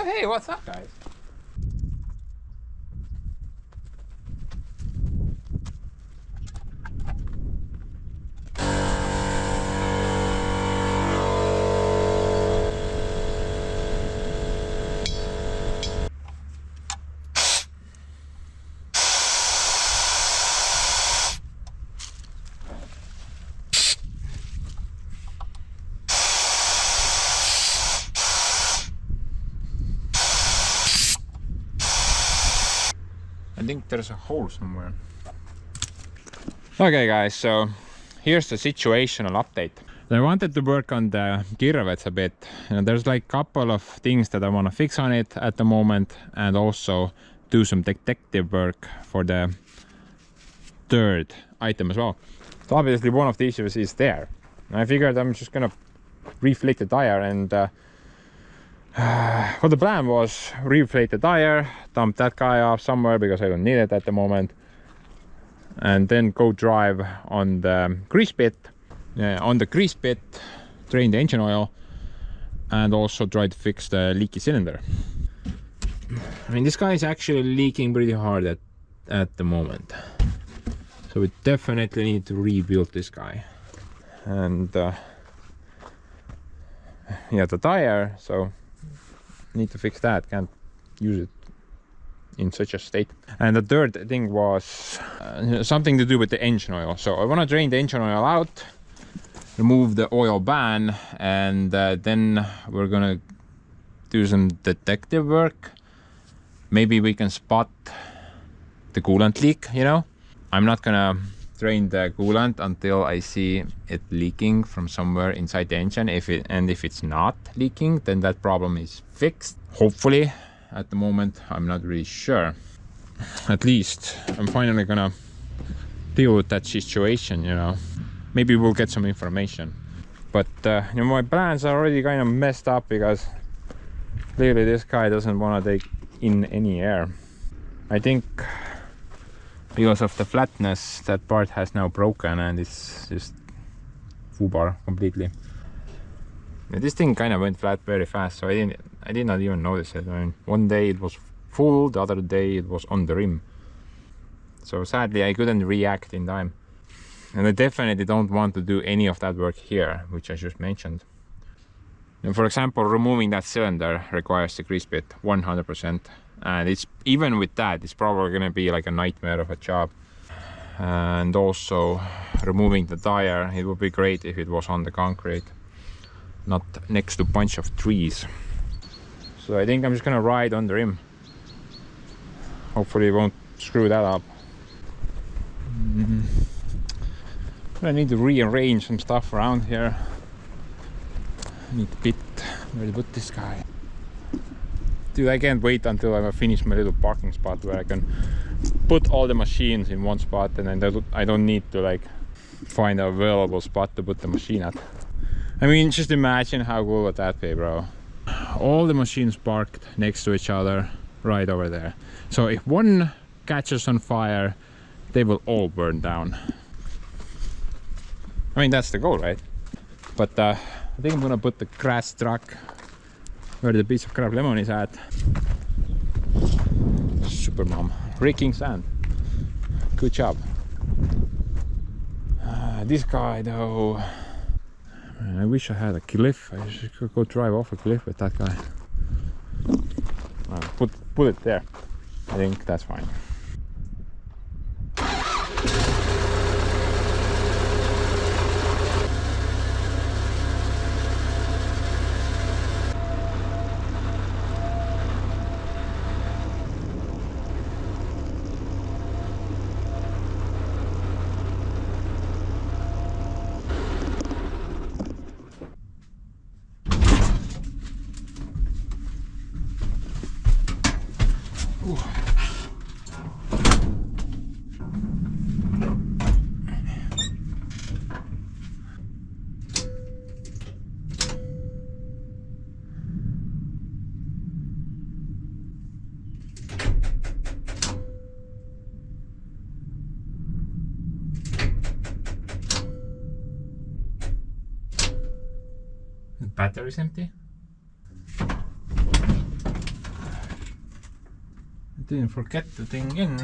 Oh, hey, what's up, guys? I think there's a hole somewhere. Okay guys, so here's the situational update. I wanted to work on the Kirovets a bit. There's like a couple of things that I want to fix on it at the moment, and also do some detective work for the third item as well. So obviously one of the issues is there. I figured I'm just gonna reflate the tire, and what the plan was, reflate the tire, dump that guy off somewhere because I don't need it at the moment, and then go drive on the grease pit. On the grease pit, drain the engine oil, and also try to fix the leaky cylinder. I mean, this guy is actually leaking pretty hard at the moment, so we definitely need to rebuild this guy. And yeah, the tire, so need to fix that, can't use it in such a state. And the third thing was something to do with the engine oil. So I want to drain the engine oil out, remove the oil ban, and then we're gonna do some detective work. Maybe we can spot the coolant leak, you know. I'm not gonna drain the coolant until I see it leaking from somewhere inside the engine. If it's not leaking, then that problem is fixed, hopefully. At the moment I'm not really sure. At least I'm finally gonna deal with that situation, you know. Maybe we'll get some information, but you know, my plans are already kind of messed up because clearly this guy doesn't want to take in any air. I think because of the flatness, that part has now broken and it's just foobar completely. And this thing kind of went flat very fast, so I did not even notice it. I mean, one day it was full, the other day it was on the rim. So sadly I couldn't react in time. And I definitely don't want to do any of that work here, which I just mentioned. And for example, removing that cylinder requires the grease pit 100%. And it's even with that, it's probably going to be like a nightmare of a job. And also removing the tire, it would be great if it was on the concrete, not next to a bunch of trees. So I think I'm just going to ride on the rim. Hopefully it won't screw that up. I need to rearrange some stuff around here. I need to pit where to put this guy. Dude, I can't wait until I finish my little parking spot where I can put all the machines in one spot, and then I don't need to like find a available spot to put the machine at. I mean, just imagine how cool would that be, bro. All the machines parked next to each other right over there. So if one catches on fire, they will all burn down. I mean, that's the goal, right? But I think I'm gonna put the grass truck where the piece of crap lemon is at. Super mom, raking sand. Good job. This guy though, man, I wish I had a cliff. I should go drive off a cliff with that guy. Put it there. I think that's fine. The battery is empty. Didn't forget the thing in.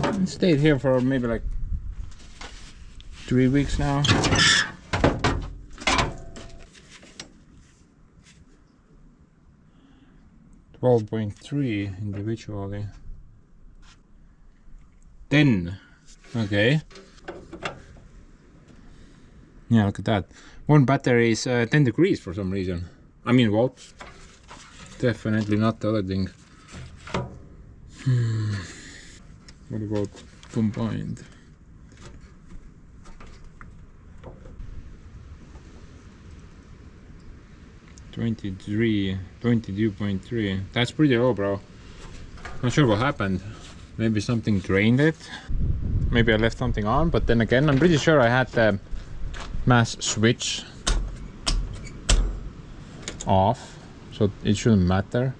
I stayed here for maybe like 3 weeks now. 12.3 individually. 10. Okay. Yeah, look at that. One battery is 10 degrees for some reason. I mean volts. Definitely not the other thing. What about combined? $23, 22.3. That's pretty low, bro. Not sure what happened. Maybe something drained it. Maybe I left something on, but then again, I'm pretty sure I had the mass switch off, so it shouldn't matter.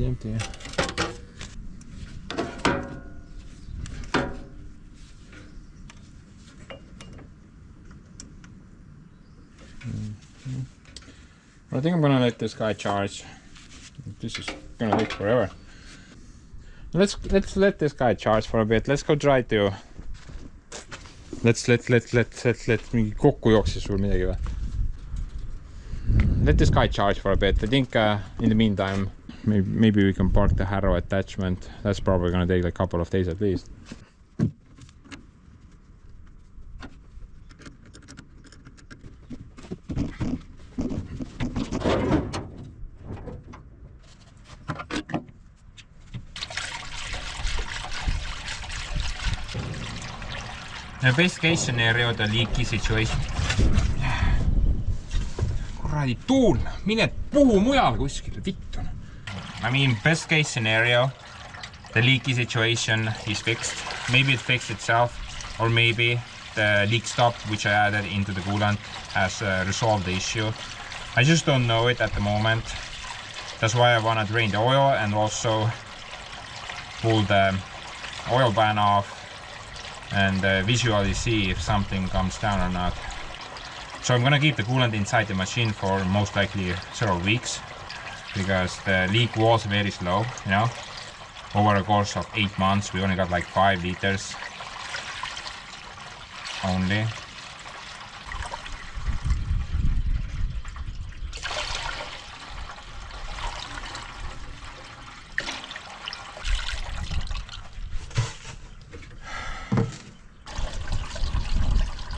Empty. I think I'm gonna let this guy charge. This is gonna take forever. Let's let this guy charge for a bit. Let's go try to. Let mingi kokku jooksis sul midagi või? Let this guy charge for a bit. I think in the meantime maybe we can park the Harrow attachment. That's probably gonna take like a couple of days at least. Best case scenario, the leaky situation. Kuradi tuul, mine puhu mujal kuskile, vittu. I mean, best case scenario, the leaky situation is fixed. Maybe it fixed itself, or maybe the leak stop, which I added into the coolant, has resolved the issue. I just don't know it at the moment. That's why I want to drain the oil and also pull the oil pan off and visually see if something comes down or not. So I'm gonna keep the coolant inside the machine for most likely several weeks, because the leak was very slow, you know. Over a course of 8 months we only got like 5 liters only.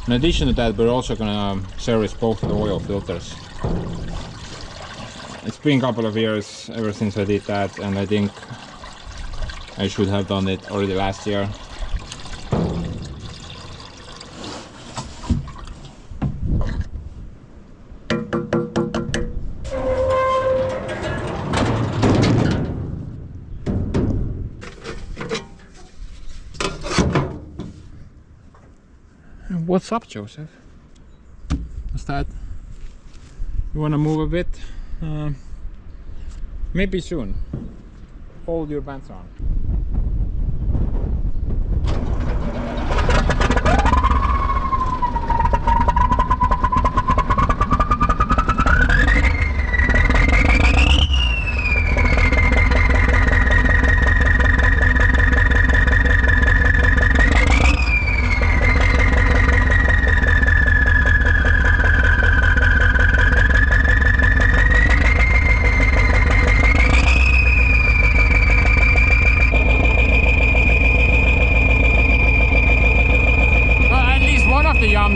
In addition to that, we're also gonna service both the oil filters. It's been a couple of years ever since I did that, and I think I should have done it already last year. What's up, Joseph? What's that? You wanna move a bit? Maybe soon. Hold your pants on.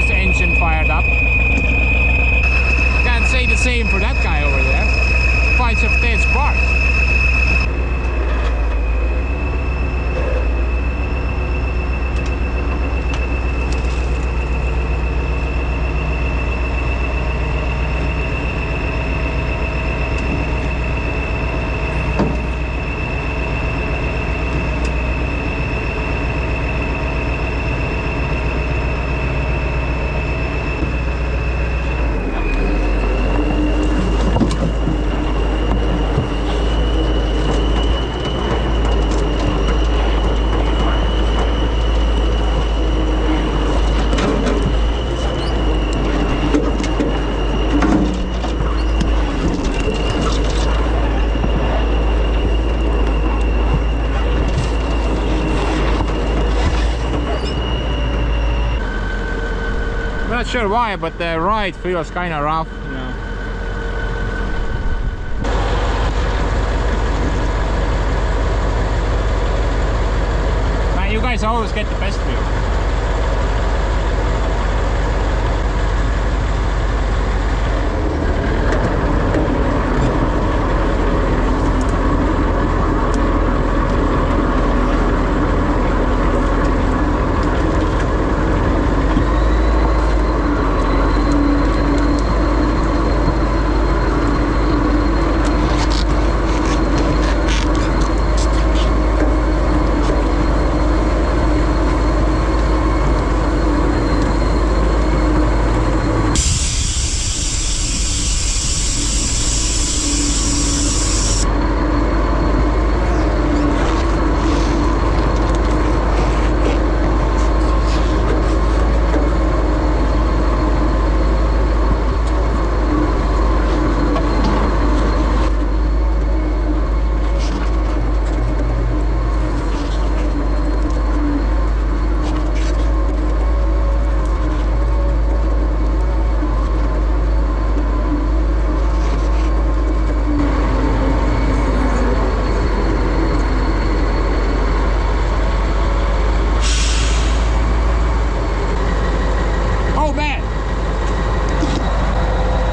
Engine fired up. Can't say the same for that guy over there. Bunch of dead sparks. I'm not sure why, but the ride feels kind of rough, you know. Man, you guys always get the best view.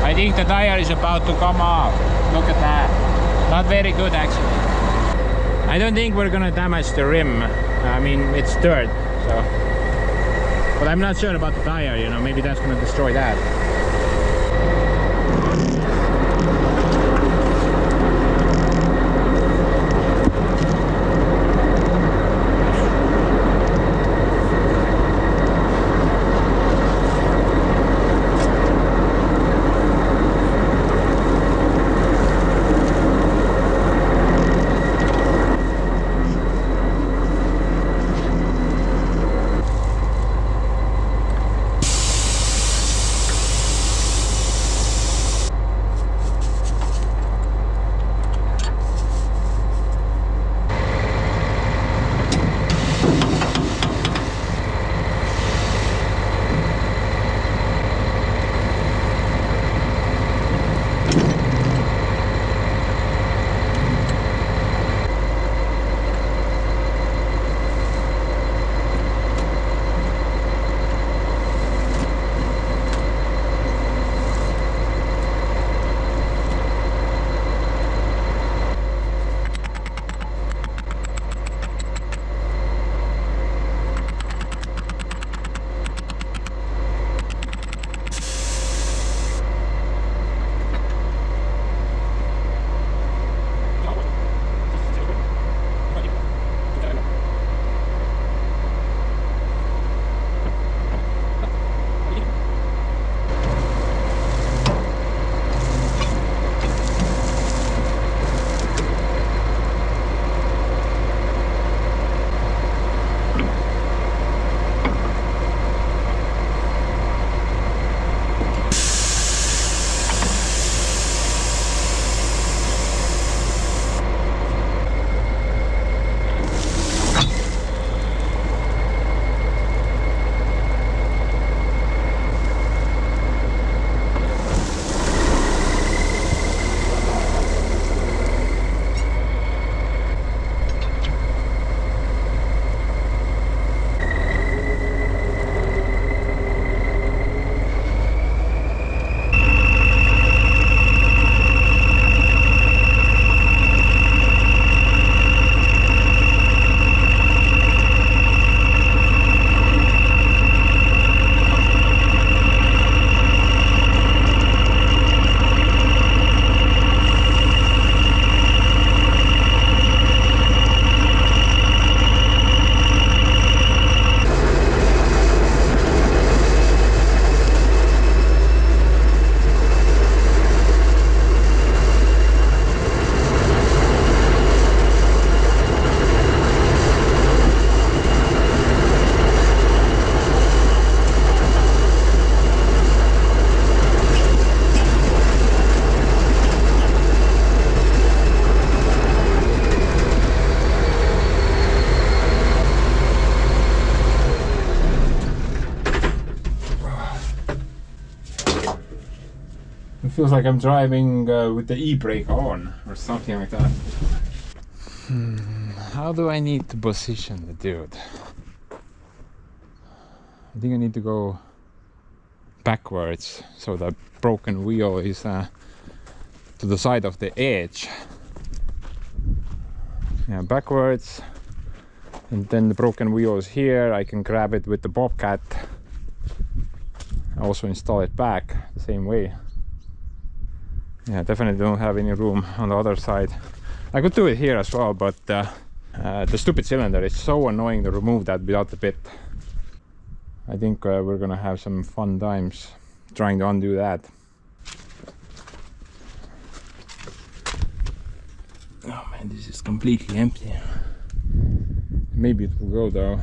I think the tire is about to come off. Look at that. Not very good actually. I don't think we're gonna damage the rim. I mean, it's dirt, so. But I'm not sure about the tire, you know, maybe that's gonna destroy that. It feels like I'm driving with the e-brake on or something like that. How do I need to position the dude? I think I need to go backwards so the broken wheel is to the side of the edge. Yeah, backwards, and then the broken wheel is here. I can grab it with the bobcat. Also install it back the same way. Yeah, definitely don't have any room on the other side. I could do it here as well, but the stupid cylinder is so annoying to remove that without the bit. I think we're gonna have some fun times trying to undo that. Oh man, this is completely empty. Maybe it will go though.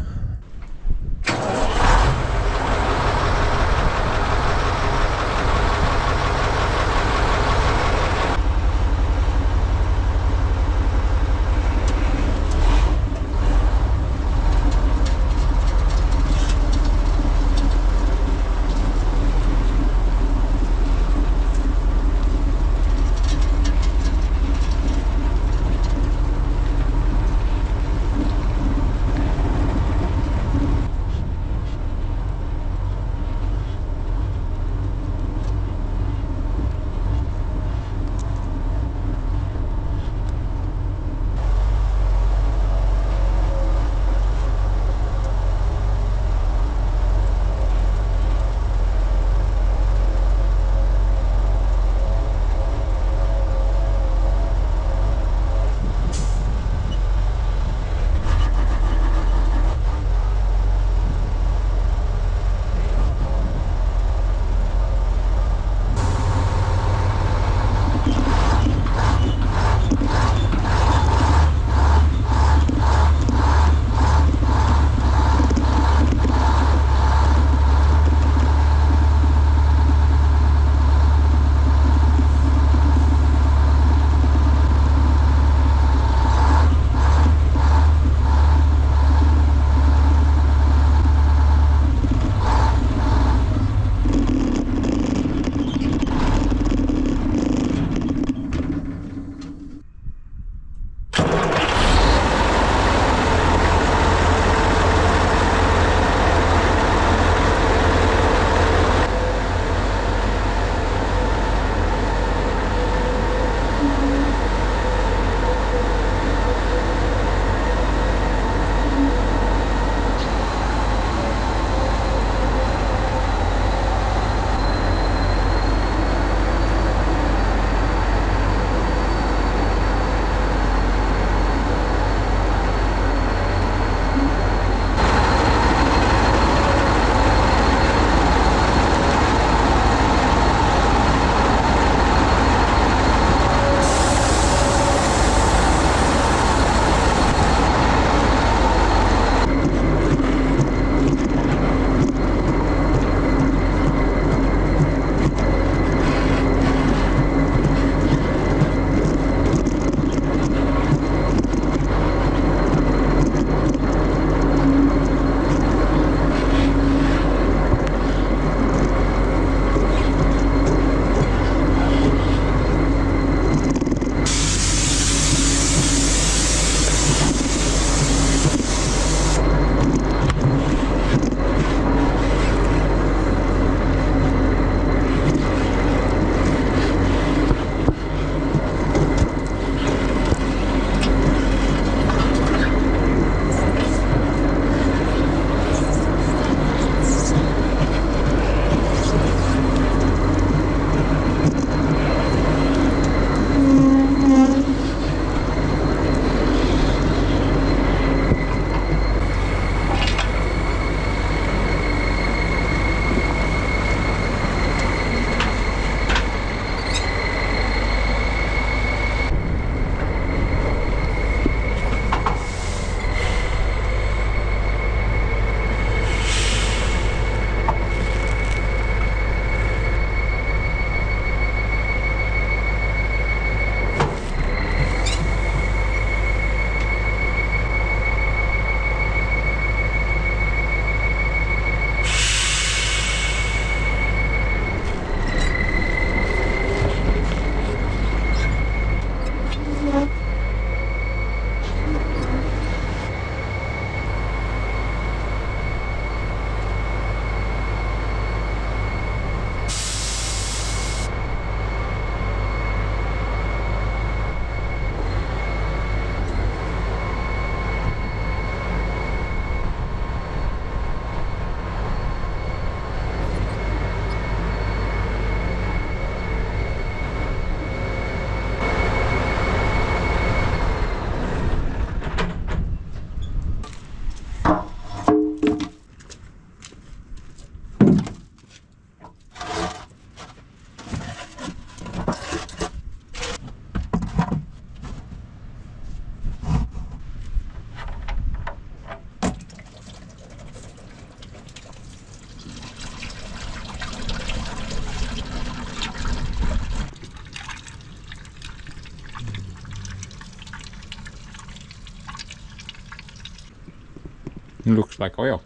It looks like oil.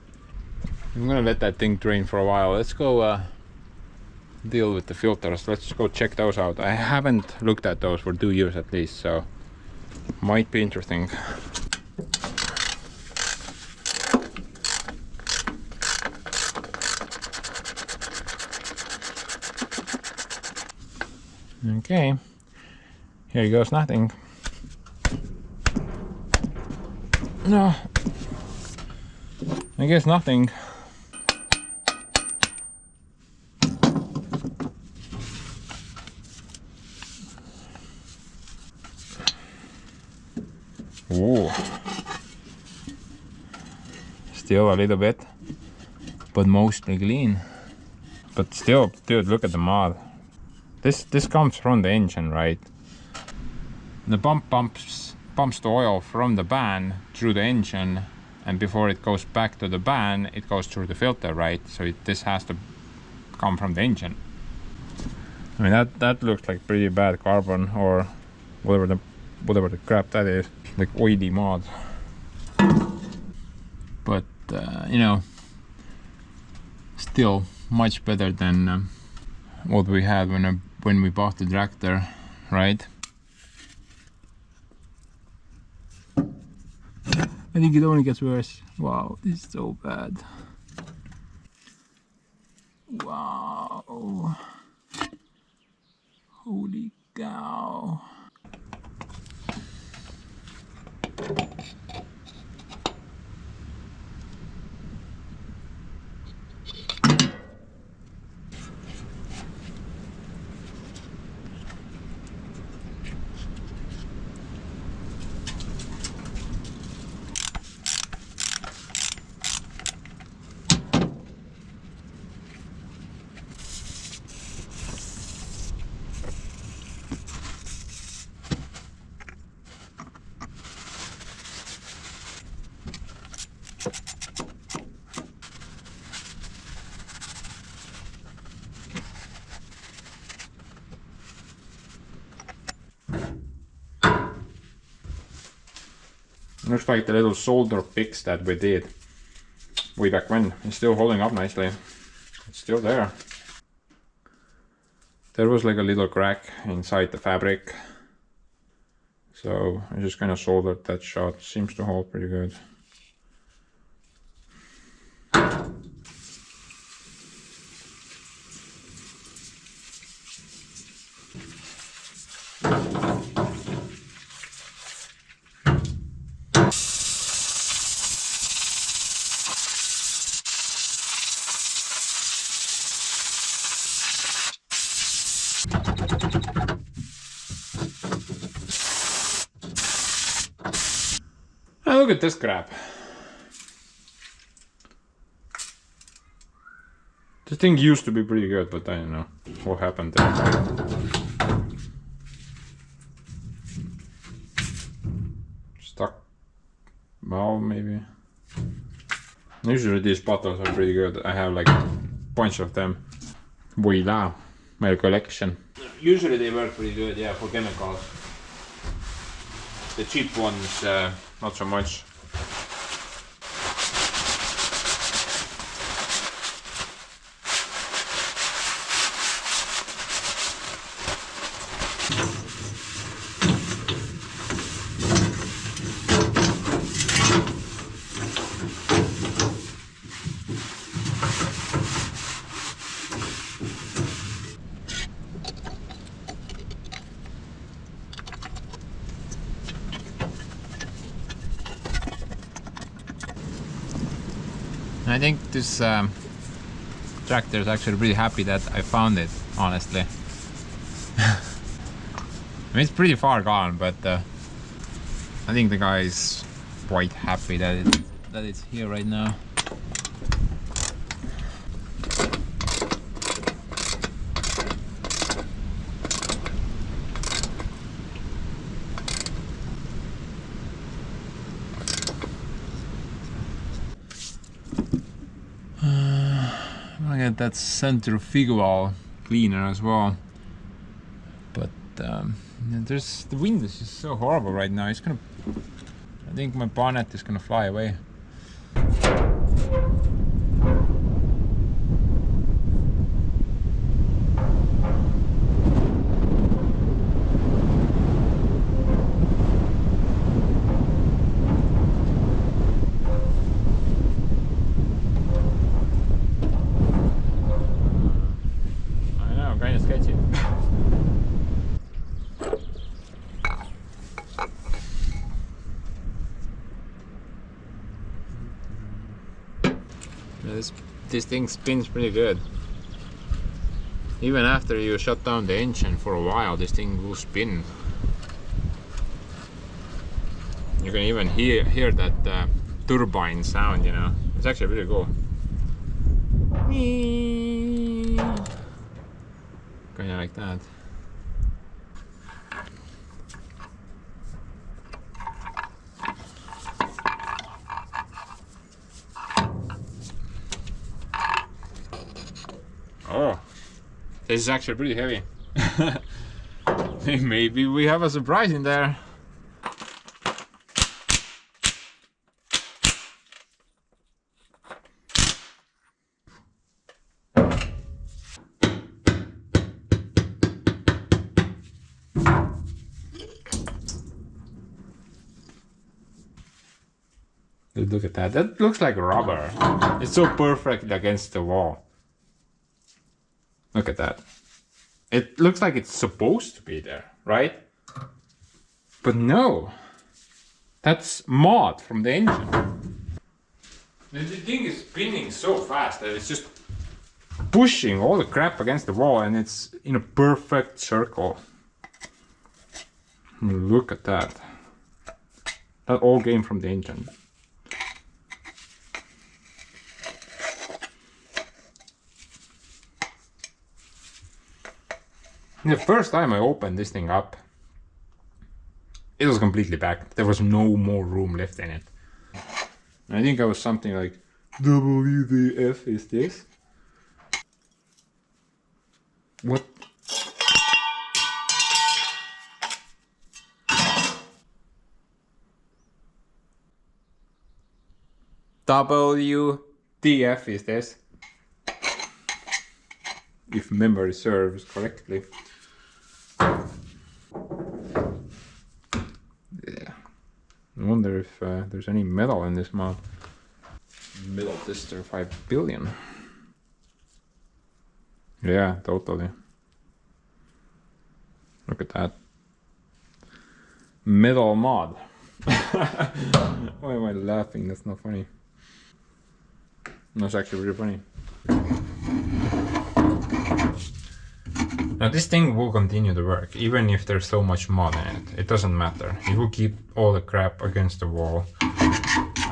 I'm gonna let that thing drain for a while. Let's go deal with the filters. Let's go check those out. I haven't looked at those for 2 years at least, so might be interesting. Okay, here goes nothing. No, I guess nothing. Ooh. Still a little bit, but mostly clean. But still, dude, look at the mud. This comes from the engine, right? The pump pumps the oil from the van through the engine, and before it goes back to the van, it goes through the filter, right? So this has to come from the engine. I mean, that looks like pretty bad carbon, or whatever the crap that is, like oily mud. But you know, still much better than what we had when we bought the tractor, right? I think it only gets worse. Wow, this is so bad. Wow. Holy cow. Looks like the little solder fix that we did way back when is still holding up nicely. It's still there. There was like a little crack inside the fabric, so I just kind of soldered that shut. Seems to hold pretty good. Oh, look at this crap. This thing used to be pretty good, but I don't know what happened there. Stuck valve maybe. Usually these bottles are pretty good. I have like a bunch of them. Voila, my collection. Usually they work pretty good, yeah, for chemicals. The cheap ones, not so much. I think this tractor is actually really happy that I found it, honestly. I mean, it's pretty far gone, but I think the guy is quite happy that it's here right now. Get that centrifugal cleaner as well, but there's the wind is just so horrible right now. It's gonna, I think my bonnet is gonna fly away. I know, kind of sketchy. This thing spins pretty good. Even after you shut down the engine for a while, this thing will spin. You can even hear that turbine sound, you know. It's actually pretty cool. Kind of like that. Oh, this is actually pretty heavy. Maybe we have a surprise in there. Look at that. That looks like rubber. It's so perfect against the wall. Look at that. It looks like it's supposed to be there, right? But no. That's mud from the engine. The thing is spinning so fast that it's just pushing all the crap against the wall, and it's in a perfect circle. Look at that. That all came from the engine. The first time I opened this thing up, it was completely packed. There was no more room left in it. I think I was something like, WDF is this? What? WDF is this? If memory serves correctly. Yeah. I wonder if there's any metal in this mod. Metal tester 5 billion. Yeah, totally. Look at that. Metal mod. Why am I laughing? That's not funny. That's actually really funny. Now this thing will continue to work, even if there's so much mud in it. It doesn't matter. It will keep all the crap against the wall,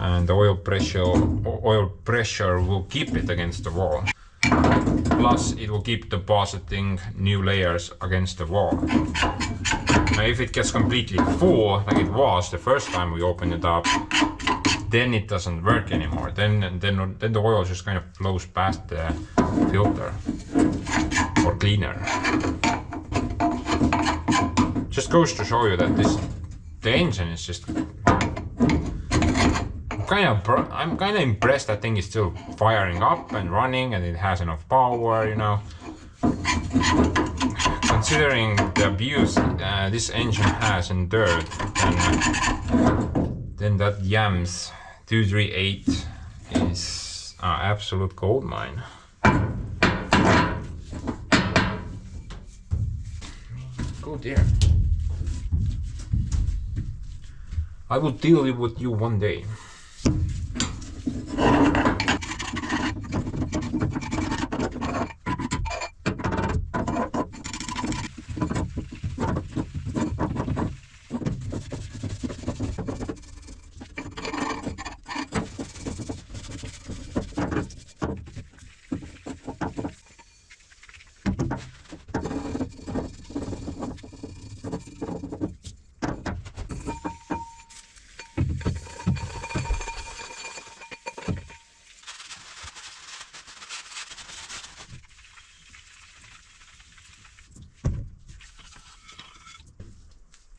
and the oil pressure will keep it against the wall. Plus, it will keep depositing new layers against the wall. Now, if it gets completely full, like it was the first time we opened it up, then it doesn't work anymore. Then the oil just kind of flows past the filter or cleaner. Just goes to show you that the engine is just I'm kind of impressed that thing is still firing up and running, and it has enough power, you know. Considering the abuse this engine has in dirt, then that Yams 238 is an absolute gold mine. Oh dear. I will deal with you one day.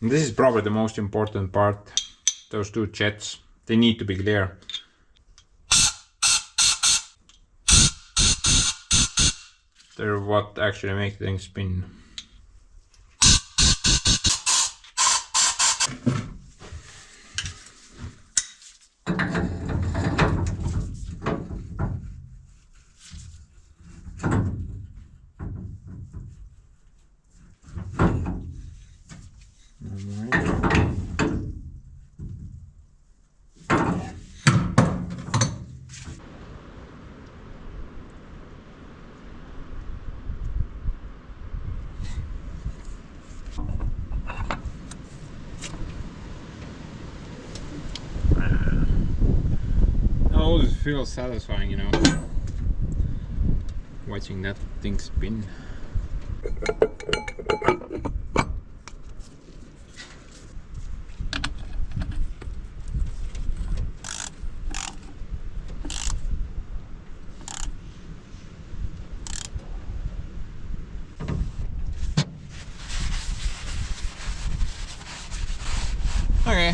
This is probably the most important part. Those two jets, they need to be clear. They're what actually make things spin. Always feels satisfying, you know, watching that thing spin. Okay,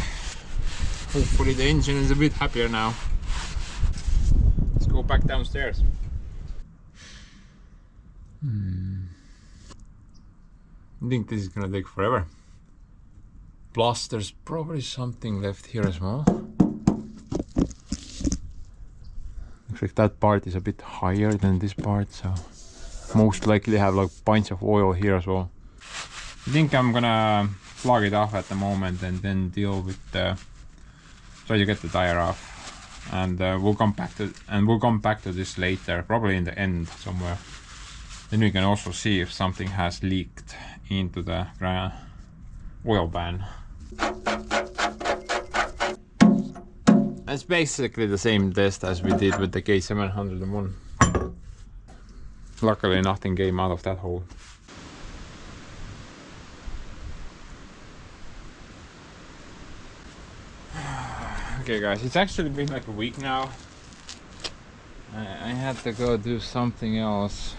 hopefully the engine is a bit happier now. Let's go back downstairs. I think this is gonna take forever. Plus there's probably something left here as well. Looks like that part is a bit higher than this part, so most likely have like bunch of oil here as well. I think I'm gonna plug it off at the moment and then deal with try to get the tire off, and we'll come back to this later, probably in the end somewhere. Then we can also see if something has leaked into the oil pan. It's basically the same test as we did with the K701. Luckily nothing came out of that hole. Okay guys, it's actually been like a week now. I had to go do something else.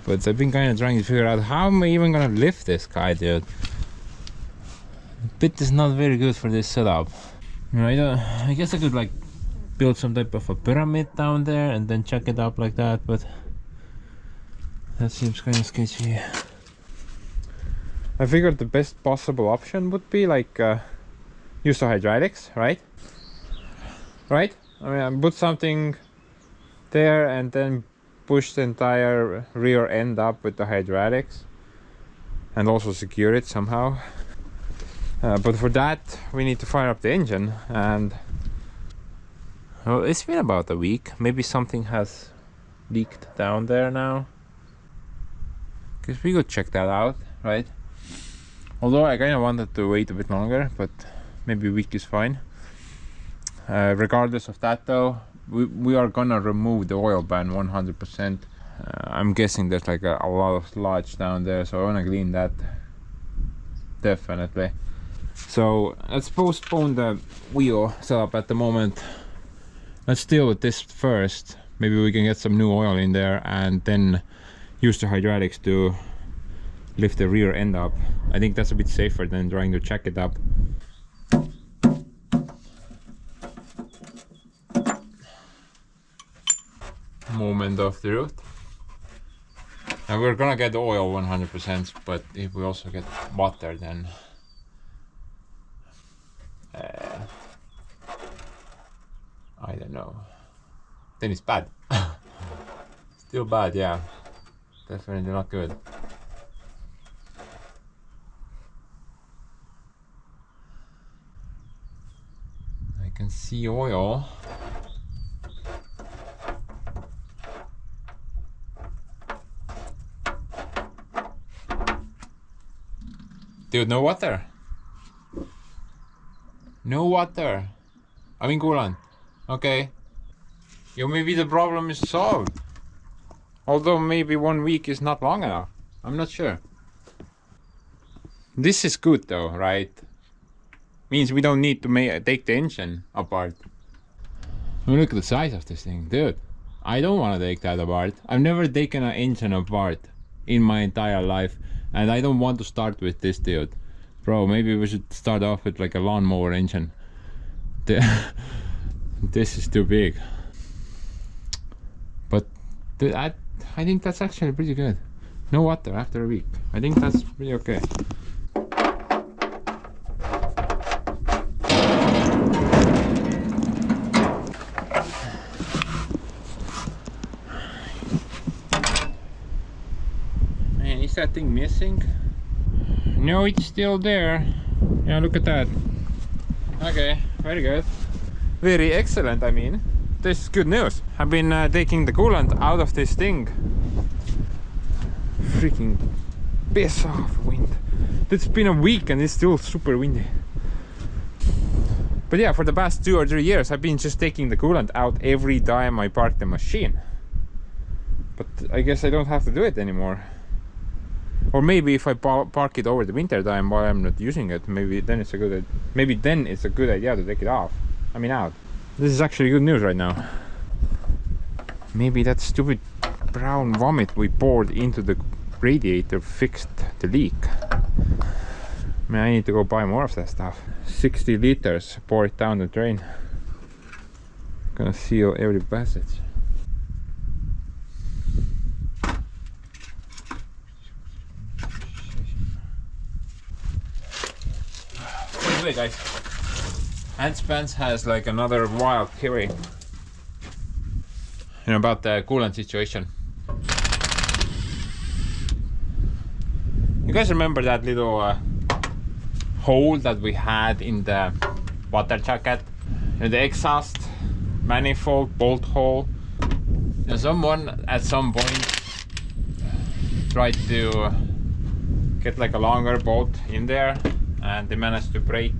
But I've been kind of trying to figure out how am I even gonna lift this guy, dude. The bit is not very good for this setup. You know, I guess I could like build some type of a pyramid down there and then chuck it up like that, but that seems kind of sketchy. I figured the best possible option would be like use the hydraulics, right? Right? I mean, I put something there and then push the entire rear end up with the hydraulics and also secure it somehow. But for that we need to fire up the engine, and well, it's been about a week. Maybe something has leaked down there now. Because we could check that out, right? Although I kind of wanted to wait a bit longer, but maybe a week is fine. Regardless of that though, we are gonna remove the oil pan 100%. I'm guessing there's like a lot of sludge down there, so I wanna clean that definitely. So let's postpone the wheel setup at the moment. Let's deal with this first. Maybe we can get some new oil in there and then use the hydraulics to lift the rear end up. I think that's a bit safer than trying to check it up. Moment of the route. And we're gonna get the oil 100%, but if we also get water, then I don't know. Then it's bad. Still bad, yeah. Definitely not good. I can see oil. Dude, no water. No water. I mean coolant. Okay. Yo, maybe the problem is solved. Although maybe 1 week is not long enough. I'm not sure. This is good though, right? Means we don't need to take the engine apart. I mean, look at the size of this thing, dude. I don't want to take that apart. I've never taken an engine apart in my entire life, and I don't want to start with this, dude. Bro, maybe we should start off with like a lawnmower engine. This is too big. But I think that's actually pretty good. No water after a week. I think that's pretty okay. Man, is that thing missing? No, it's still there. Yeah, look at that. Okay, very good. Very excellent, I mean. This is good news. I've been taking the coolant out of this thing. Freaking piss off wind. It's been a week and it's still super windy. But yeah, for the past 2 or 3 years I've been just taking the coolant out every time I park the machine. But I guess I don't have to do it anymore. Or maybe if I park it over the winter time while I'm not using it, maybe then it's a good idea to take it off. I mean out. This is actually good news right now. Maybe that stupid brown vomit we poured into the radiator fixed the leak. I mean, I need to go buy more of that stuff. 60 liters, pour it down the drain. Gonna seal every passage. Anyway guys, Ants has like another wild theory, you know, about the coolant situation. You guys remember that little hole that we had in the water jacket? You know, the exhaust manifold bolt hole. You know, someone at some point tried to get like a longer bolt in there, and they managed to break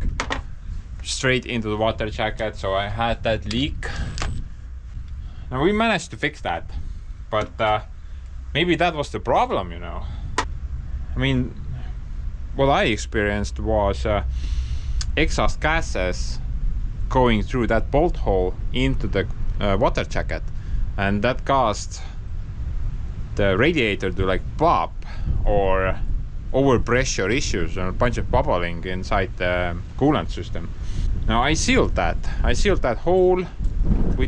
straight into the water jacket, so I had that leak. And we managed to fix that, but maybe that was the problem, you know. I mean, what I experienced was exhaust gases going through that bolt hole into the water jacket, and that caused the radiator to like pop, or overpressure issues and a bunch of bubbling inside the coolant system. Now I sealed that hole. We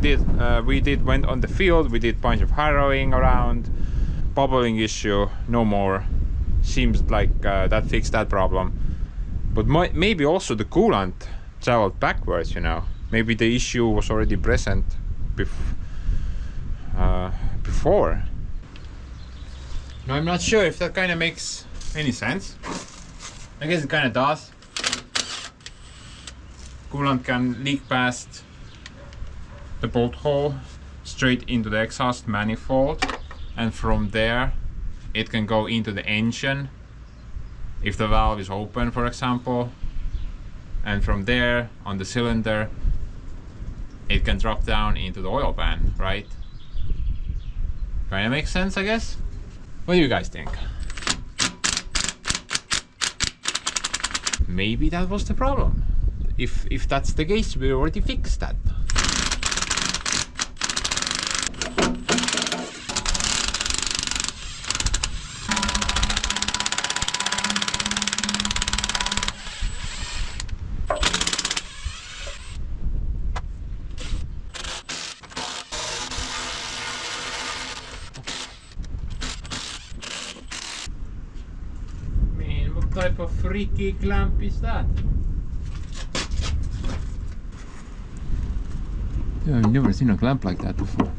went on the field, we did a bunch of harrowing around. Bubbling issue no more. Seems like that fixed that problem. But maybe also the coolant traveled backwards, you know. Maybe the issue was already present before. Now I'm not sure if that kind of makes any sense. I guess it kind of does. Coolant can leak past the bolt hole straight into the exhaust manifold, and from there it can go into the engine if the valve is open, for example, and from there on the cylinder it can drop down into the oil pan, right? Kinda makes sense, I guess. What do you guys think? Maybe that was the problem. If that's the case, we already fixed that. Man, what type of freaky clamp is that? Yeah, I've never seen a clamp like that before.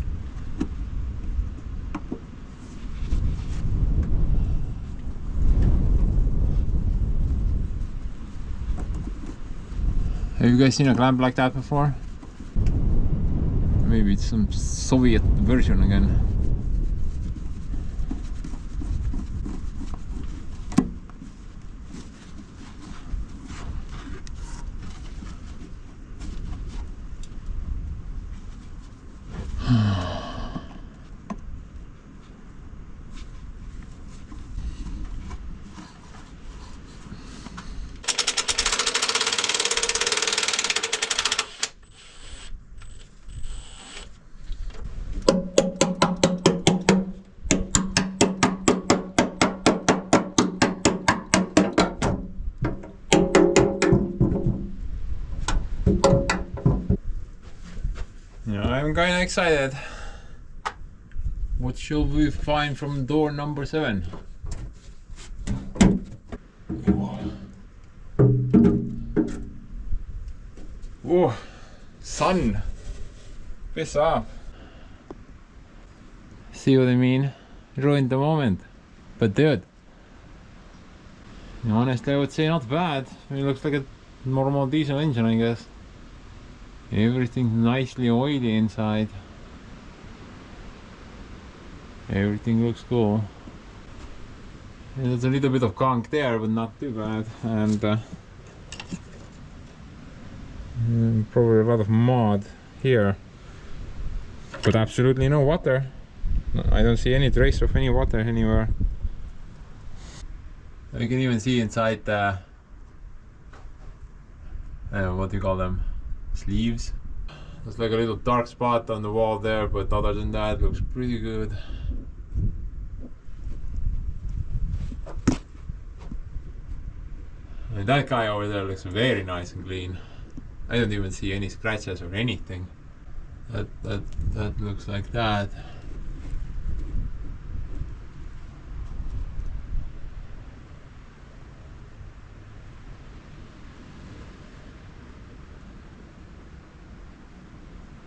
Have you guys seen a clamp like that before? Maybe it's some Soviet version again. Yeah, I'm kinda excited. What shall we find from door number 7? Whoa, sun! Piss off! See what I mean? Ruined the moment. But dude, honestly I would say not bad. I mean, it looks like a normal diesel engine, I guess. Everything's nicely oily inside. Everything looks cool. And there's a little bit of gunk there, but not too bad. And probably a lot of mud here. But absolutely no water. I don't see any trace of any water anywhere. You can even see inside the what do you call them? Sleeves. There's like a little dark spot on the wall there, but other than that, it looks pretty good. And that guy over there looks very nice and clean. I don't even see any scratches or anything. That looks like that.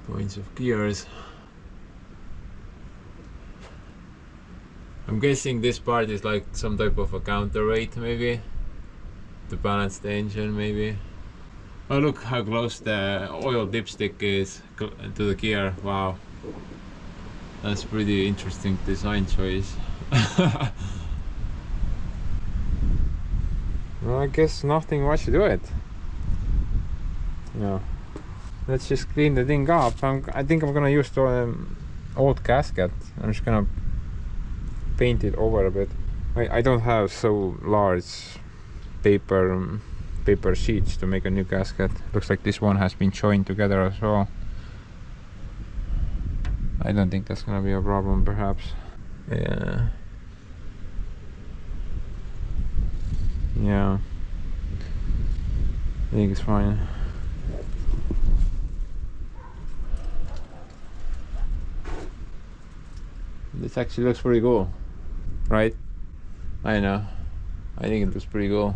Points of gears. I'm guessing this part is like some type of a counterweight, maybe to balance the engine, maybe. Oh, look how close the oil dipstick is to the gear. Wow, that's pretty interesting design choice. Well, I guess nothing much to it. Yeah. Let's just clean the thing up. I think I'm gonna use the old gasket. I'm just gonna paint it over a bit. I don't have so large paper sheets to make a new gasket. Looks like this one has been joined together as well. I don't think that's gonna be a problem, perhaps. Yeah. Yeah. I think it's fine. This actually looks pretty cool, right? I know. I think it looks pretty cool.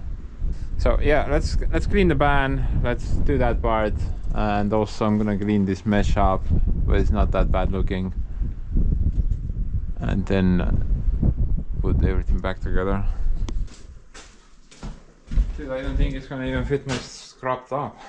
So yeah, let's clean the van. Let's do that part, and also I'm gonna clean this mesh up, but it's not that bad looking. And then put everything back together. Dude, I don't think it's gonna even fit my scrap top.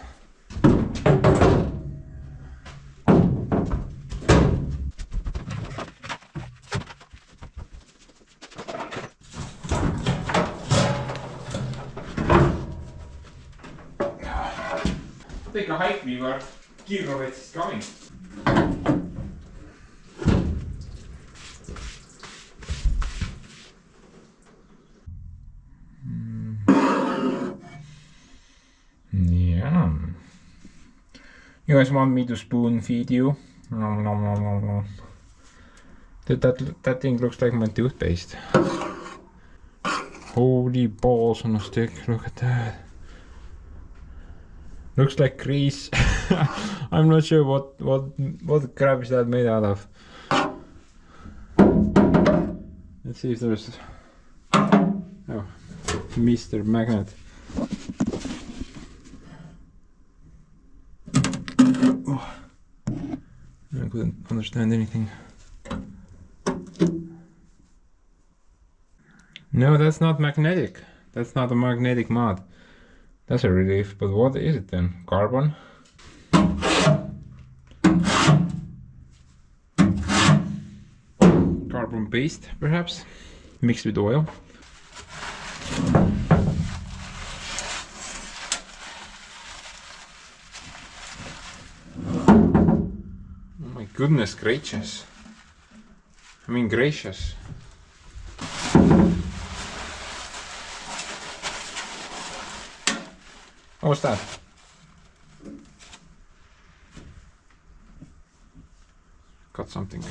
Take a hike, me where Kirovets is coming. Yeah. You guys want me to spoon feed you? Nom, nom, nom, nom, nom. Dude, that thing looks like my toothpaste. Holy balls on a stick, look at that. Looks like grease. I'm not sure what crap is that made out of. Let's see if there's... Oh, Mr. Magnet. Oh, I couldn't understand anything. No, that's not magnetic. That's not a magnetic mod. That's a relief, but what is it then? Carbon? Carbon paste, perhaps? Mixed with oil. Oh my goodness gracious. I mean gracious. What's that? Got something.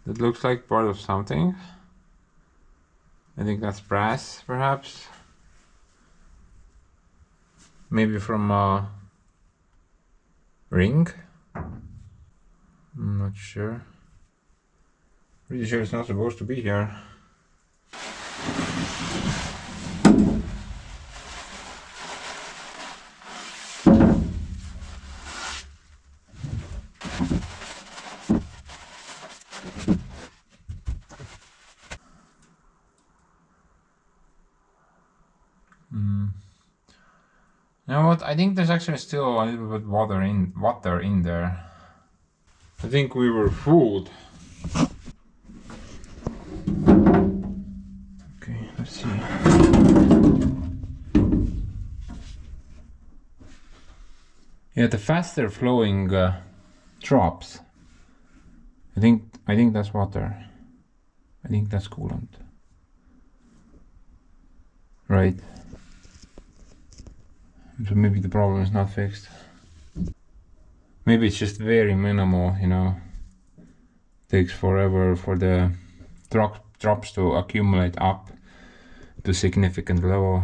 That looks like part of something. I think that's brass, perhaps. Maybe from a ring? I'm not sure. Pretty sure it's not supposed to be here. You know what? I think there's actually still a little bit water in there. I think we were fooled. Okay, let's see. Yeah, the faster flowing drops. I think that's water. I think that's coolant. Right. So maybe the problem is not fixed. Maybe it's just very minimal, you know. Takes forever for the drops to accumulate up to significant level.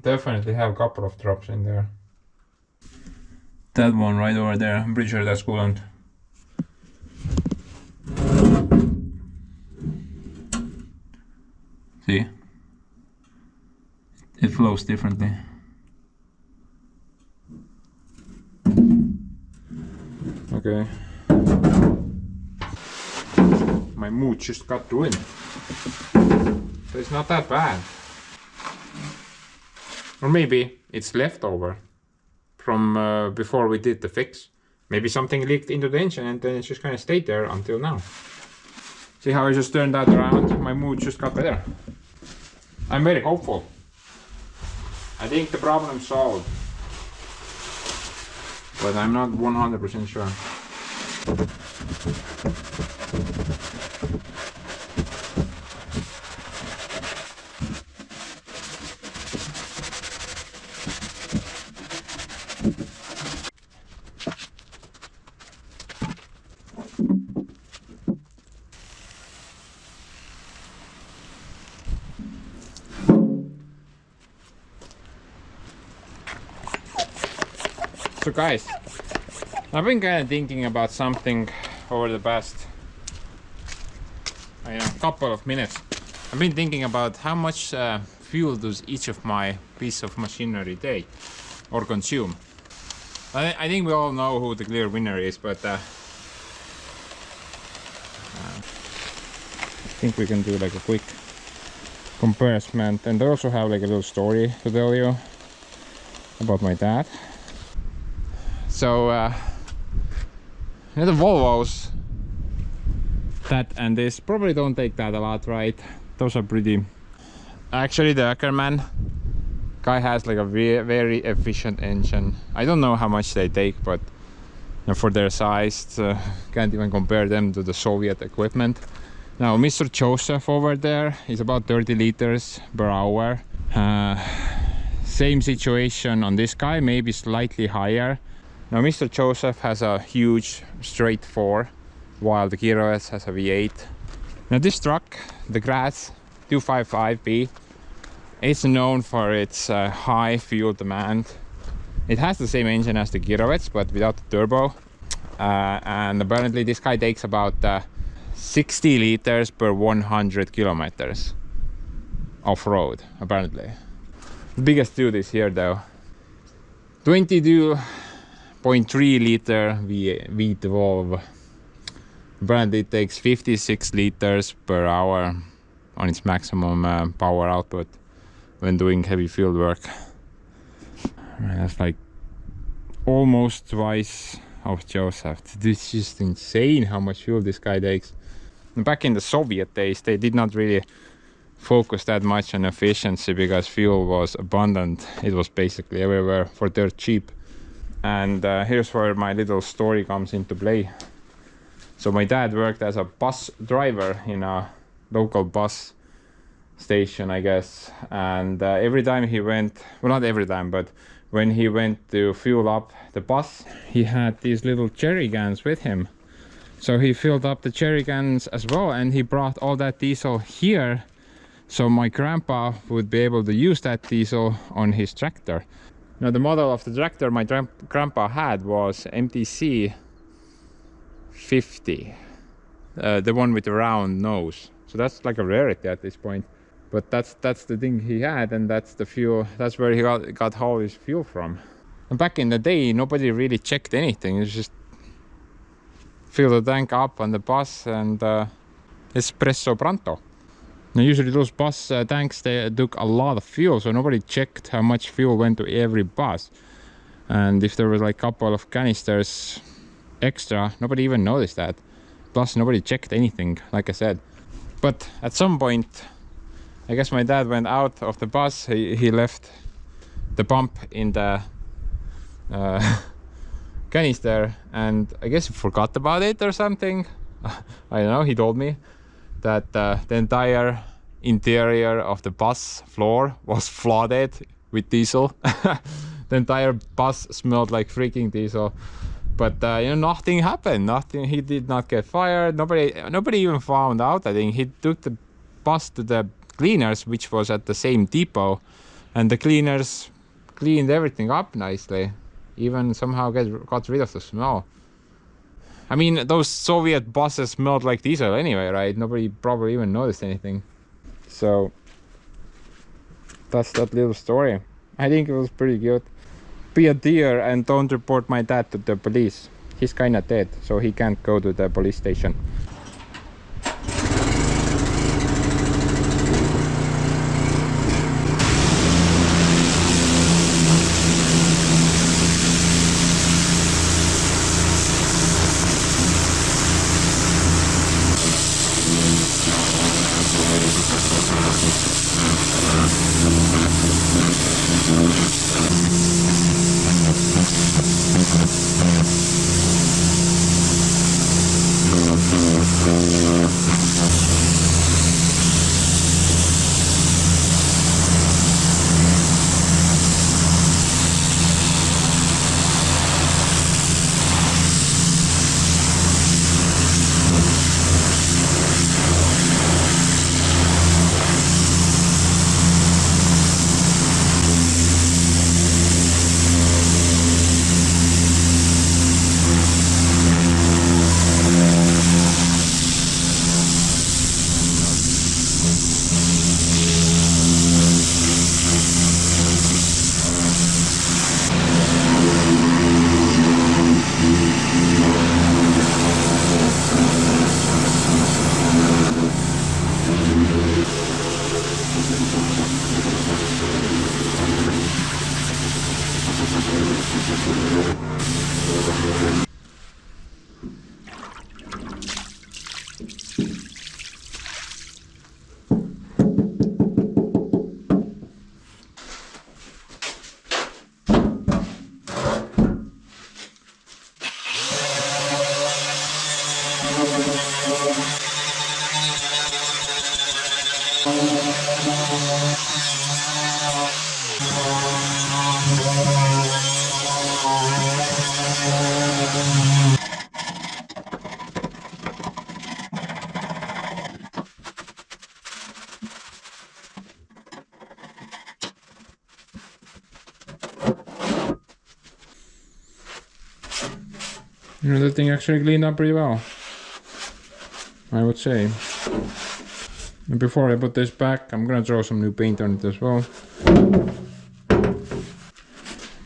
Definitely have a couple of drops in there. That one right over there, I'm pretty sure that's coolant. See? It flows differently. Okay. My mood just got ruined. So it's not that bad. Or maybe it's leftover from before we did the fix. Maybe something leaked into the engine and then it just kind of stayed there until now. See how I just turned that around? My mood just got better. I'm very hopeful. I think the problem's solved. But I'm not 100% sure. So guys, I've been kind of thinking about something over the past couple of minutes. I've been thinking about how much fuel does each of my piece of machinery take or consume. I think we all know who the clear winner is, but I think we can do like a quick comparison, and I also have like a little story to tell you about my dad. So the Volvos, that and this probably don't take that a lot, right? Those are pretty. Actually, the Ackerman guy has like a very efficient engine. I don't know how much they take, but for their size, can't even compare them to the Soviet equipment. Now, Mr. Joseph over there is about 30 liters per hour. Same situation on this guy, maybe slightly higher. Now Mr. Joseph has a huge straight 4, while the Kirovets has a V8. Now this truck, the Graz 255B, is known for its high fuel demand. It has the same engine as the Kirovets, but without the turbo. And apparently this guy takes about 60 liters per 100 kilometers off-road, apparently. The biggest dude is here though. 22.3 liter V12. Apparently it takes 56 liters per hour on its maximum power output when doing heavy field work. That's like almost twice of Joseph. This is just insane how much fuel this guy takes. Back in the Soviet days, they did not really focus that much on efficiency because fuel was abundant. It was basically everywhere for dirt cheap. And here's where my little story comes into play. So my dad worked as a bus driver in a local bus station, I guess. And every time he went, well, not every time, but when he went to fuel up the bus, he had these little jerry cans with him. So he filled up the jerry cans as well, and he brought all that diesel here so my grandpa would be able to use that diesel on his tractor. Now the model of the tractor my grandpa had was MTC 50, the one with the round nose. So that's like a rarity at this point. But that's the thing he had, and that's the fuel. That's where he got all his fuel from. And back in the day, nobody really checked anything. It's just fill the tank up on the bus and espresso pronto. Now usually those bus tanks, they took a lot of fuel, so nobody checked how much fuel went to every bus. And if there was like a couple of canisters extra, nobody even noticed that. Plus nobody checked anything, like I said. But at some point, I guess my dad went out of the bus. He left the pump in the canister, and I guess he forgot about it or something. I don't know. He told me that the entire interior of the bus floor was flooded with diesel. The entire bus smelled like freaking diesel. But you know, nothing happened. Nothing. He did not get fired. Nobody even found out. I think he took the bus to the cleaners, which was at the same depot, and the cleaners cleaned everything up nicely, even somehow got rid of the smell. I mean, those Soviet buses smelled like diesel anyway, right? Nobody probably even noticed anything. So that's that little story. I think it was pretty good. Be a dear and don't report my dad to the police. He's kinda dead, so he can't go to the police station. You know, the thing actually cleaned up pretty well, I would say. And before I put this back, I'm gonna throw some new paint on it as well.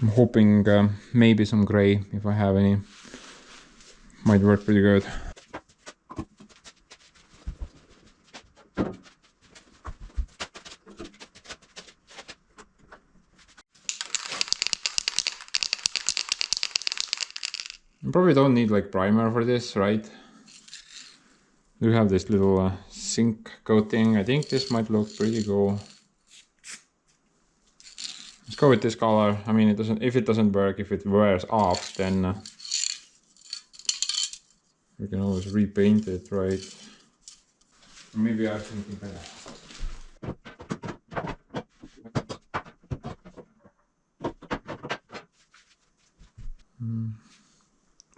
I'm hoping maybe some gray, if I have any. Might work pretty good. You probably don't need like primer for this, right? You have this little zinc coating. I think this might look pretty cool. Let's go with this color. I mean, if it doesn't work, if it wears off, then we can always repaint it, right? Or maybe I have something better.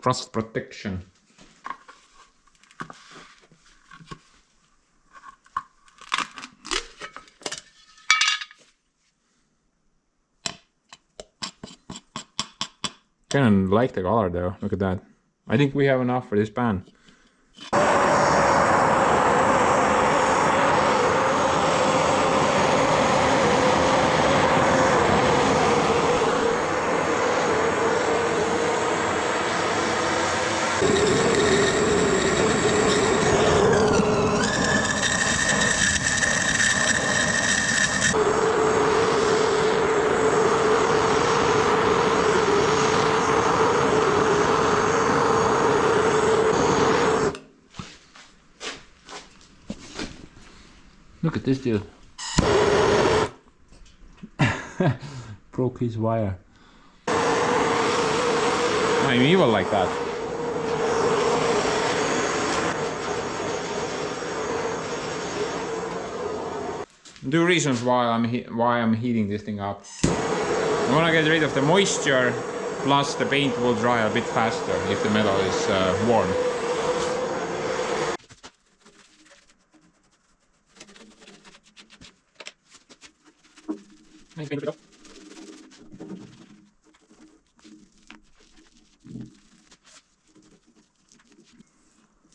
Frost protection. Kind of like the color though, look at that. I think we have enough for this pan. Look at this dude. Broke his wire. I'm evil like that. Two reasons why I'm heating this thing up. I want to get rid of the moisture, plus the paint will dry a bit faster if the metal is warm.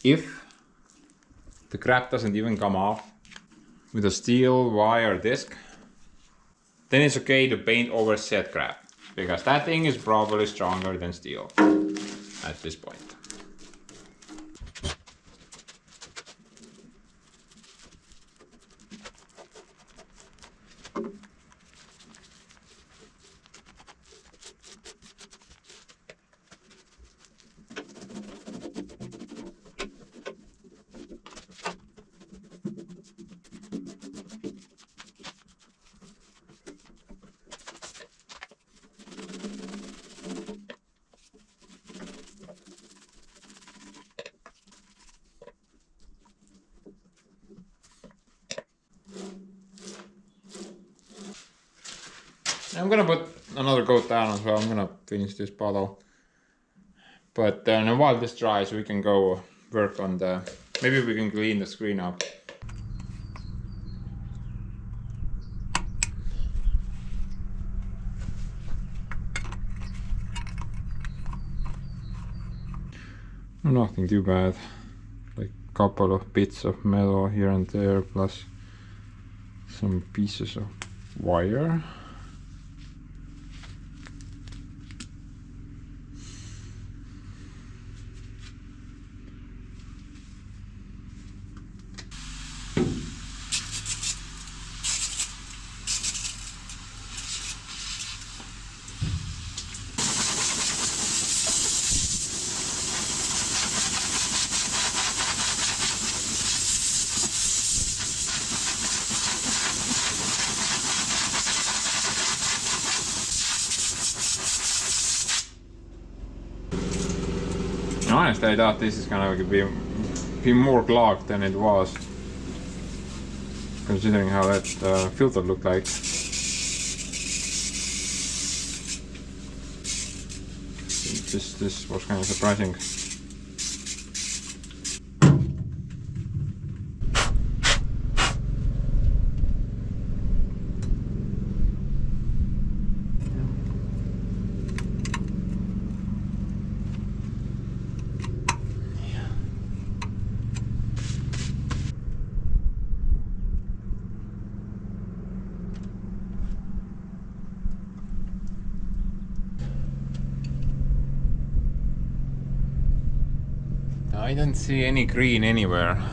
If the crap doesn't even come off with a steel wire disc, then it's okay to paint over set crap, because that thing is probably stronger than steel at this point. I'm gonna put another coat down as well. I'm gonna finish this bottle. But while this dries, we can go work on the... Maybe we can clean the screen up. Nothing too bad. Like a couple of bits of metal here and there, plus some pieces of wire. Honestly, I thought this is gonna be more clogged than it was, considering how that filter looked like. This was kind of surprising. I don't see any green anywhere.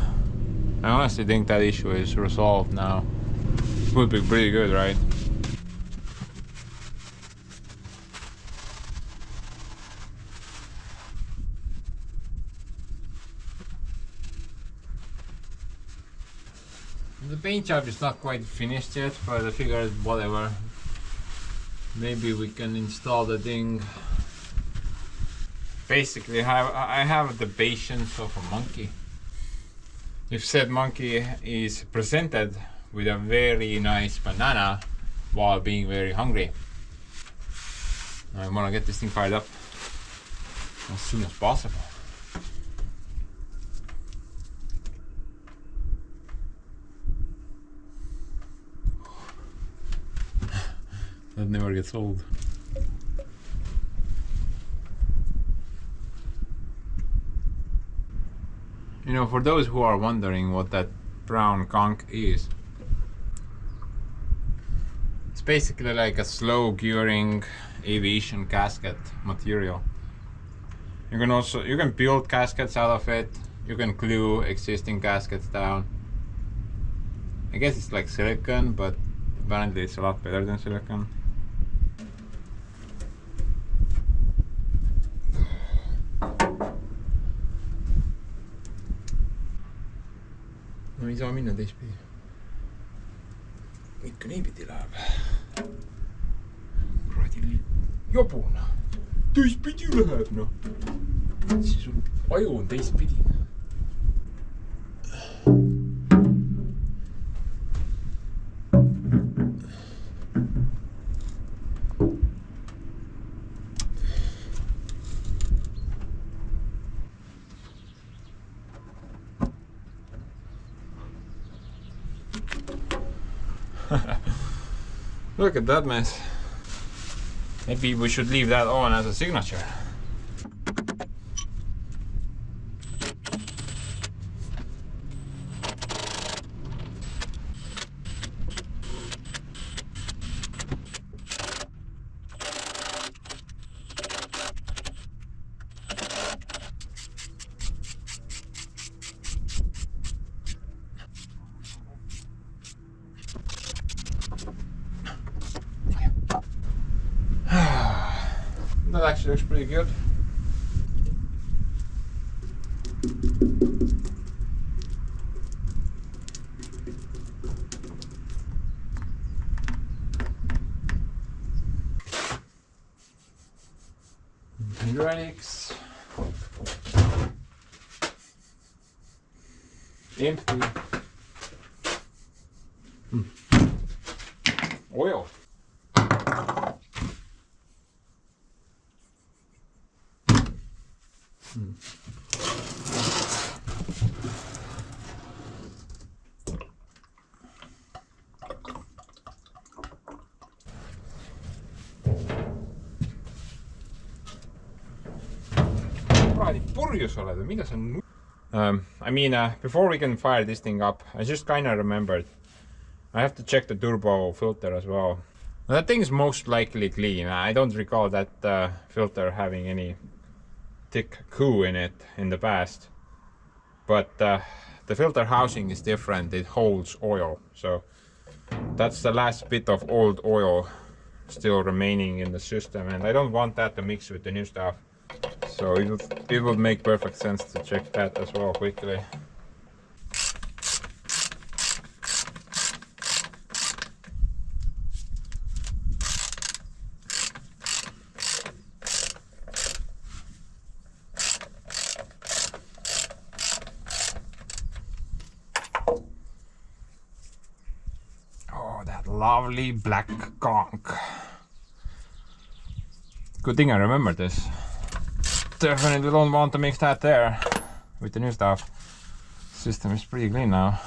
I honestly think that issue is resolved now. Would be pretty good, right? The paint job is not quite finished yet, but I figured whatever. Maybe we can install the thing. Basically, I have the patience of a monkey. If said monkey is presented with a very nice banana while being very hungry, I want to get this thing fired up as soon as possible. That never gets old. You know, for those who are wondering what that brown gunk is, it's basically like a slow curing aviation gasket material. You can build gaskets out of it. You can glue existing gaskets down. I guess it's like silicone, but apparently it's a lot better than silicone. No ei saa minna teistpidi. Ikka niipidi läheb. Kuradi jobuna. Teistpidi läheb, noh. Siis aju on teistpidi. Look at that mess. Maybe we should leave that on as a signature. That actually looks pretty good. Hydraulics. Empty. Oil. Purjus oled või mida see on? I mean, before we can fire this thing up, I just kind of remembered I have to check the turbo filter as well. That thing is most likely clean. I don't recall that filter having any thick goo in it in the past, but the filter housing is different. It holds oil, so that's the last bit of old oil still remaining in the system, and I don't want that to mix with the new stuff. So it would make perfect sense to check that as well quickly. Oh, that lovely black gunk. Good thing I remember this. Definitely don't want to mix that there with the new stuff. System is pretty clean now.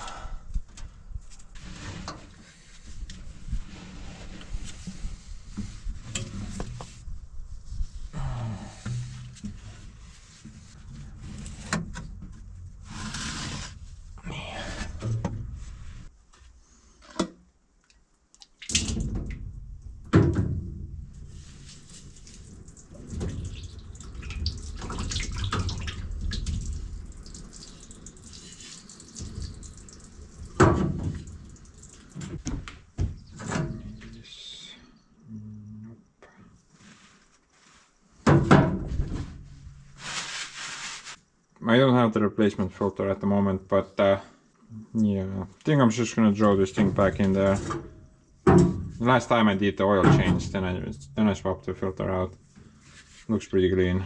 I don't have the replacement filter at the moment, but yeah, I think I'm just gonna throw this thing back in there. Last time I did the oil change, then I swapped the filter out. Looks pretty clean.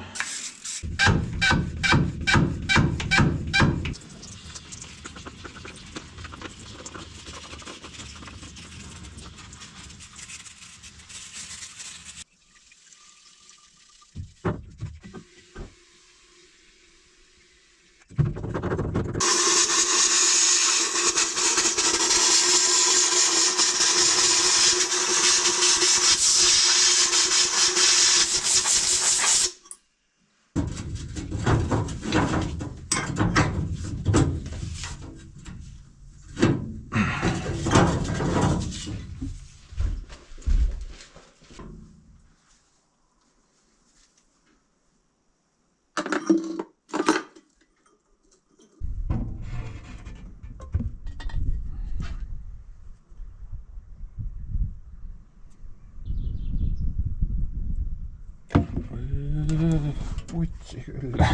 Vitsi kyllä.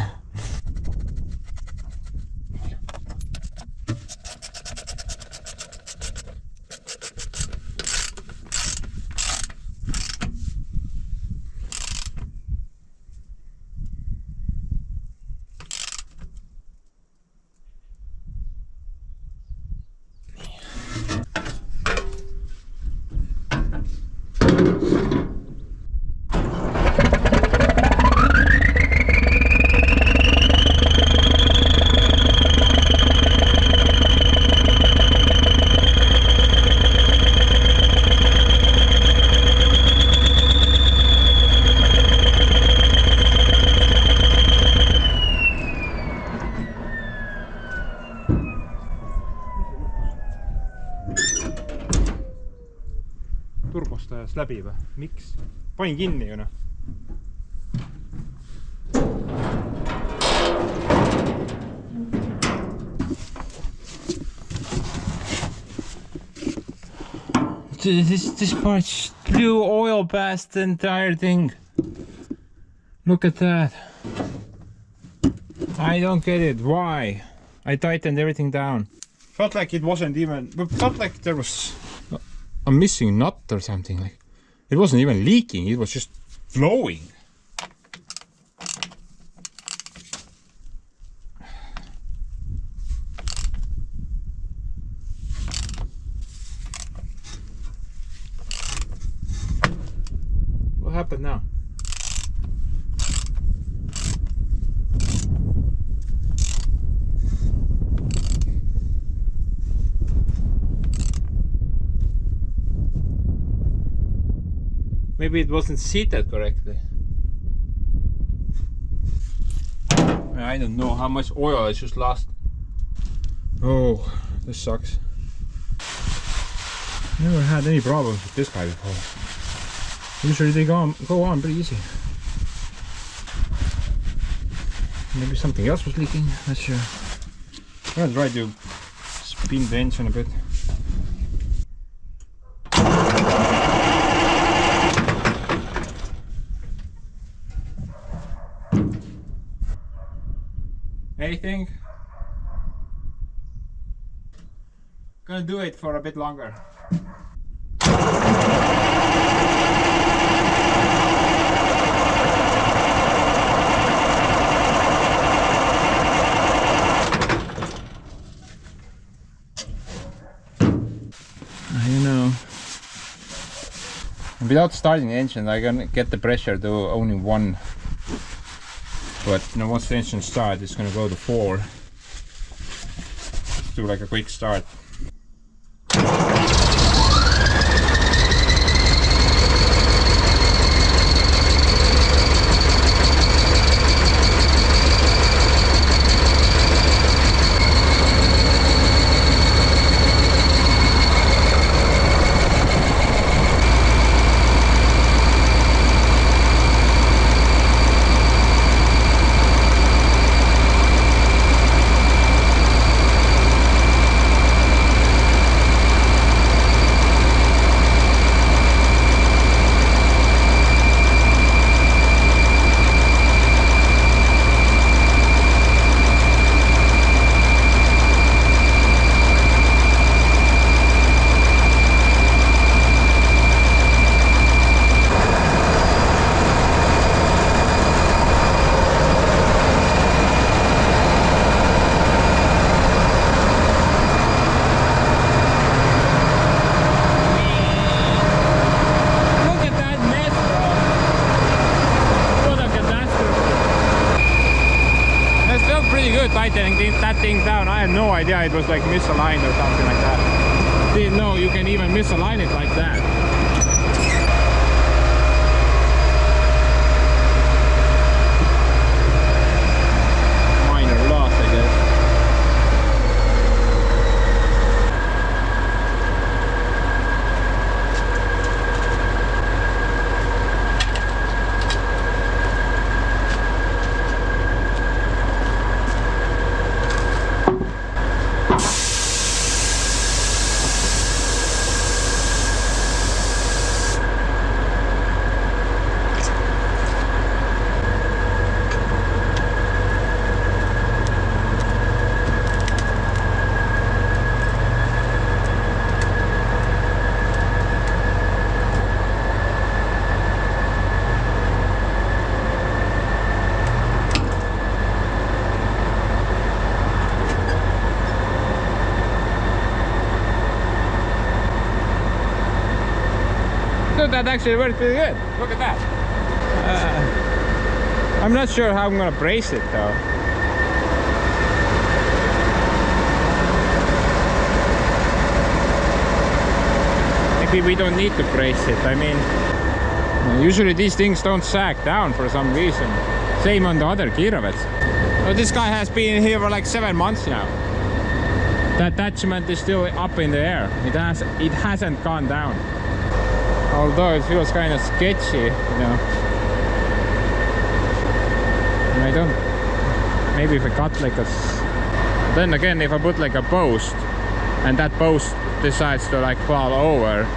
Turbosta ajas läbi või? Miks? Panin kinni ju noh. This part blew oil past the entire thing. Look at that. I don't get it. Why? I tightened everything down. Felt like it wasn't even. Felt like there was a missing nut or something. Like it wasn't even leaking. It was just flowing. What happened now? Maybe it wasn't seated correctly. I don't know how much oil I just lost. Oh, this sucks. Never had any problems with this guy before. Usually they go on pretty easy. Maybe something else was leaking, not sure. I'm gonna try to spin the engine a bit. Anything? Gonna do it for a bit longer. I don't know. Without starting the engine, I can get the pressure to only 1. But you know, once the engine starts, it's gonna go to 4. Let's do like a quick start. Tightening that thing down, I had no idea it was like misaligned or something like that. Didn't know you can even misalign it like that. Minor loss, I guess. Dude, that actually worked pretty good. Look at that. I'm not sure how I'm gonna brace it though. Maybe we don't need to brace it. I mean, usually these things don't sag down for some reason. Same on the other Kirovets. So this guy has been here for like 7 months now. The attachment is still up in the air. It hasn't gone down. Although it feels kind of sketchy, you know. And I don't. Maybe if I cut like a. Then again, if I put like a post, and that post decides to like fall over,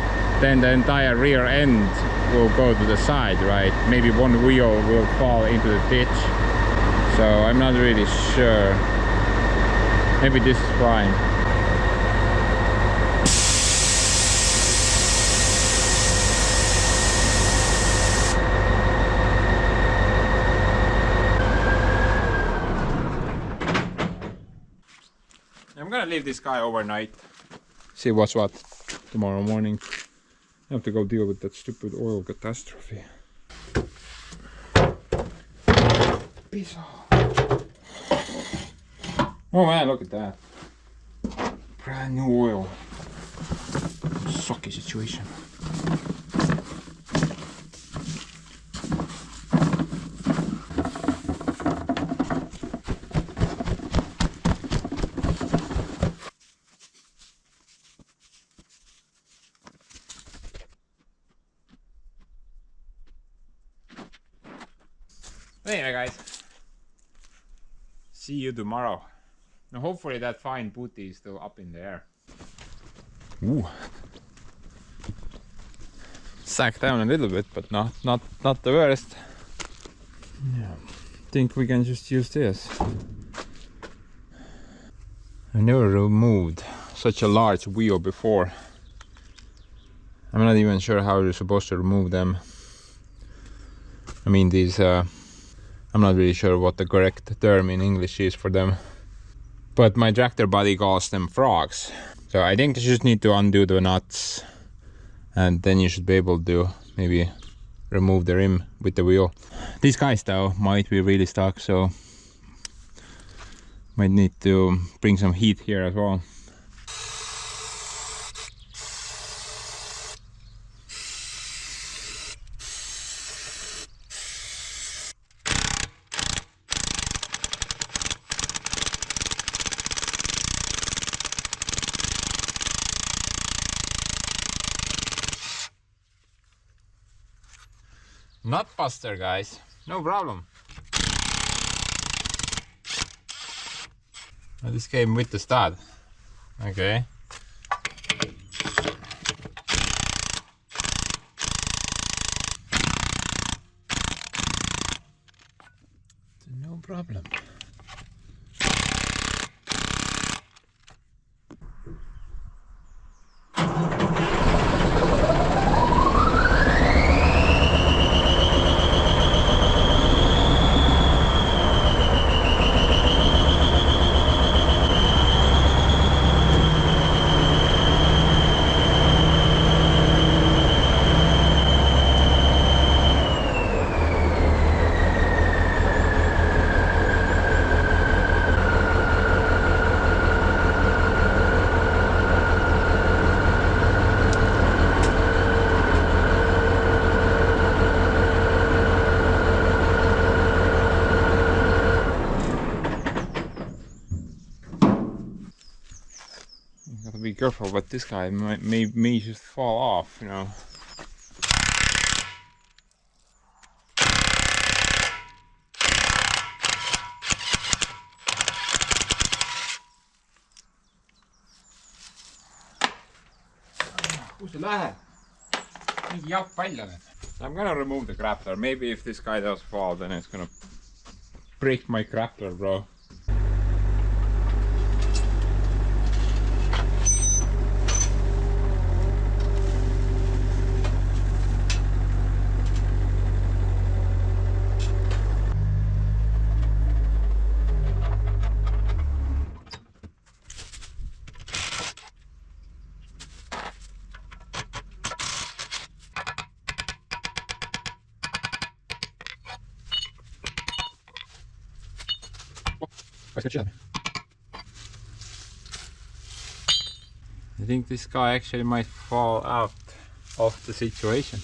then the entire rear end will go to the side, right? Maybe one wheel will fall into the ditch. So I'm not really sure. Maybe this is fine. I'm gonna leave this guy overnight. See what's what tomorrow morning. I have to go deal with that stupid oil catastrophe. Peace out. Oh man, look at that. Brand new oil. Sucky situation. Anyway guys, see you tomorrow. Now hopefully that fine booty is still up in the air. Ooh. Sagged down a little bit, but not the worst. Yeah. Think we can just use this. I never removed such a large wheel before. I'm not even sure how you're supposed to remove them. I mean these I'm not really sure what the correct term in English is for them. But my tractor buddy calls them frogs. So I think you just need to undo the nuts. And then you should be able to maybe remove the rim with the wheel. These guys though might be really stuck, so might need to bring some heat here as well. Nut buster, guys, no problem. Oh, this came with the stud. Okay. No problem. Be careful, but this guy may just fall off, you know. Kus see läheb? Mingi jalg välja läheb. I'm gonna remove the grappler. Maybe if this guy does fall, then it's gonna break my grappler, bro. I think this guy actually might fall out of the situation.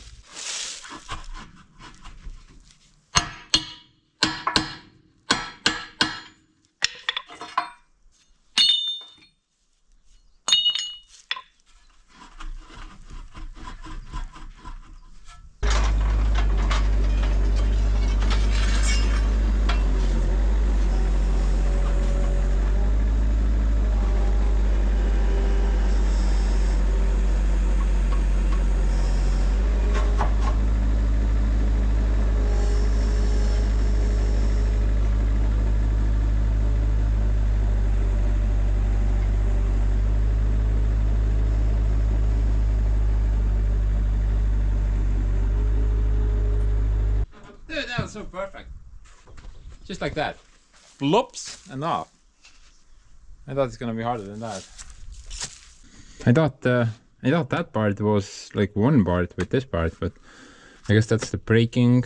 Dude, that was so perfect. Just like that. Flops and off. I thought it's gonna be harder than that. I thought that part was like one part with this part, but I guess that's the braking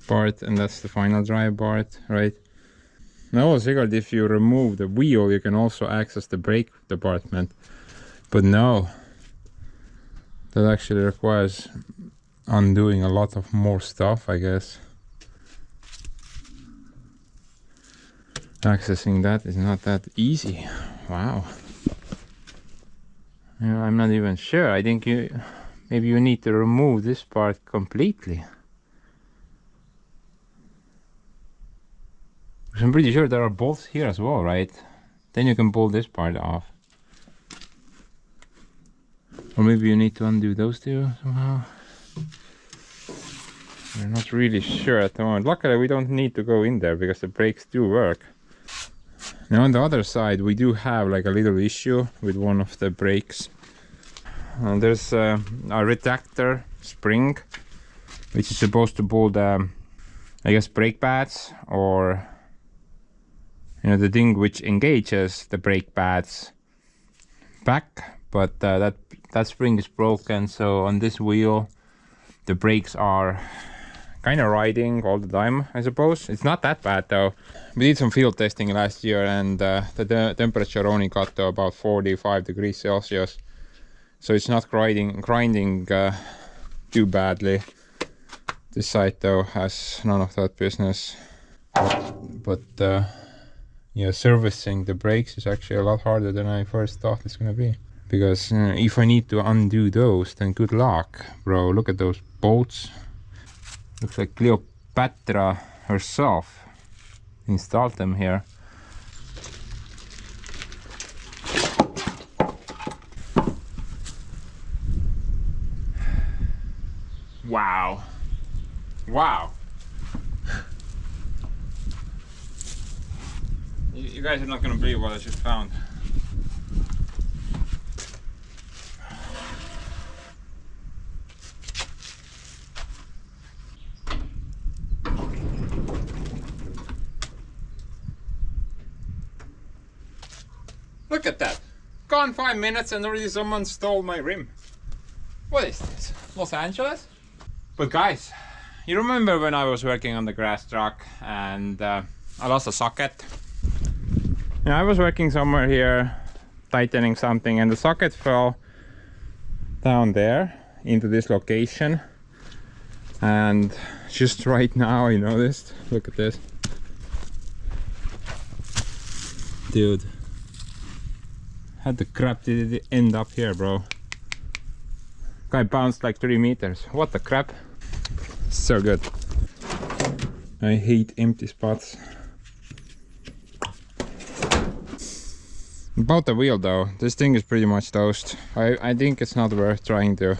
part and that's the final drive part, right? I always figured if you remove the wheel you can also access the brake department, but no. That actually requires undoing a lot of more stuff, I guess. Accessing that is not that easy. Wow. Yeah, I'm not even sure. I think maybe you need to remove this part completely. Because I'm pretty sure there are bolts here as well, right? Then you can pull this part off. Or maybe you need to undo those two somehow. I'm not really sure at the moment. Luckily we don't need to go in there because the brakes do work. Now on the other side we do have like a little issue with one of the brakes. There's a retractor spring which is supposed to pull the, I guess, brake pads, or you know, the thing which engages the brake pads back, but that spring is broken. So on this wheel the brakes are kind of riding all the time, I suppose. It's not that bad though. We did some field testing last year and the temperature only got to about 45 degrees Celsius. So it's not grinding too badly. This side though has none of that business. But yeah, servicing the brakes is actually a lot harder than I first thought it's gonna be. Because if I need to undo those, then good luck, bro. Look at those bolts. Looks like Cleopatra herself installed them here. Wow. Wow. You guys are not gonna believe what I just found. Look at that. Gone 5 minutes and already someone stole my rim. What is this? Los Angeles? But guys, you remember when I was working on the grass truck and I lost a socket? Yeah, I was working somewhere here, tightening something, and the socket fell down there into this location. And just right now I noticed, look at this. Dude. How the crap did it end up here, bro? Guy bounced like 3 meters. What the crap? So good. I hate empty spots. About the wheel though, this thing is pretty much toast. I think it's not worth trying to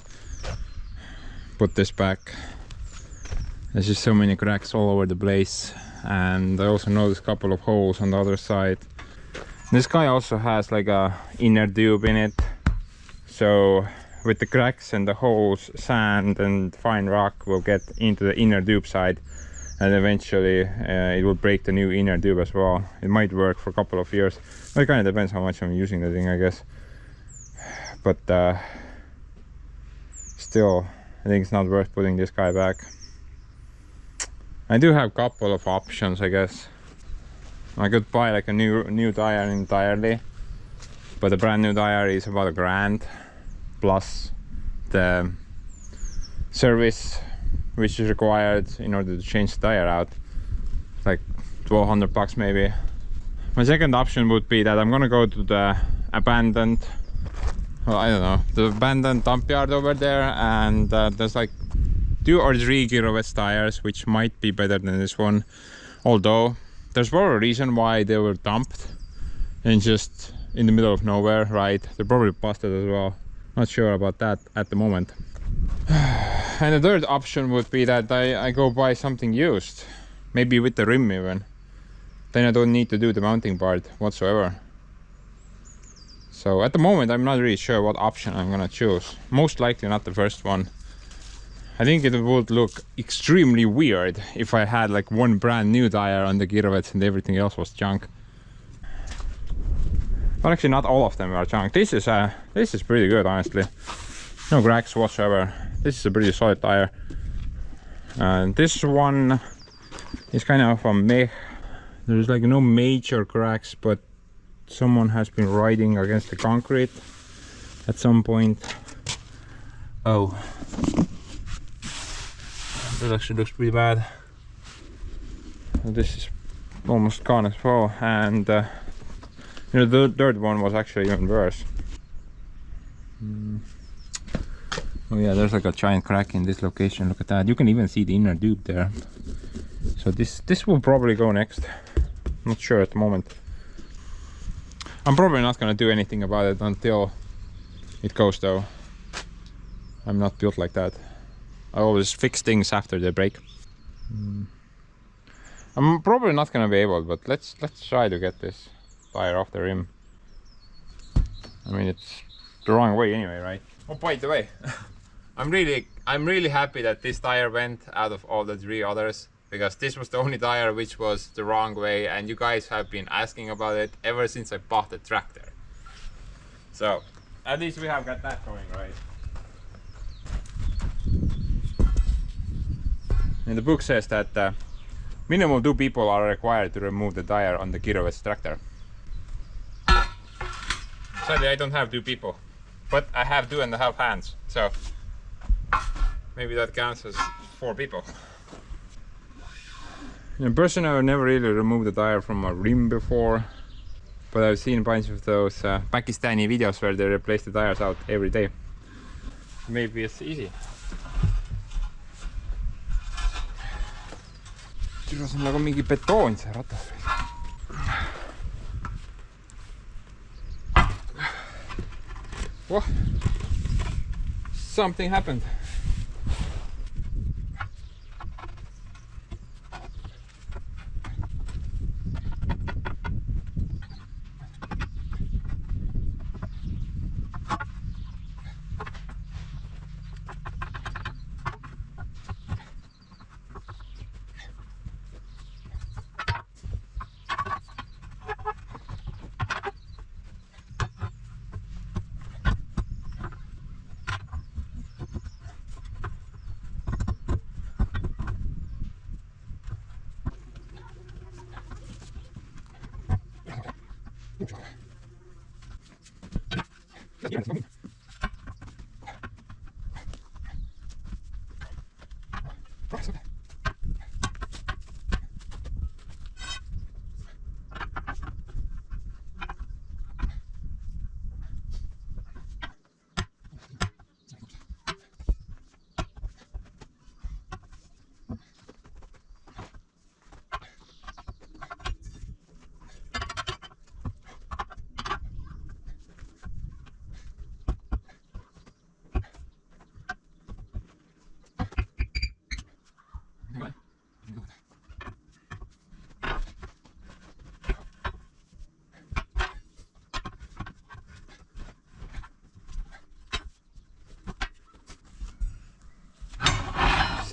put this back. There's just so many cracks all over the place, and I also noticed a couple of holes on the other side. This guy also has like a inner tube in it, so with the cracks and the holes, sand and fine rock will get into the inner tube side, and eventually it will break the new inner tube as well. It might work for a couple of years, but it kind of depends how much I'm using the thing, I guess. But still, I think it's not worth putting this guy back. I do have a couple of options, I guess. I could buy like a new tire entirely, but a brand new tire is about $1,000 plus the service which is required in order to change the tire out, like $1,200 maybe. My second option would be that I'm gonna go to the abandoned, well, I don't know, the abandoned dump yard over there, and there's like 2 or 3 Kirovets tires which might be better than this one, although there's probably a reason why they were dumped and just in the middle of nowhere, right? They're probably busted as well. Not sure about that at the moment. And the third option would be that I go buy something used, maybe with the rim even. Then I don't need to do the mounting part whatsoever. So at the moment I'm not really sure what option I'm gonna choose. Most likely not the first one. I think it would look extremely weird if I had like one brand new tire on the Kirovets and everything else was junk. But actually not all of them are junk. This is pretty good, honestly. No cracks whatsoever. This is a pretty solid tire. And this one is kind of a meh. There's like no major cracks, but someone has been riding against the concrete at some point. Oh. That actually looks pretty bad. This is almost gone as well, and you know, the third one was actually even worse. Oh yeah, there's like a giant crack in this location. Look at that. You can even see the inner tube there. So this will probably go next. Not sure at the moment. I'm probably not gonna do anything about it until it goes though. I'm not built like that. I always fix things after they break. I'm probably not gonna be able, but let's try to get this tire off the rim. I mean, it's the wrong way anyway, right? Oh, by the way, I'm really happy that this tire went out of all the 3 others, because this was the only tire which was the wrong way, and you guys have been asking about it ever since I bought the tractor. So at least we have got that going right. And the book says that minimum 2 people are required to remove the tire on the Kirovets tractor. Sadly, I don't have 2 people, but I have 2.5 hands, so maybe that counts as 4 people. In person, I've never really removed the tire from a rim before, but I've seen a bunch of those Pakistani videos where they replace the tires out every day. Maybe it's easy. Türa, see on nagu mingi betoon see ratas. Whoa. Something happened.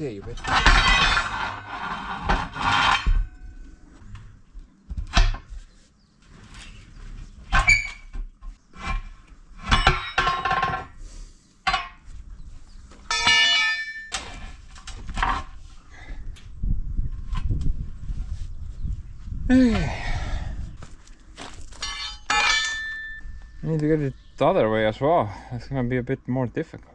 See you, bitch. to get it the other way as well. It's gonna be a bit more difficult.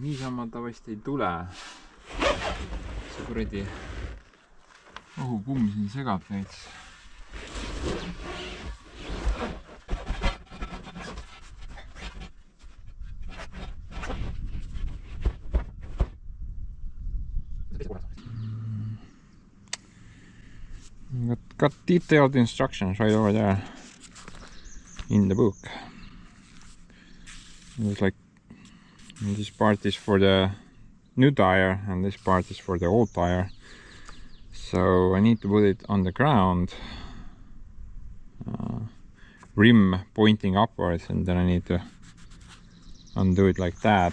Niisama ta vist ei tule. See kuradi õhupumm siin segab veits. Got detailed instructions right over there in the book. It's like this part is for the new tire and this part is for the old tire. So I need to put it on the ground, rim pointing upwards, and then I need to undo it like that.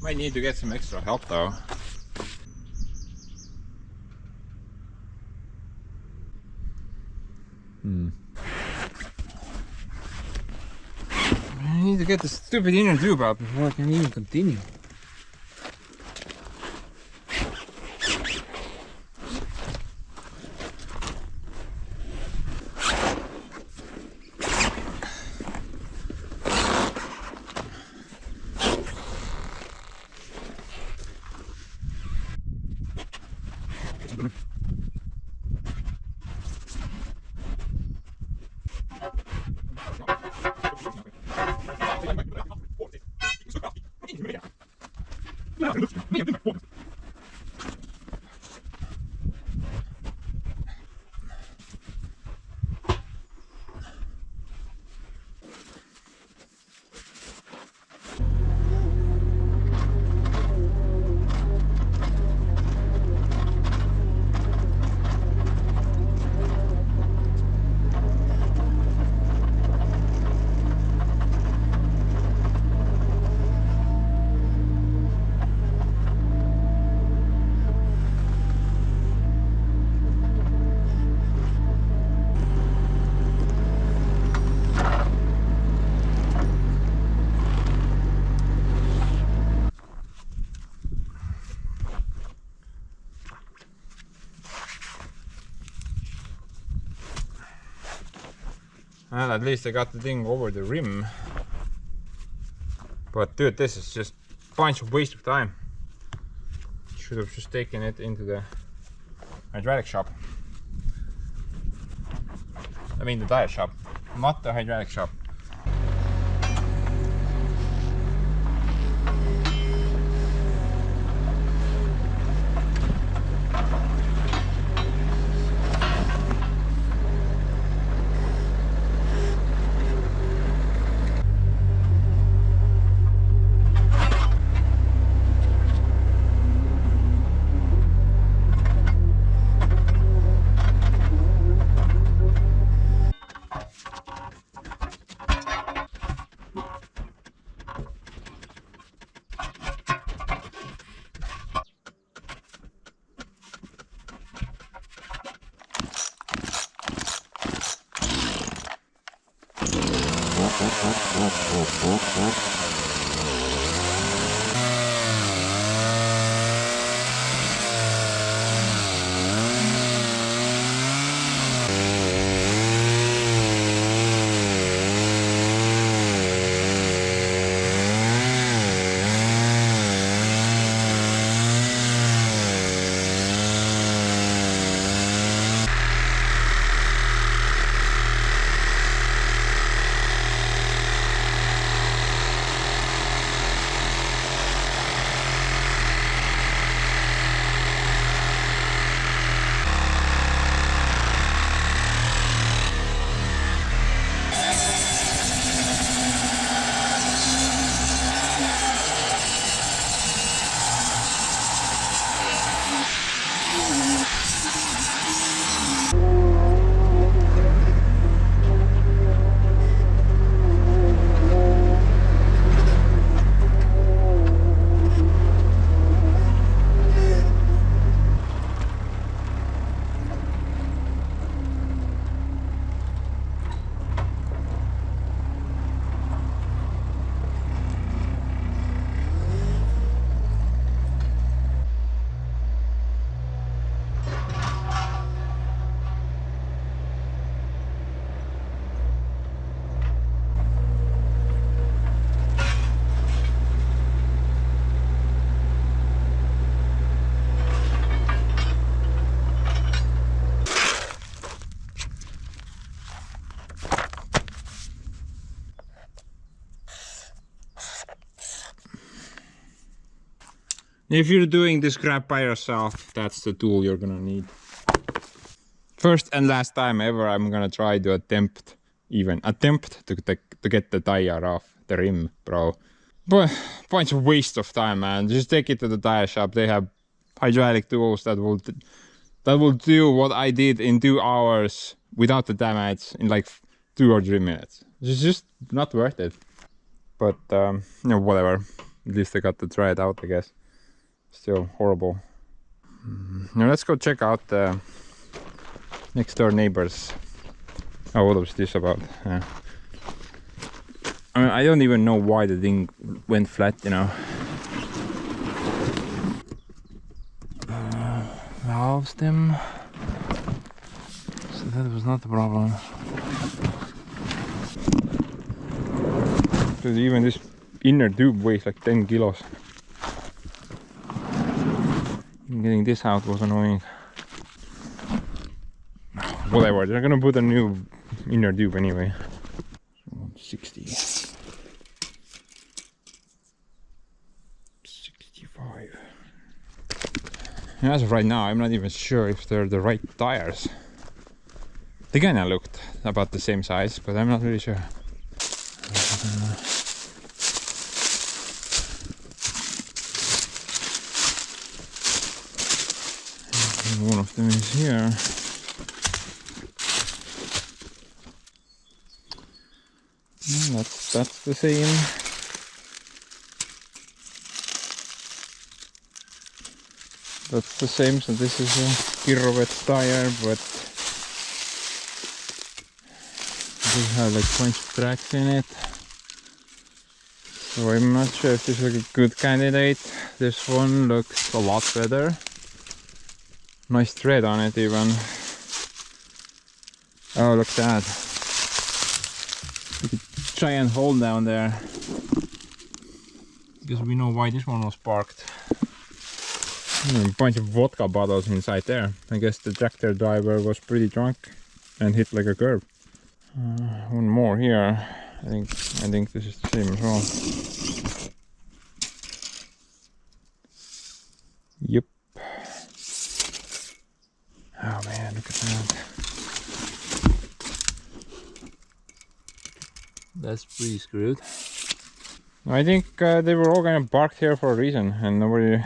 Might need to get some extra help though. I need to get the stupid inner tube out before I can even continue. Well, at least I got the thing over the rim. But dude, this is just a bunch of waste of time. Should have just taken it into the hydraulic shop. I mean the tire shop, not the hydraulic shop. If you're doing this crap by yourself, that's the tool you're gonna need. First and last time ever I'm gonna try to attempt to get the tire off the rim, bro. But bunch of waste of time, man. Just take it to the tire shop. They have hydraulic tools that will do what I did in 2 hours without the damage in like 2 or 3 minutes. It's just not worth it. But you know, whatever. At least I got to try it out, I guess. Still horrible. Now let's go check out the next door neighbors. Oh, what was this about? I mean, I don't even know why the thing went flat, you know. Valve stem. So that was not the problem. Because even this inner tube weighs like 10 kilos. Getting this out was annoying. Whatever, they're gonna put a new inner tube anyway. 60. 65. And as of right now, I'm not even sure if they're the right tires. They kinda looked about the same size, but I'm not really sure. One of them is here. That's the same. That's the same, so this is a Kirovets tire, but they have like a bunch of tracks in it. So I'm not sure if this is a good candidate. This one looks a lot better. Nice thread on it even. Oh, look at that. You could giant hole down there. Because we know why this one was parked. A bunch of vodka bottles inside there. I guess the tractor driver was pretty drunk and hit like a curb. One more here. I think this is the same as well. Yep. Oh man, look at that. That's pretty screwed. I think they were all kind of parked here for a reason and nobody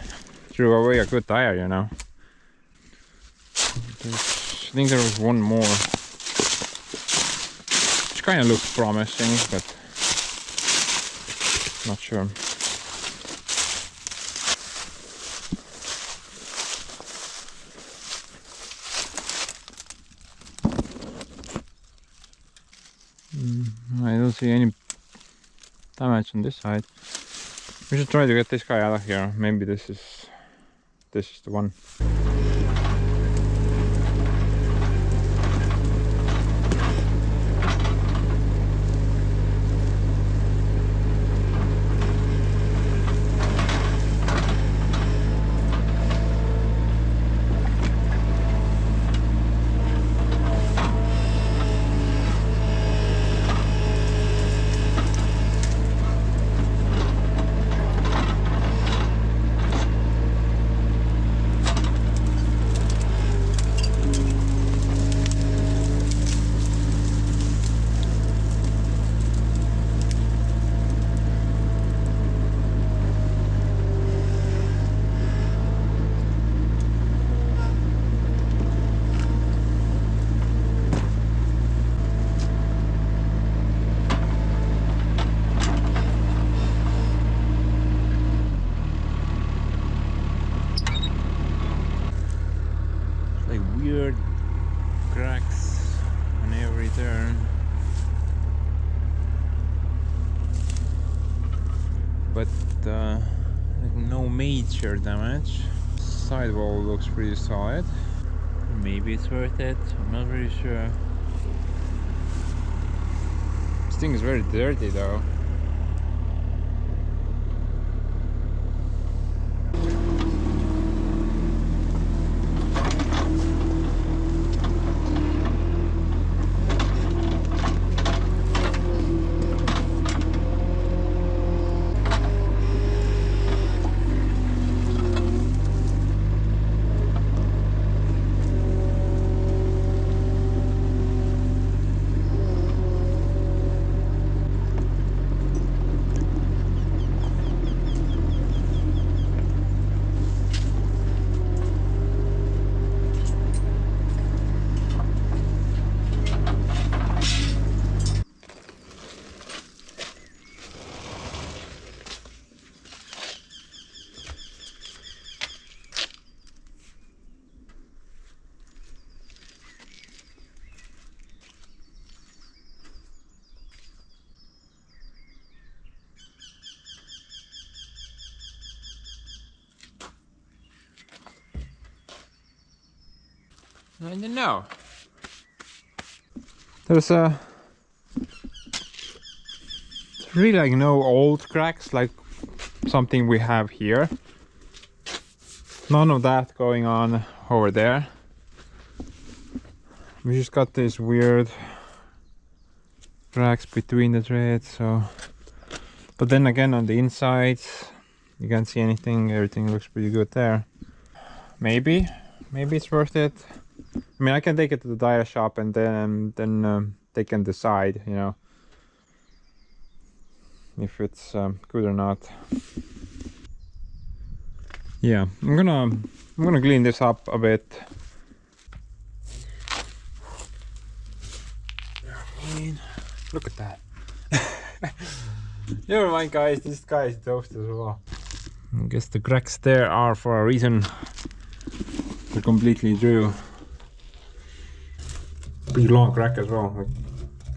threw away a good tire, you know. I think there was one more. Which kind of looks promising, but not sure. I don't see any damage on this side. We should try to get this guy out of here. Maybe this is the one. Weird cracks on every turn, but like no major damage. Sidewall looks pretty solid. Maybe it's worth it, I'm not really sure. This thing is very dirty though. I don't know. There's really like no old cracks like something we have here. None of that going on over there. We just got these weird cracks between the treads, so. But then again, on the insides, you can't see anything. Everything looks pretty good there. Maybe it's worth it. I mean, I can take it to the tire shop and then they can decide, you know, if it's good or not. Yeah, I'm gonna clean this up a bit. I mean, look at that. Never mind, guys. This guy is toast as well. I guess the cracks there are for a reason. They're completely through. Pretty long crack as well, like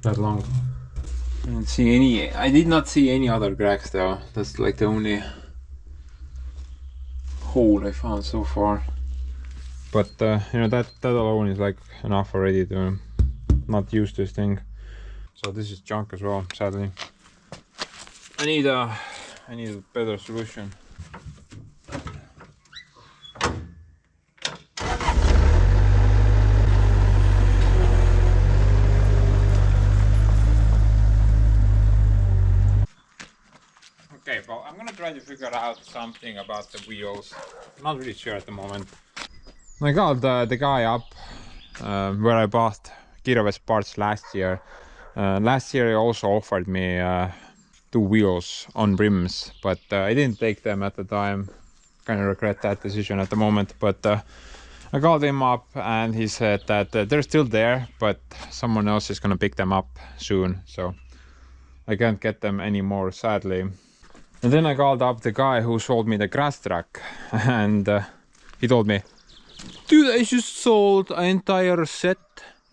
that long. I didn't see any. I did not see any other cracks though. That's like the only hole I found so far. But you know, that alone is like enough already to not use this thing. So this is junk as well, sadly. I need a better solution. Okay, well, I'm gonna try to figure out something about the wheels. I'm not really sure at the moment. I called the guy up where I bought Kirovets parts last year. Last year he also offered me 2 wheels on rims, but I didn't take them at the time. Kind of regret that decision at the moment, but I called him up and he said that they're still there, but someone else is gonna pick them up soon, so I can't get them anymore, sadly. And then I called up the guy who sold me the grass truck and he told me, dude, I just sold an entire set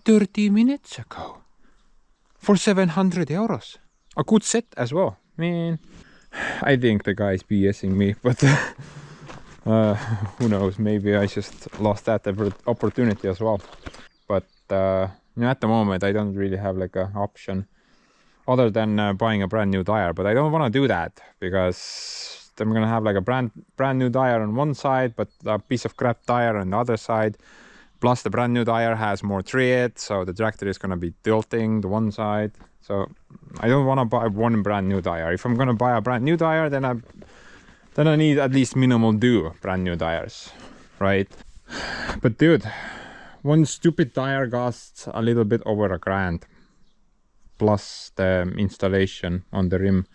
30 minutes ago for 700 euros. A good set as well. I mean, I think the guy is BSing me, but who knows, maybe I just lost that opportunity as well. But you know, at the moment I don't really have like an option other than buying a brand new tire, but I don't want to do that because I'm gonna have like a brand new tire on one side but a piece of crap tire on the other side, plus the brand new tire has more tread, so the tractor is gonna be tilting the one side. So I don't want to buy one brand new tire. If I'm gonna buy a brand new tire, then I need at least minimal 2 brand new tires, right? But dude, one stupid tire costs a little bit over $1,000 plus the installation on the rim,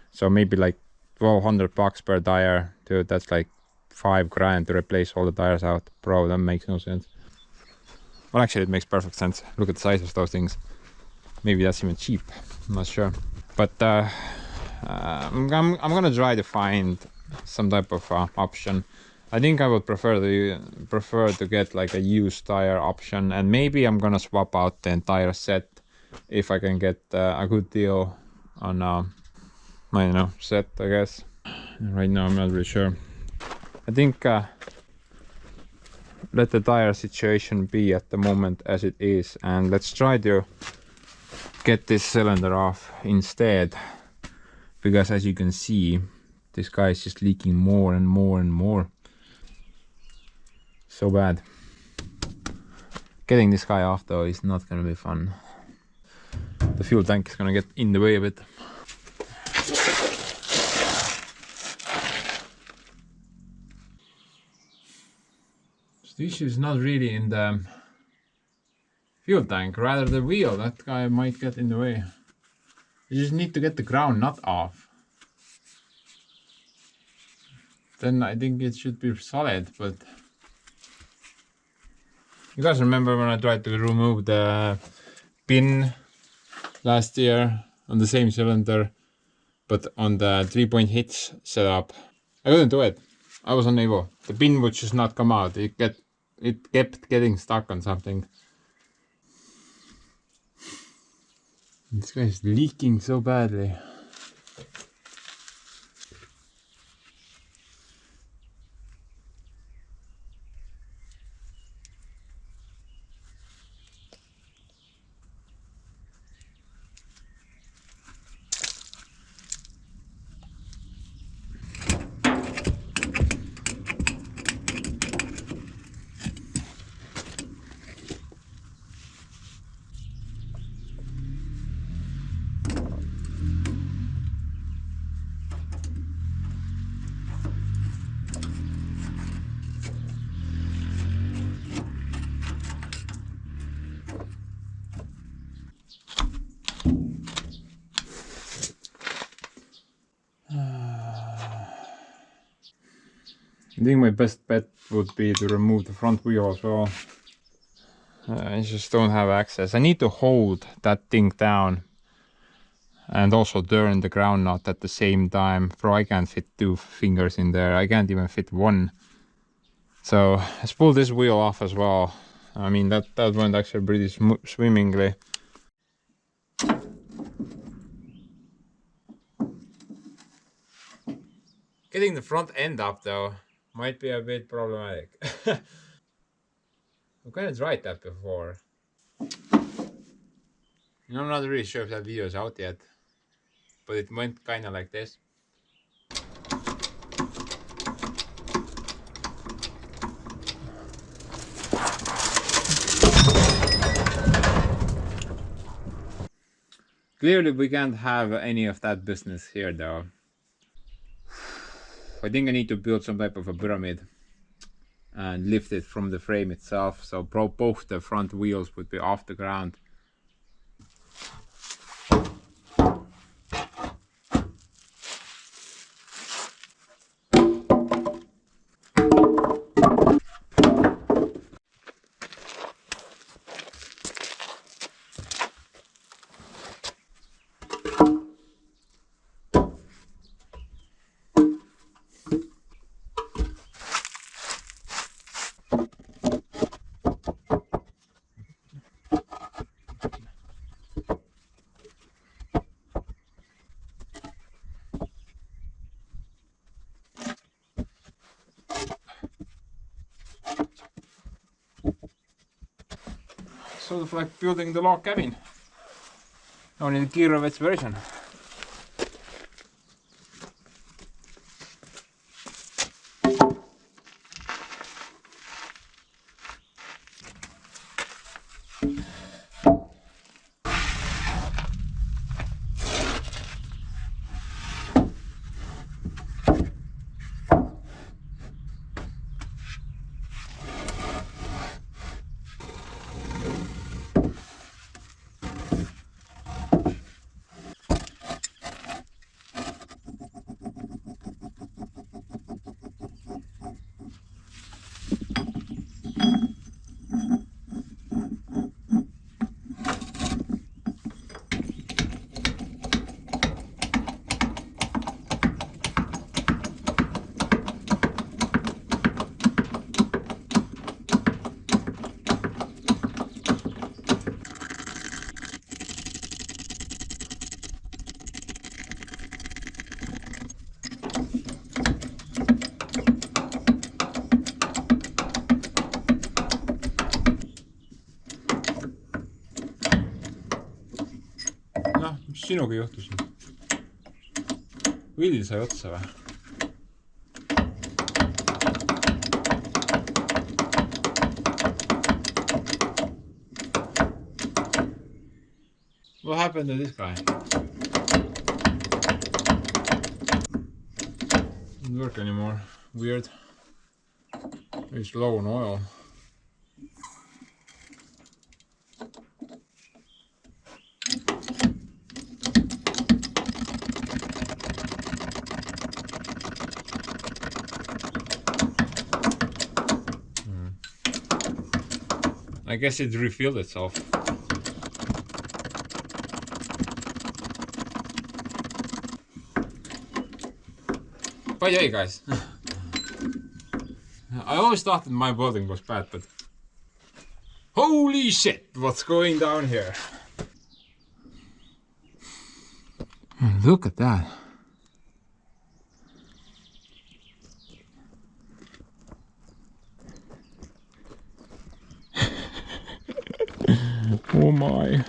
so maybe like $1,200 per tire. Dude, that's like $5,000 to replace all the tires out. Bro, that makes no sense. Well, actually it makes perfect sense. Look at the size of those things. Maybe that's even cheap, I'm not sure. But I'm gonna try to find some type of option. I think I would prefer to get like a used tire option, and maybe I'm gonna swap out the entire set if I can get a good deal on I don't know, set, I guess. Right now I'm not really sure. I think let the tire situation be at the moment as it is, and let's try to get this cylinder off instead, because as you can see, this guy is just leaking more and more and more. So bad. Getting this guy off though is not gonna be fun. The fuel tank is gonna get in the way of it. So the issue is not really in the fuel tank, rather the wheel. That guy might get in the way. You just need to get the ground nut off. Then I think it should be solid, but you guys remember when I tried to remove the pin last year on the same cylinder, but on the 3-point hitch setup? I couldn't do it. I was unable. The pin would just not come out. It kept getting stuck on something. This guy is leaking so badly. think my best bet would be to remove the front wheel as well. I just don't have access. I need to hold that thing down and also turn the ground nut at the same time. Bro, I can't fit 2 fingers in there. I can't even fit 1. So let's pull this wheel off as well. I mean, that went actually pretty swimmingly. Getting the front end up though might be a bit problematic. I've kind of tried that before. I'm not really sure if that video is out yet, but it went kind of like this. Clearly we can't have any of that business here though. I think I need to build some type of a pyramid and lift it from the frame itself, so both the front wheels would be off the ground. Sort of like building the log cabin, only the Kirovets version. noh, mis sinuga juhtus? Vill sai otsa või? What happened to this guy? Doesn't work anymore. Weird. He's low on oil. I guess it refilled itself. But yeah, guys. I always thought that my welding was bad, but holy shit, what's going down here? Look at that. Oh my.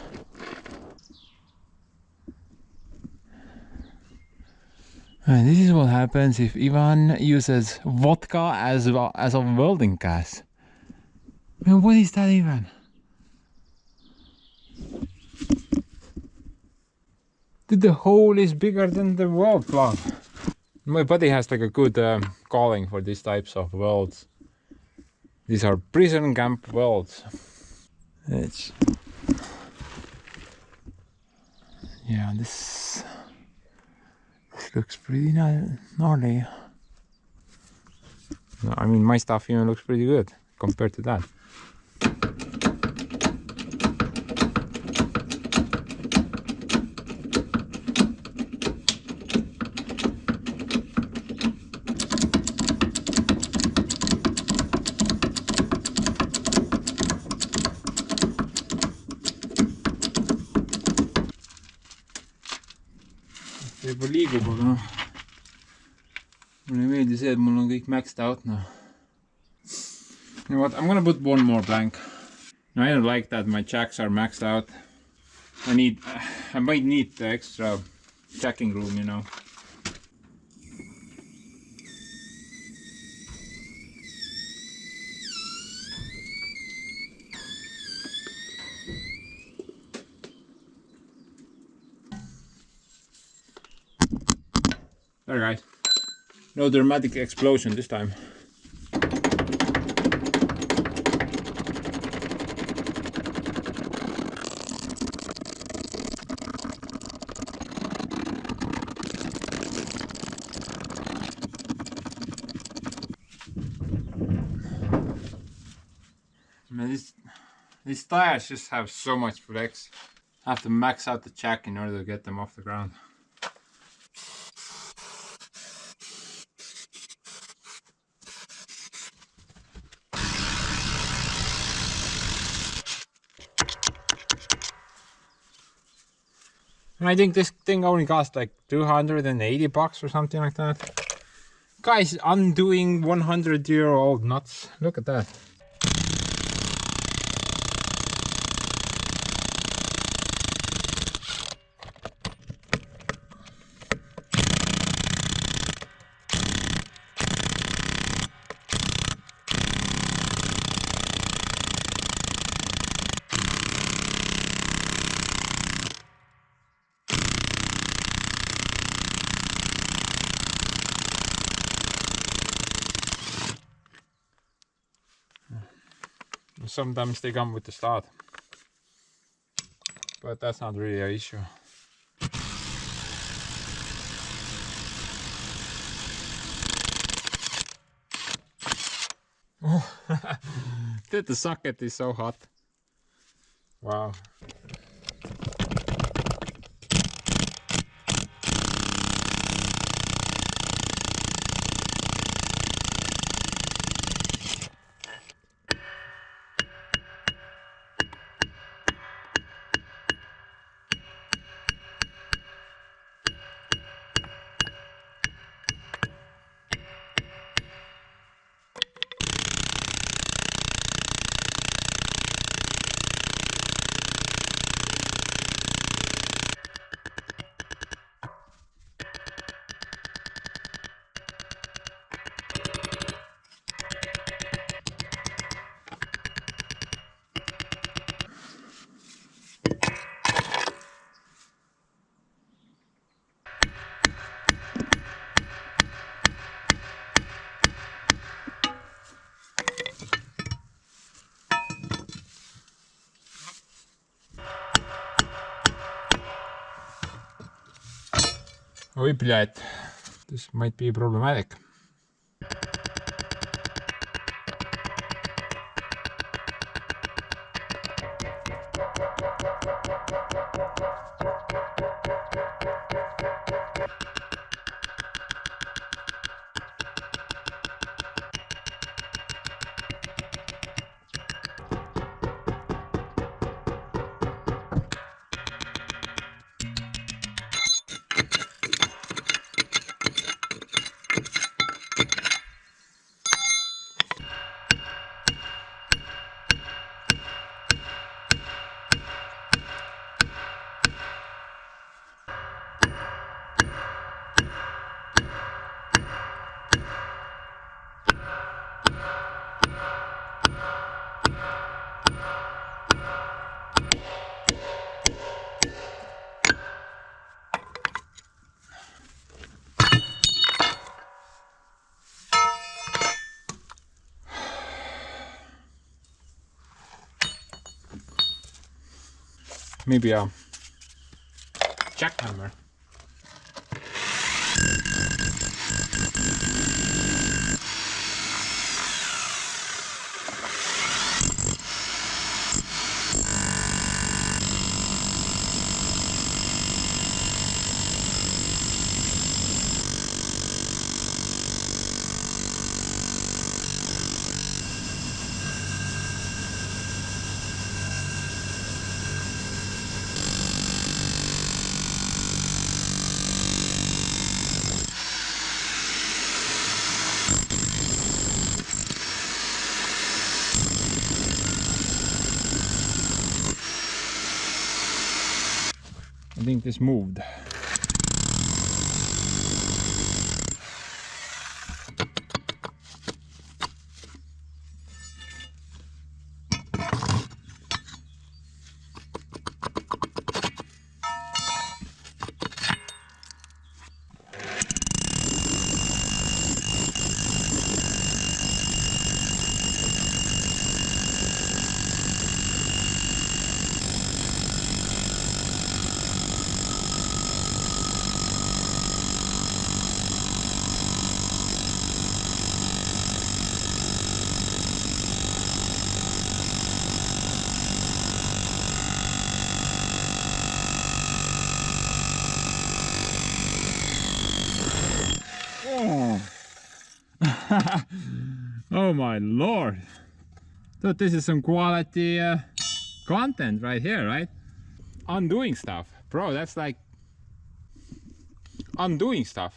And this is what happens if Ivan uses vodka as a welding gas. I mean, what is that even? Dude, the hole is bigger than the weld plug. My buddy has like a good calling for these types of welds. These are prison camp welds. It's... yeah, this looks pretty gnarly. I mean, my stuff even looks pretty good compared to that. Juba liigub, aga noh, mulle ei meeldi see, et mul on kõik maxed out, noh. You know what, I'm gonna put one more blank. No, I don't like that my jacks are maxed out. I might need the extra jacking room, you know. There, guys. No dramatic explosion this time. Man, these tires just have so much flex. I have to max out the jack in order to get them off the ground. And I think this thing only cost like $280 or something like that. Guys, undoing 100-year-old nuts. Look at that. Sometimes they come with the start, but that's not really an issue. Oh, the socket is so hot. Wow. Oi, блядь. This might be problematic. Maybe a jackhammer. I think this moved. Oh my lord! Thought this is some quality content right here, right? Undoing stuff, bro. That's like undoing stuff.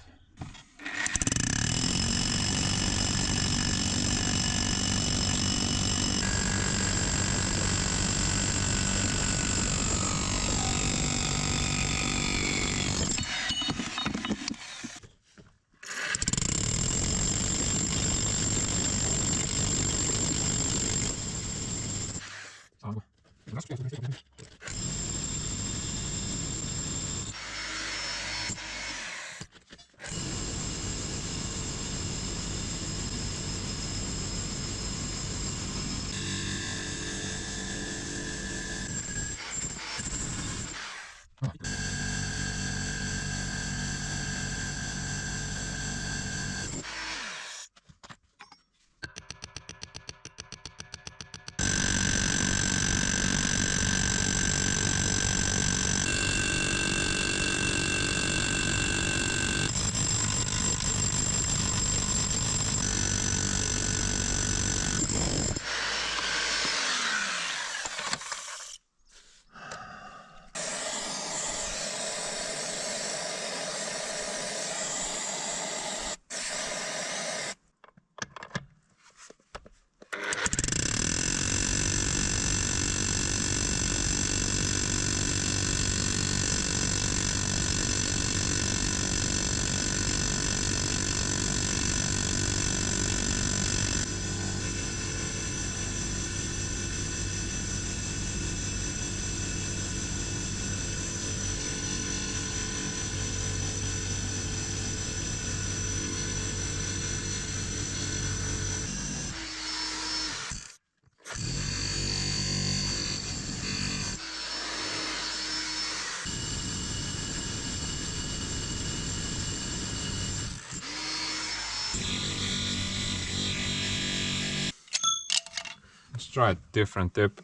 Let's try a different tip.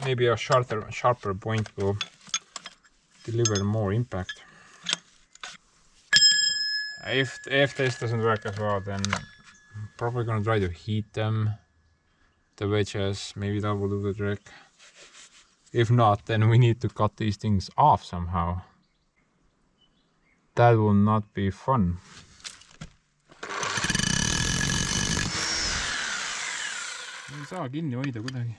Maybe a sharper point will deliver more impact. If this doesn't work as well, then I'm probably gonna try to heat them, the wedges. Maybe that will do the trick. If not, then we need to cut these things off somehow. That will not be fun. Ei saa kinni hoida kuidagi.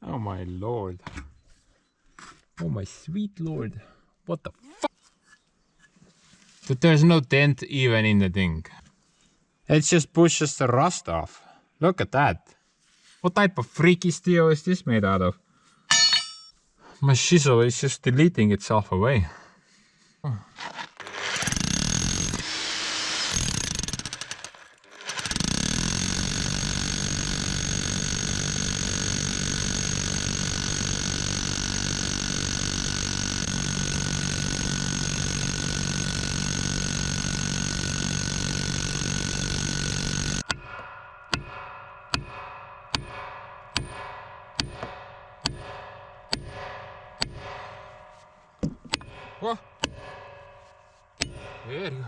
Oh my lord. Oh my sweet lord. What the fuck? But there's no dent even in the thing. It just pushes the rust off. Look at that. What type of freaky steel is this made out of? My chisel is just deleting itself away. Oh. Whoa. Very good.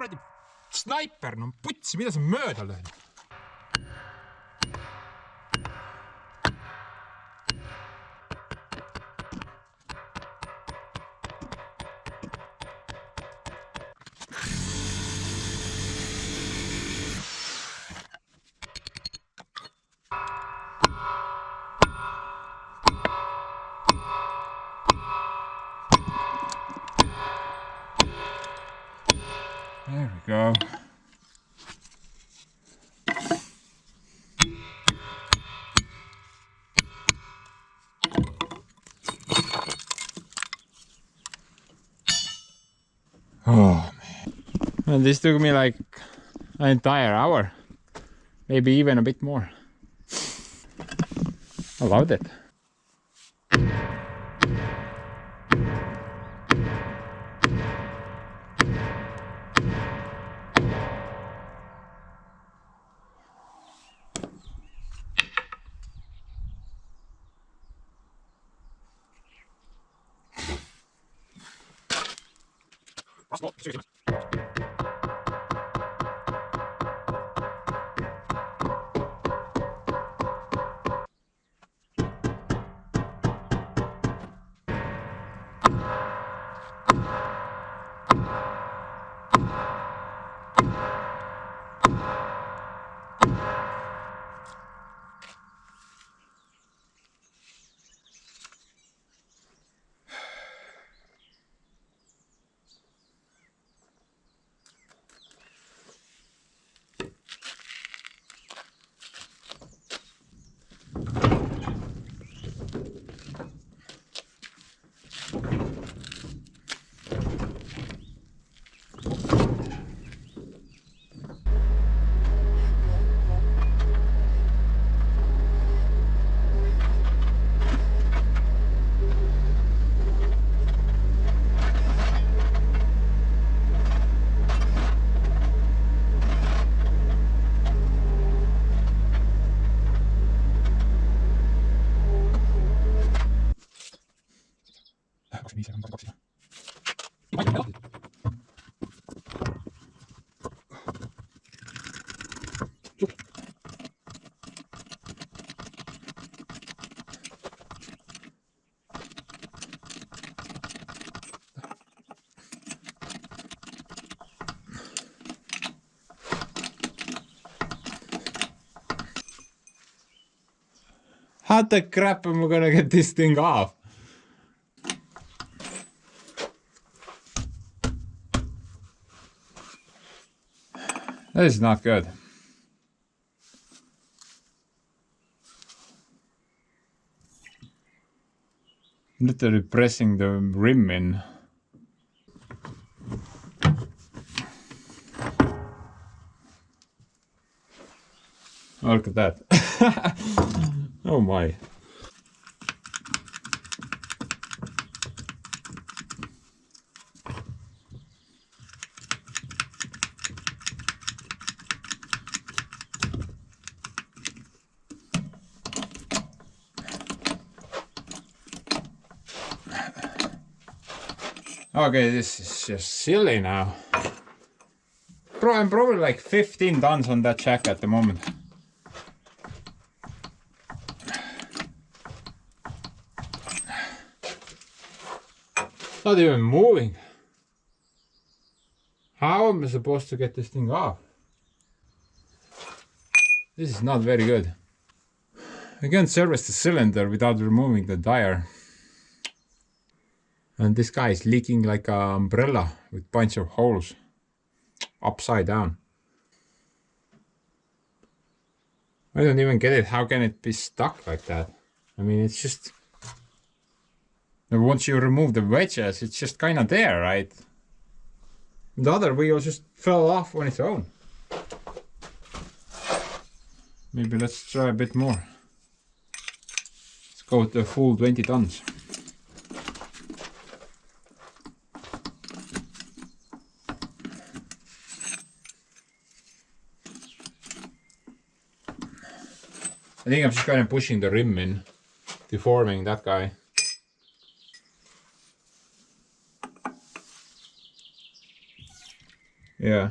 kuradi snaiper, no putsi, mida sa mööda lööd? There we go. Oh man. And this took me like an entire hour. Maybe even a bit more. I loved it. How the crap am I gonna get this thing off? That is not good. Literally pressing the rim in. Oh, look at that. Oh my. Okay, this is just silly now. I'm probably like 15 tons on that jack at the moment. Not even moving. How am I supposed to get this thing off? This is not very good. I can't service the cylinder without removing the tire. And this guy is leaking like an umbrella with a bunch of holes upside down. I don't even get it. How can it be stuck like that? I mean, it's just... Once you remove the wedges, it's just kind of there, right? The other wheel just fell off on its own. Maybe let's try a bit more. Let's go with the full 20 tons. I think I'm just kind of pushing the rim in, deforming that guy. Yeah, Yeah.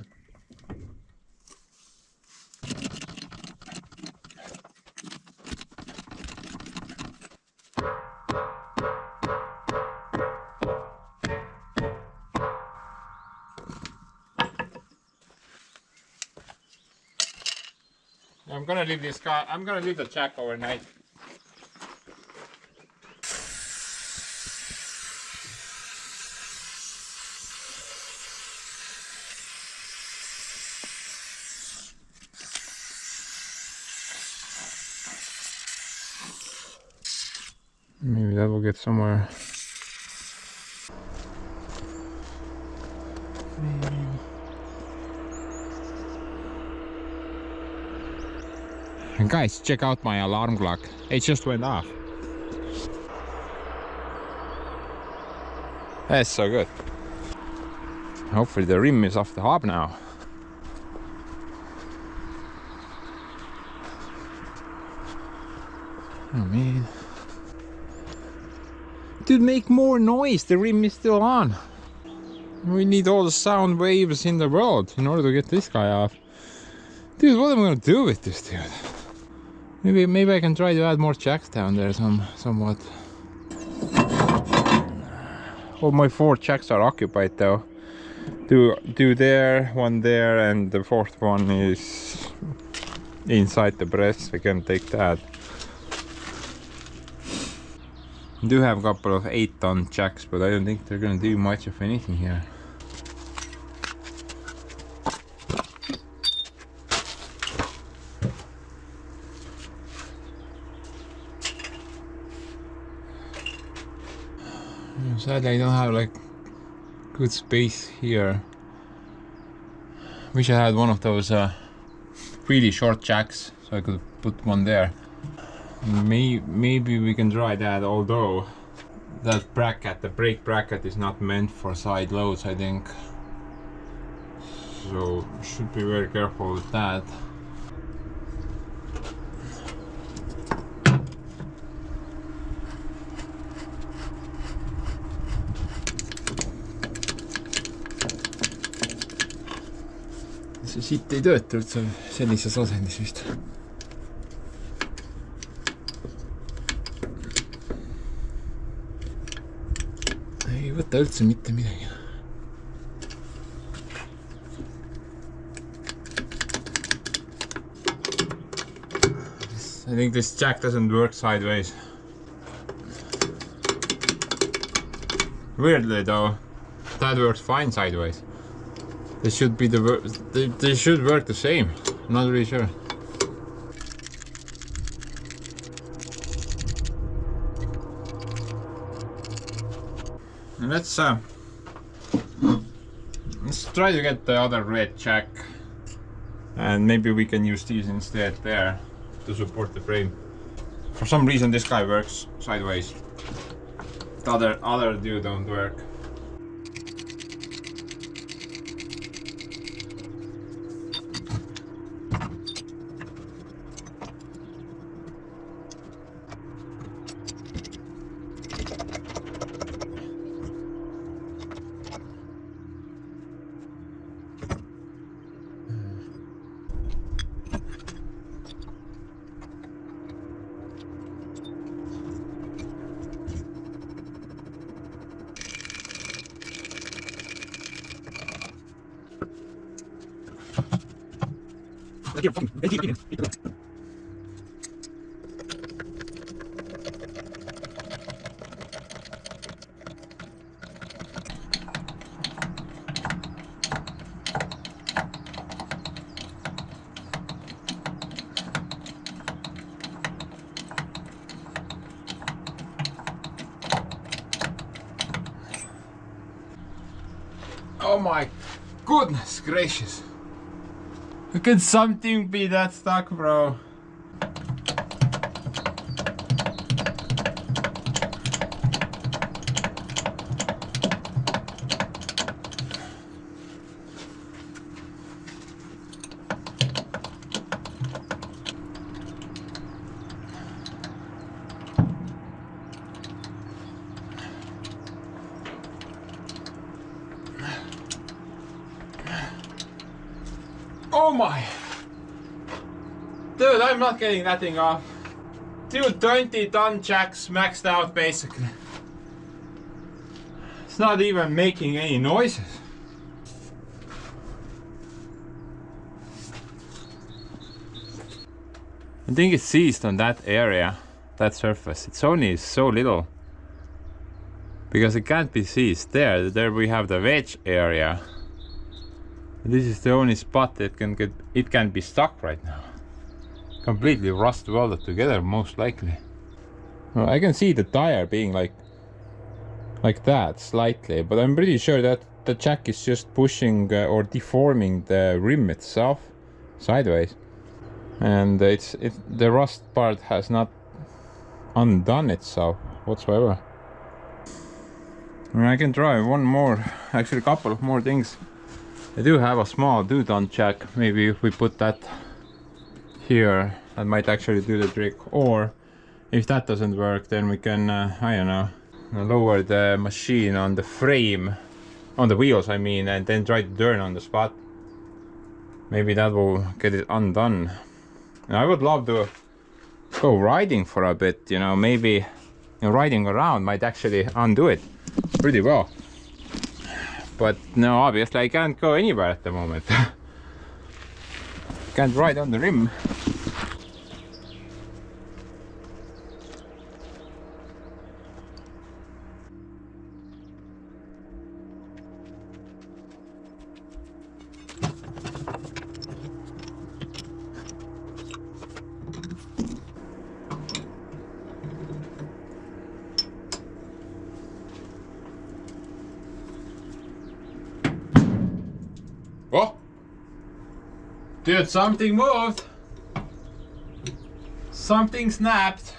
I'm gonna leave this car. I'm gonna leave the jack overnight. Maybe that will get somewhere. And guys, check out my alarm clock. It just went off. That's so good. Hopefully the rim is off the hob now. Oh man. Dude, make more noise. The rim is still on. We need all the sound waves in the world in order to get this guy off. Dude, what am I gonna do with this dude? Maybe I can try to add more jacks down there somewhat. All my 4 jacks are occupied though. Two there, one there, and the 4th one is inside the press. I can take that. I do have a couple of 8-ton jacks, but I don't think they're gonna do much of anything here. Sadly, I don't have like good space here. Wish I had one of those really short jacks so I could put one there. Maybe we can try that, although that bracket, the brake bracket, is not meant for side loads, I think. So should be very careful with that. See siit ei tööta üldse sellises asendis vist. Ei võta üldse mitte midagi. I think this jack doesn't work sideways. Weirdly though, that works fine sideways. They should be they should work the same. I'm not really sure. And let's try to get the other red jack, and maybe we can use these instead there to support the frame. For some reason this guy works sideways. The other two don't work. Oh my goodness gracious. How can something be that stuck, bro? Oh my! Dude, I'm not getting that thing off. Two 20-ton jacks maxed out basically. It's not even making any noises. I think it's seized on that area, that surface. It's only so little. Because it can't be seized there. There we have the wedge area. This is the only spot that it can be stuck right now. Completely rust welded together, most likely. Well, I can see the tire being like that slightly, but I'm pretty sure that the jack is just pushing or deforming the rim itself sideways, and the rust part has not undone itself whatsoever. And I can try one more, actually a couple of more things. I do have a small 2-ton jack. Maybe if we put that here, that might actually do the trick. Or if that doesn't work, then we can I don't know, lower the machine on the frame, on the wheels I mean, and then try to turn on the spot. Maybe that will get it undone. And I would love to go riding for a bit, you know, maybe riding around might actually undo it pretty well. But no, obviously I can't go anywhere at the moment. Can't ride on the rim. Oh! Dude, something moved! Something snapped!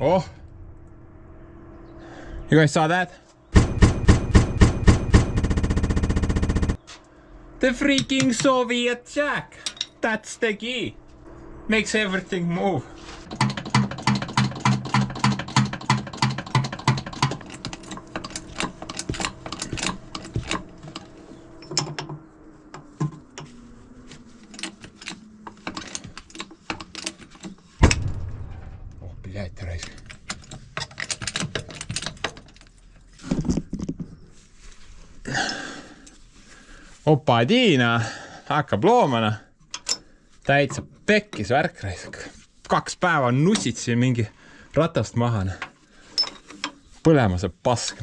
Oh! You guys saw that? The freaking Soviet jack! That's the key! Makes everything move. Oh, блядь, райс. Opadiina hakkab loomana. Täitsa pekkis värk raisk. 2 päeva nussitsin mingi ratast maha. Põlema see pask.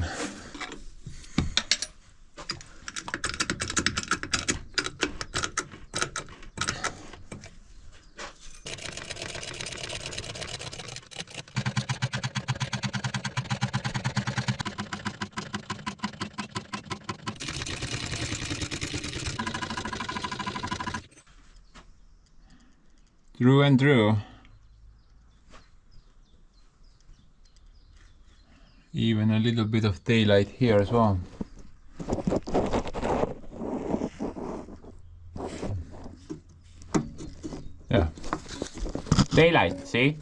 Through and through. Even a little bit of daylight here as well. Yeah. Daylight, see?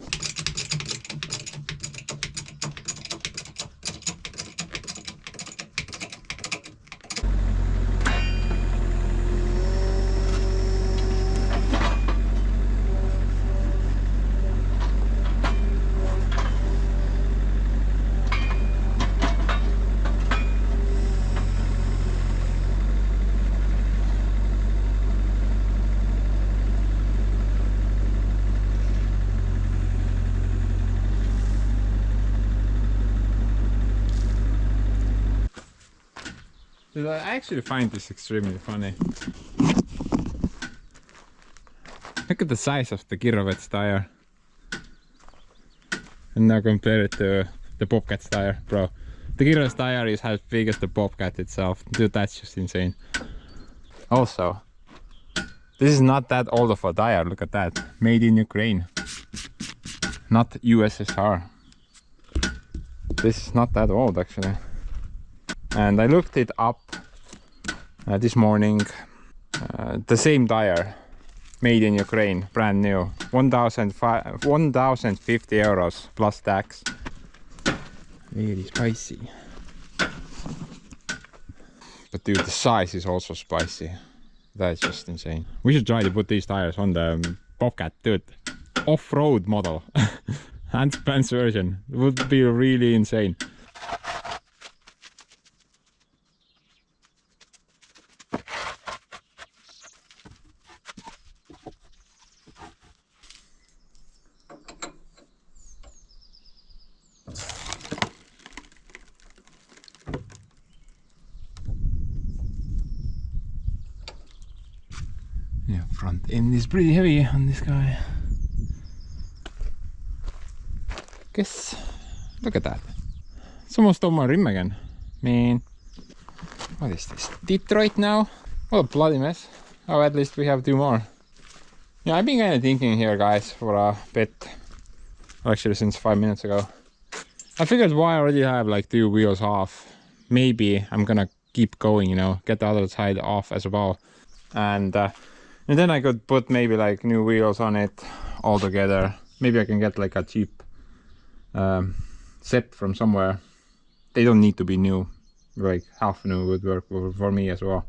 I actually find this extremely funny. Look at the size of the Kirovets tire. And now compare it to the Bobcat's tire, bro. The Kirovets tire is as big as the Bobcat itself. Dude, that's just insane. Also, this is not that old of a tire, look at that. Made in Ukraine. Not USSR. This is not that old actually. And I looked it up this morning. The same tire. Made in Ukraine, brand new. 1,050 euros plus tax. Very spicy. But dude, the size is also spicy. That's just insane. We should try to put these tires on the Bobcat, dude. Off-road model. Hand-pants version. It would be really insane. Yeah, front end is pretty heavy on this guy. Guess, look at that. It's almost on my rim again. Man, what is this? Detroit now? What a bloody mess. Oh, at least we have 2 more. Yeah, I've been kind of thinking here, guys, for a bit. Actually, since 5 minutes ago. I figured why I already have like 2 wheels off. Maybe I'm gonna keep going, you know, get the other side off as well. And then I could put maybe like new wheels on it all together. Maybe I can get like a cheap set from somewhere. They don't need to be new, like half new would work for me as well.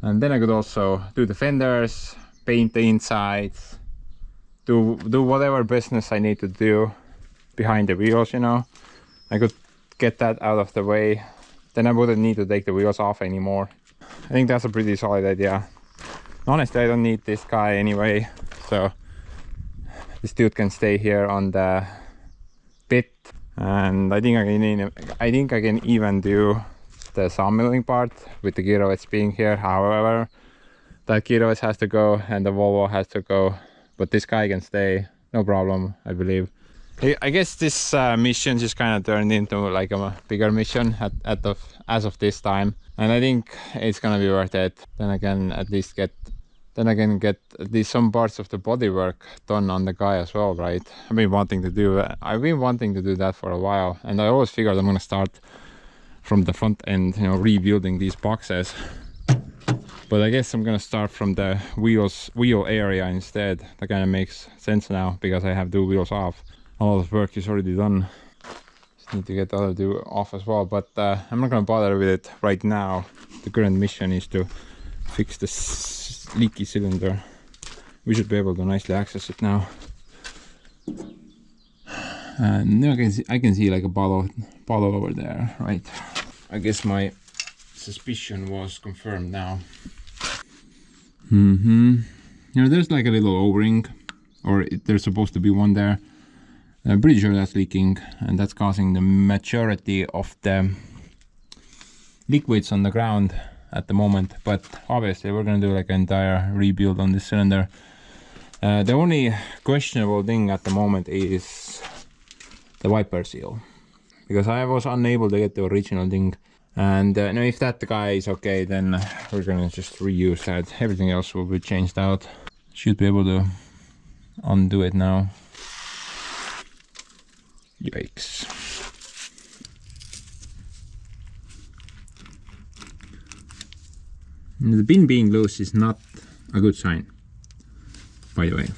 And then I could also do the fenders, paint the insides, do whatever business I need to do behind the wheels, you know. I could get that out of the way. Then I wouldn't need to take the wheels off anymore. I think that's a pretty solid idea. Honestly, I don't need this guy anyway, so this dude can stay here on the pit. And I think I can even do the sawmilling part with the Kirovets being here. However, that Kirovets has to go and the Volvo has to go, but this guy can stay, no problem, I believe. I guess this mission just kind of turned into like a bigger mission as of this time, and I think it's gonna be worth it. Then I can at least get some parts of the bodywork done on the guy as well, right? I've been wanting to do that for a while, and I always figured I'm gonna start from the front end, you know, rebuilding these boxes. But I guess I'm gonna start from the wheel area instead. That kind of makes sense now because I have 2 wheels off. All the work is already done. Just need to get the other 2 off as well, but I'm not gonna bother with it right now. The current mission is to fix this leaky cylinder. We should be able to nicely access it now. And now I can see like a bottle over there, right? I guess my suspicion was confirmed now. You know, there's like a little O-ring, or there's supposed to be one there. I'm pretty sure that's leaking, and that's causing the majority of the liquids on the ground at the moment. But obviously we're gonna do like an entire rebuild on this cylinder. The only questionable thing at the moment is the wiper seal, because I was unable to get the original thing. And now if that guy is okay, then we're gonna just reuse that. Everything else will be changed out. Should be able to undo it now. Yikes. The pin being loose is not a good sign, by the way.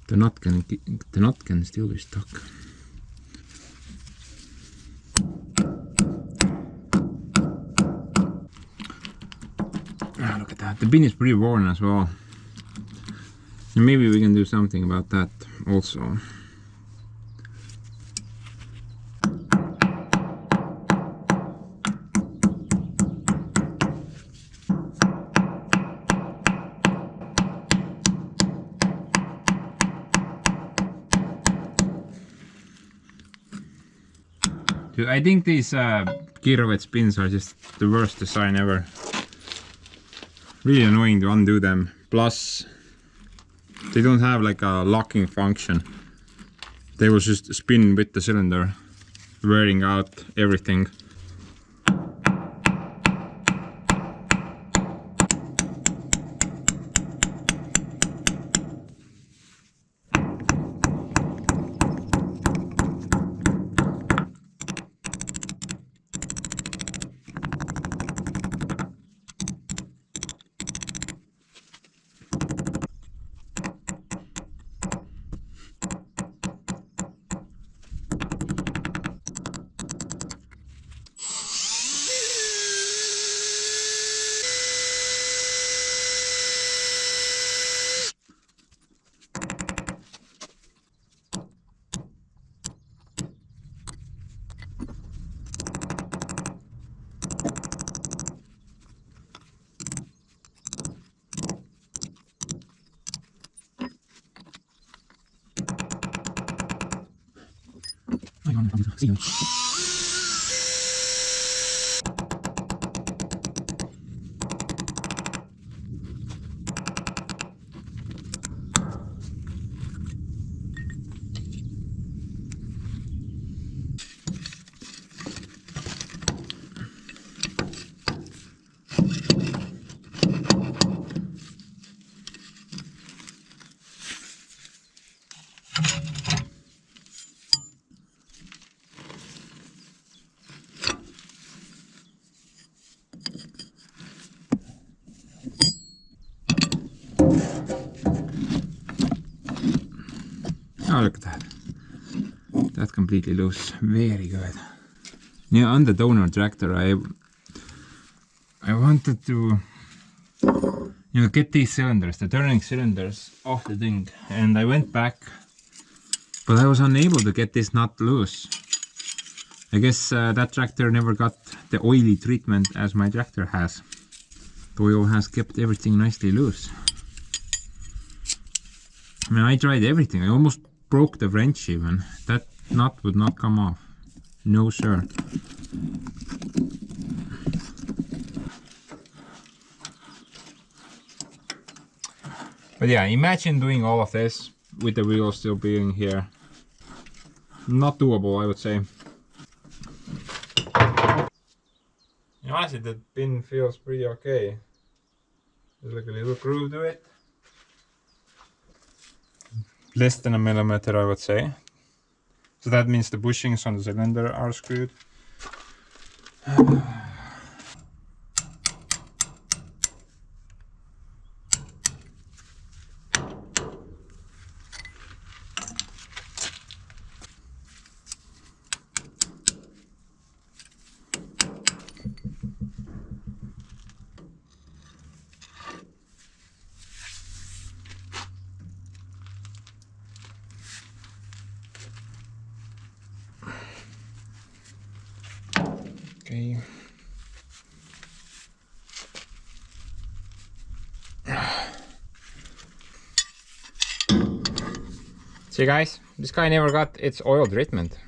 The knot can still be stuck. Look at that. The pin is pretty worn as well. And maybe we can do something about that also. Dude, I think these Kirovets pins are just the worst design ever. Really annoying to undo them. Plus, They don't have like a locking function. They will just spin with the cylinder, wearing out everything. Oh, look at that. That's completely loose. Very good. Yeah, on the donor tractor, I wanted to, get these cylinders, the turning cylinders, off the thing, and I went back, but I was unable to get this nut loose. I guess that tractor never got the oily treatment as my tractor has. The oil has kept everything nicely loose. I mean, I tried everything. I almost broke the wrench even. That nut would not come off. No sir. But yeah, imagine doing all of this with the wheel still being here. Not doable, I would say. Honestly, the pin feels pretty okay. There's like a little groove to it. Less than a millimeter, I would say. So that means the bushings on the cylinder are screwed. Okay. See guys, this guy never got its oil treatment.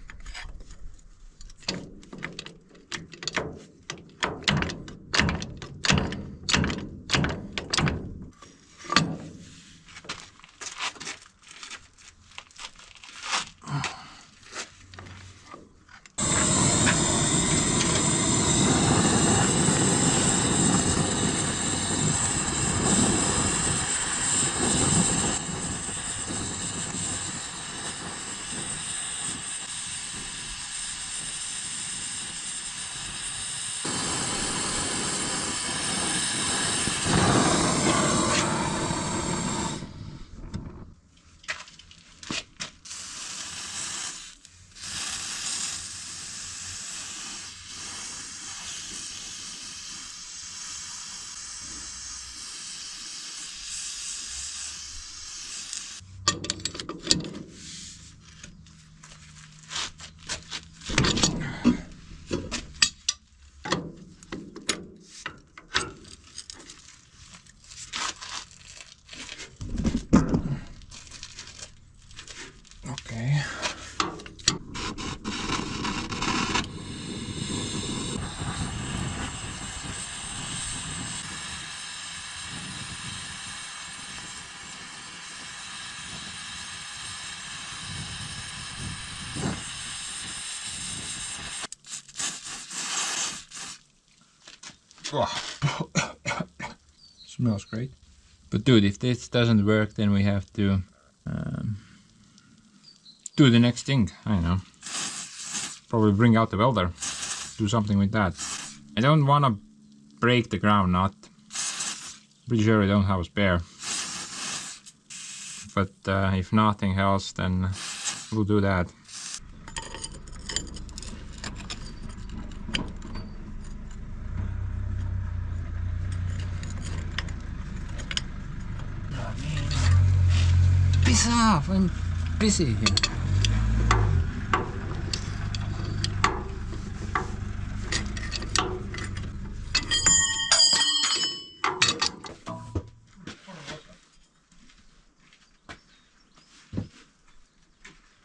Smells great. But dude, if this doesn't work, then we have to do the next thing. I don't know. Probably bring out the welder. Do something with that. I don't want to break the ground nut. Pretty sure I don't have a spare. But if nothing else, then we'll do that. Piss off! I'm busy here.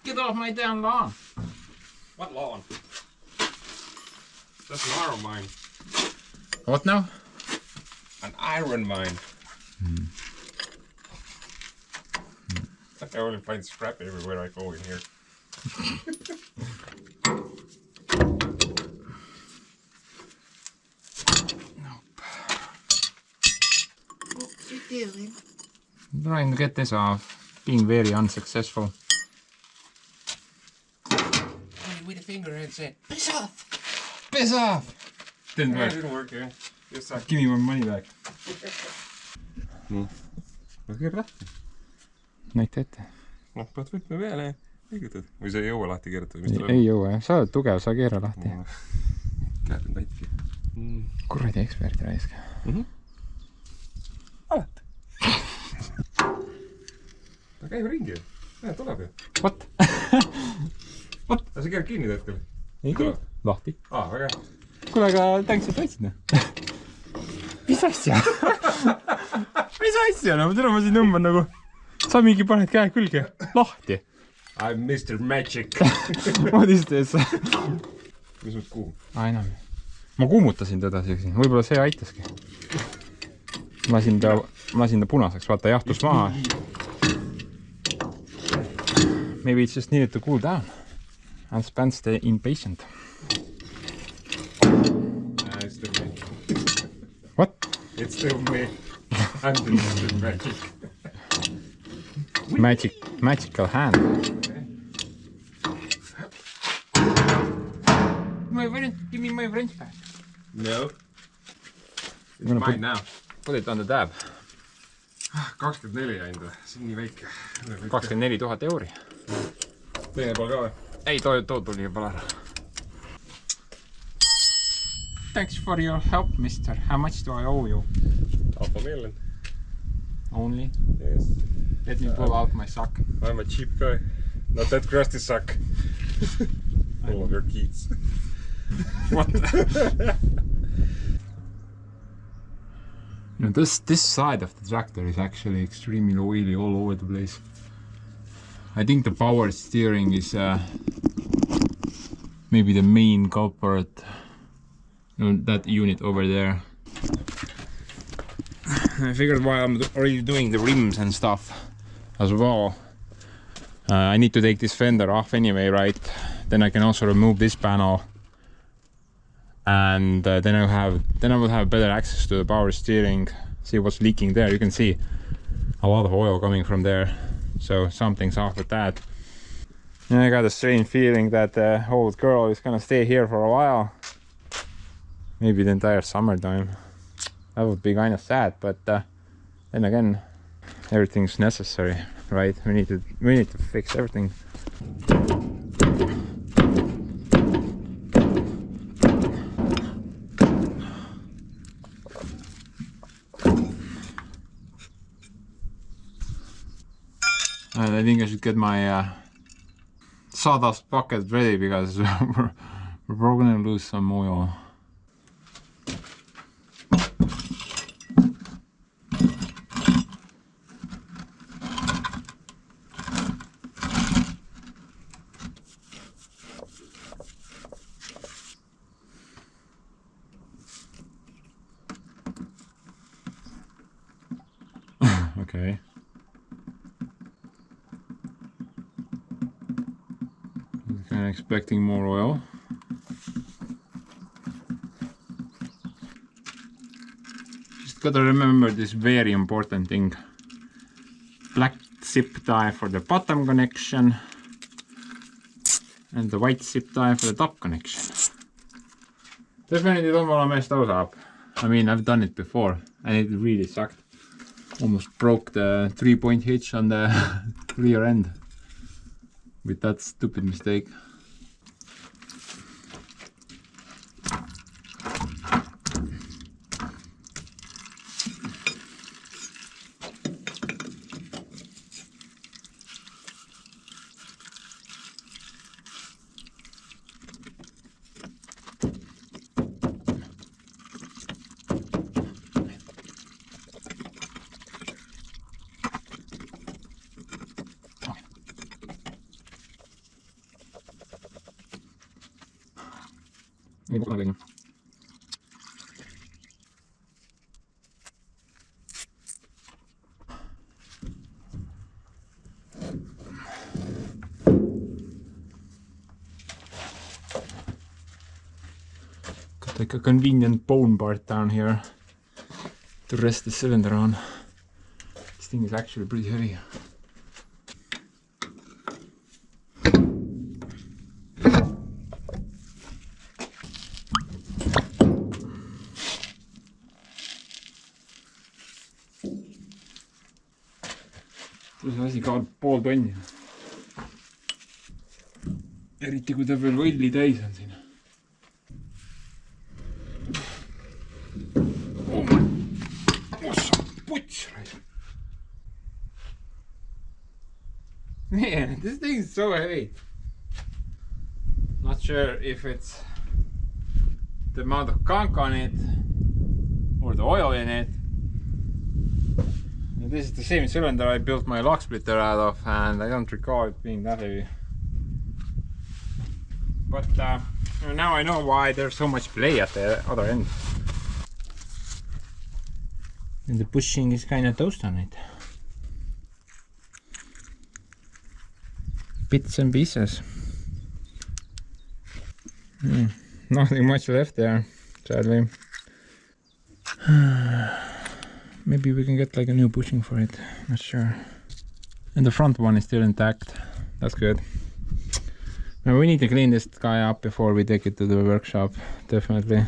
Get off my damn lawn! What lawn? That's an iron mine. What now? An iron mine. I only find scrap everywhere I go in here. Nope. What are you doing? I'm trying to get this off. Being very unsuccessful. With a finger and said, Piss off! Piss off! Didn't it work. didn't work, yeah. Just like, Give me my money back. nii. No keera lahti. Näita ette. Noh, pead võtme peale ja liigutad. Või sa ei jõua lahti keerata, mis tuleb? Ei jõua jah, sa oled tugev, sa keera lahti. Käed on täitki. Kuradi ekspert raisk. Alati. Ta käib ringi ju. Näed, tuleb ju. What? Aga sa keerad kinni hetkel. Ei keera. Lahti. Väga hea. Kuule, aga tänks, et võtsid. Mis asja? Mis asja? No tere, ma siin tõmban nagu... Sa mingi paned käe külge. Lahti. I'm Mr. Magic. What is this? Mis mõttes kuum? Enam. Ma kuumutasin teda siuksi. Võib-olla see aitaski. Lasin ta punaseks. Vaata, jahtus maha. Maybe it's just needed to cool down. And spends the impatient. It's still me. What? It's still me. I'm the Mr. Magic. Magical hand. Give me my wrench back. No. It's mine now. Put it on the tab. 24 ainult või? See on nii väike. 24 000 euri. Teine pool ka või? Ei, too tuli juba ära. Thanks for your help, mister. How much do I owe you? $500,000. Only? Yes. Let me pull out my sock. I'm a cheap guy. Not that crusty suck. All of your keys. What? No, this side of the tractor is actually extremely oily all over the place. I think the power steering is maybe the main culprit. That unit over there. I figured while I'm already doing the rims and stuff as well, I need to take this fender off anyway, right? Then I can also remove this panel, and then I will have better access to the power steering. See what's leaking there. You can see a lot of oil coming from there, so something's off with that. And I got a strange feeling that the old girl is gonna stay here for a while. Maybe the entire summertime. That would be kind of sad, but then again, everything's necessary, right? We need to fix everything. And I think I should get my sawdust bucket ready because we're probably gonna lose some oil. Okay. Kind of expecting more oil. gotta remember this very important thing. Black zip tie for the bottom connection and the white zip tie for the top connection. Definitely don't wanna mess those up. I mean, I've done it before and it really sucked. Almost broke the 3-point hitch on the rear end with that stupid mistake. Got like a convenient bone part down here to rest the cylinder on. This thing is actually pretty heavy. see asi kaob pool tonni. Eriti kui ta veel võlli täis on siin. Puts! Man, this thing is so heavy. Not sure if it's the amount of gunk on it or the oil in it. And this is the same cylinder I built my lock splitter out of, and I don't recall it being that heavy. But now I know why there's so much play at the other end. And the bushing is kind of toast on it. Bits and pieces. Nothing much left there, sadly. Maybe we can get like a new bushing for it, not sure. And the front one is still intact, that's good. Now we need to clean this guy up before we take it to the workshop, definitely.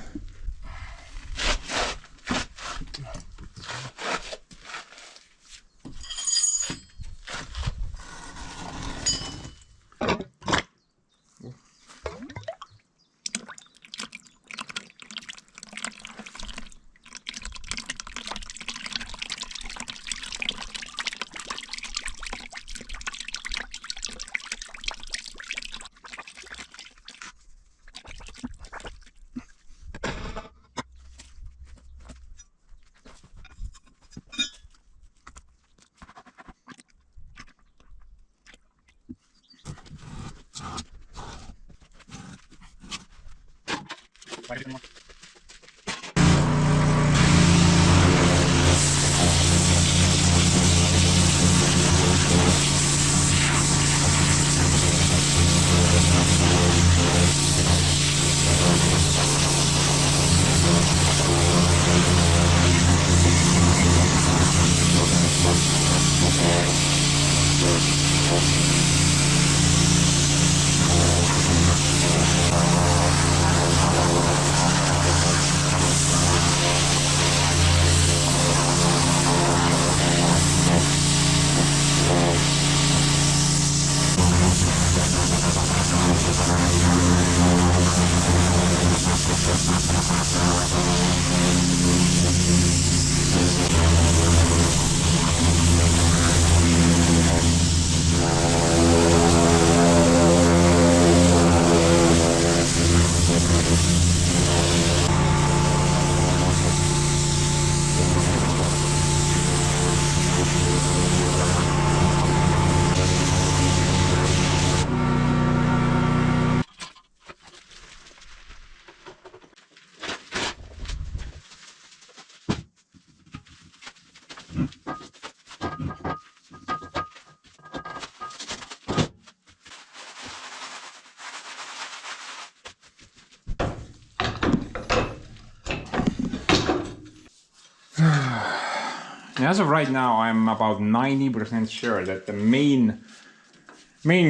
As of right now, I'm about 90% sure that the main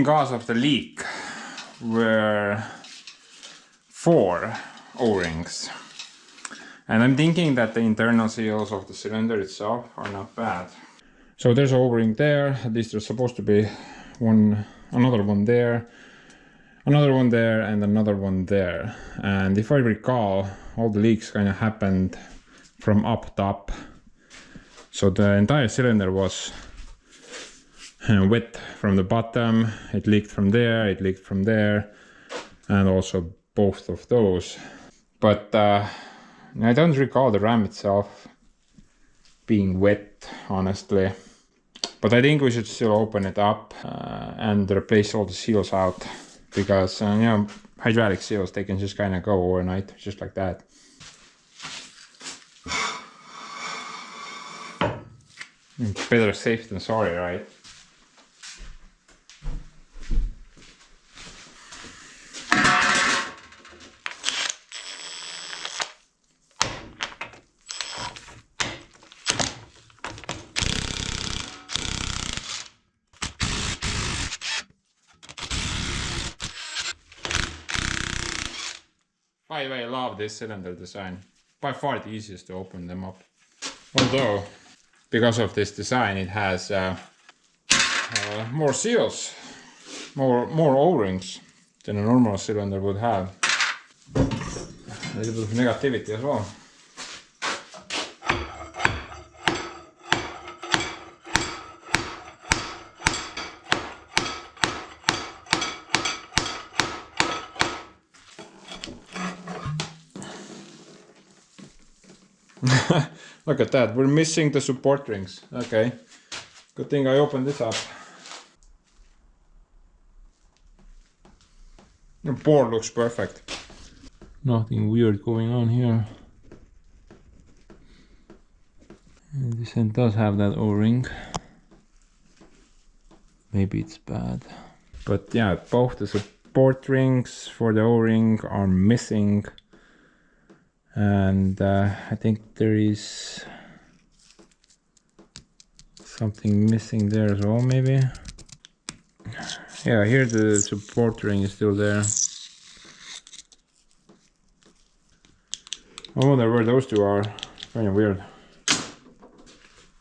cause of the leak were 4 O-rings. And I'm thinking that the internal seals of the cylinder itself are not bad. So there's an O-ring there, at least there's supposed to be another one there, another one there, and another one there. And if I recall, all the leaks kind of happened from up top. So the entire cylinder was wet from the bottom, it leaked from there, it leaked from there, and also both of those. But I don't recall the ram itself being wet, honestly. But I think we should still open it up and replace all the seals out, because you know, hydraulic seals, they can just kind of go overnight, just like that. Better safe than sorry, right? By the way, I love this cylinder design. By far the easiest to open them up. Although, because of this design, it has more seals, more O-rings than a normal cylinder would have. A little bit of negativity as well. Look at that, we're missing the support rings. Okay, good thing I opened this up. The board looks perfect. Nothing weird going on here. And this end does have that O-ring. Maybe it's bad. But yeah, both the support rings for the O-ring are missing. And I think there is something missing there as well, maybe. Yeah, here the support ring is still there. I wonder where those two are. Kind of weird.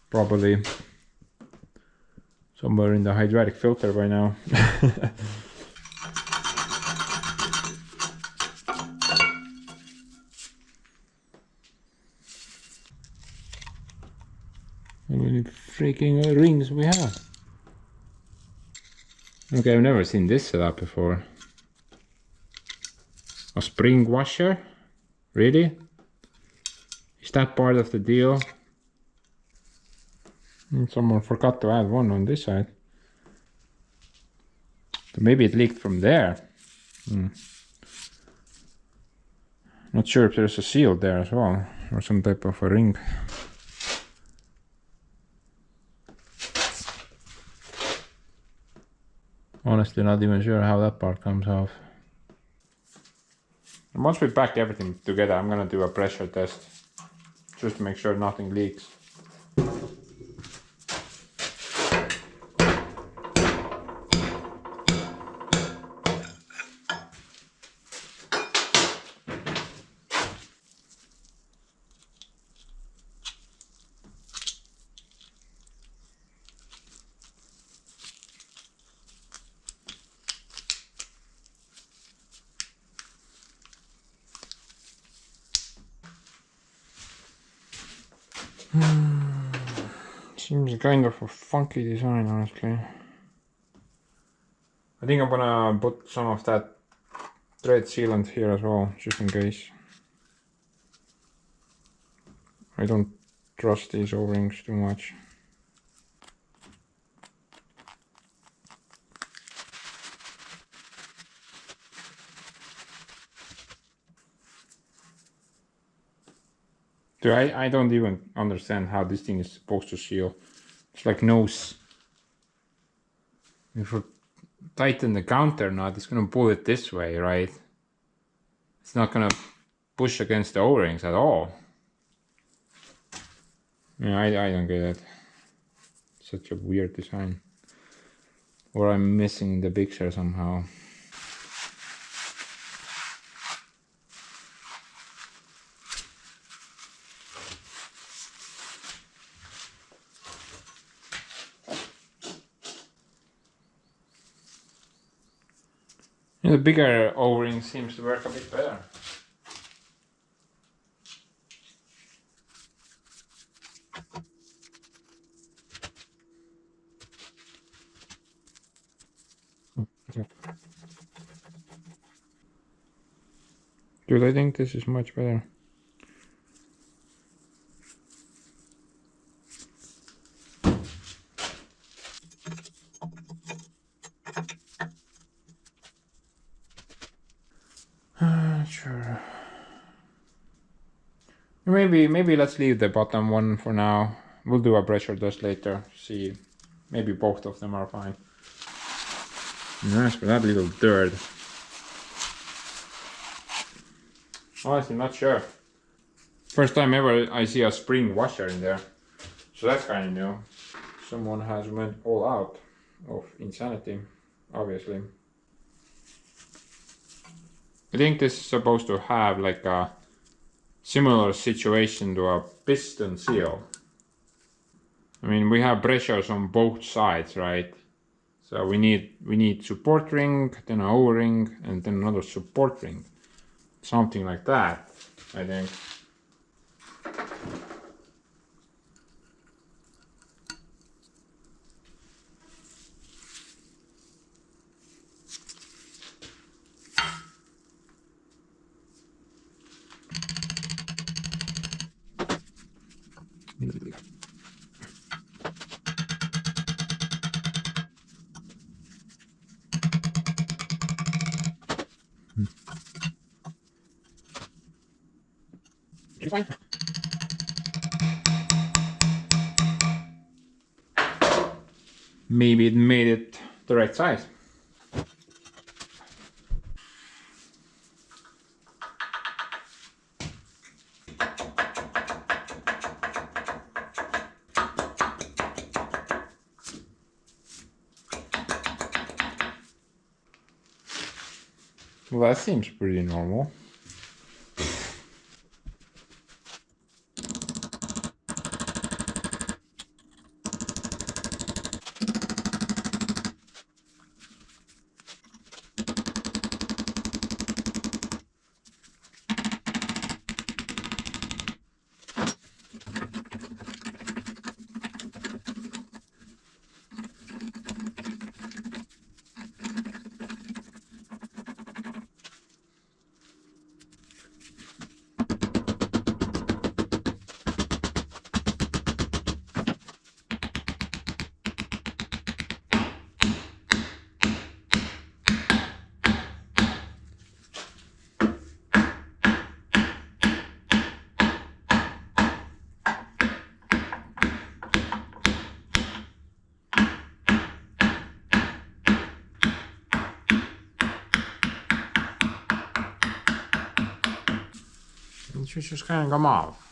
Probably somewhere in the hydraulic filter by now. How many freaking rings we have? Okay, I've never seen this setup before. A spring washer? Really? Is that part of the deal? Someone forgot to add one on this side. So maybe it leaked from there. Not sure if there's a seal there as well, or some type of a ring. Honestly, not even sure how that part comes off. And once we pack everything together, I'm gonna do a pressure test, just to make sure nothing leaks. Seems kind of a funky design, honestly. I think I'm gonna put some of that thread sealant here as well, just in case. I don't trust these O-rings too much. Dude, I don't even understand how this thing is supposed to seal. It's like nose. If we tighten the counter nut, it's gonna pull it this way, right? It's not gonna push against the O-rings at all. Yeah, I don't get it. Such a weird design. Or I'm missing the picture somehow. Yeah, the bigger O-ring seems to work a bit better. Dude, I think this is much better. Sure. Maybe let's leave the bottom one for now. We'll do a pressure test later. See, maybe both of them are fine. Nice for that little dirt. Honestly, not sure. First time ever I see a spring washer in there. So that's kind of new. Someone has went all out of insanity, obviously. I think this is supposed to have like a similar situation to a piston seal. I mean, we have pressures on both sides, right? So we need support ring, then an O-ring, and then another support ring. Something like that, I think. Maybe it made it the right size. Well, that seems pretty normal. It should just kind of come off.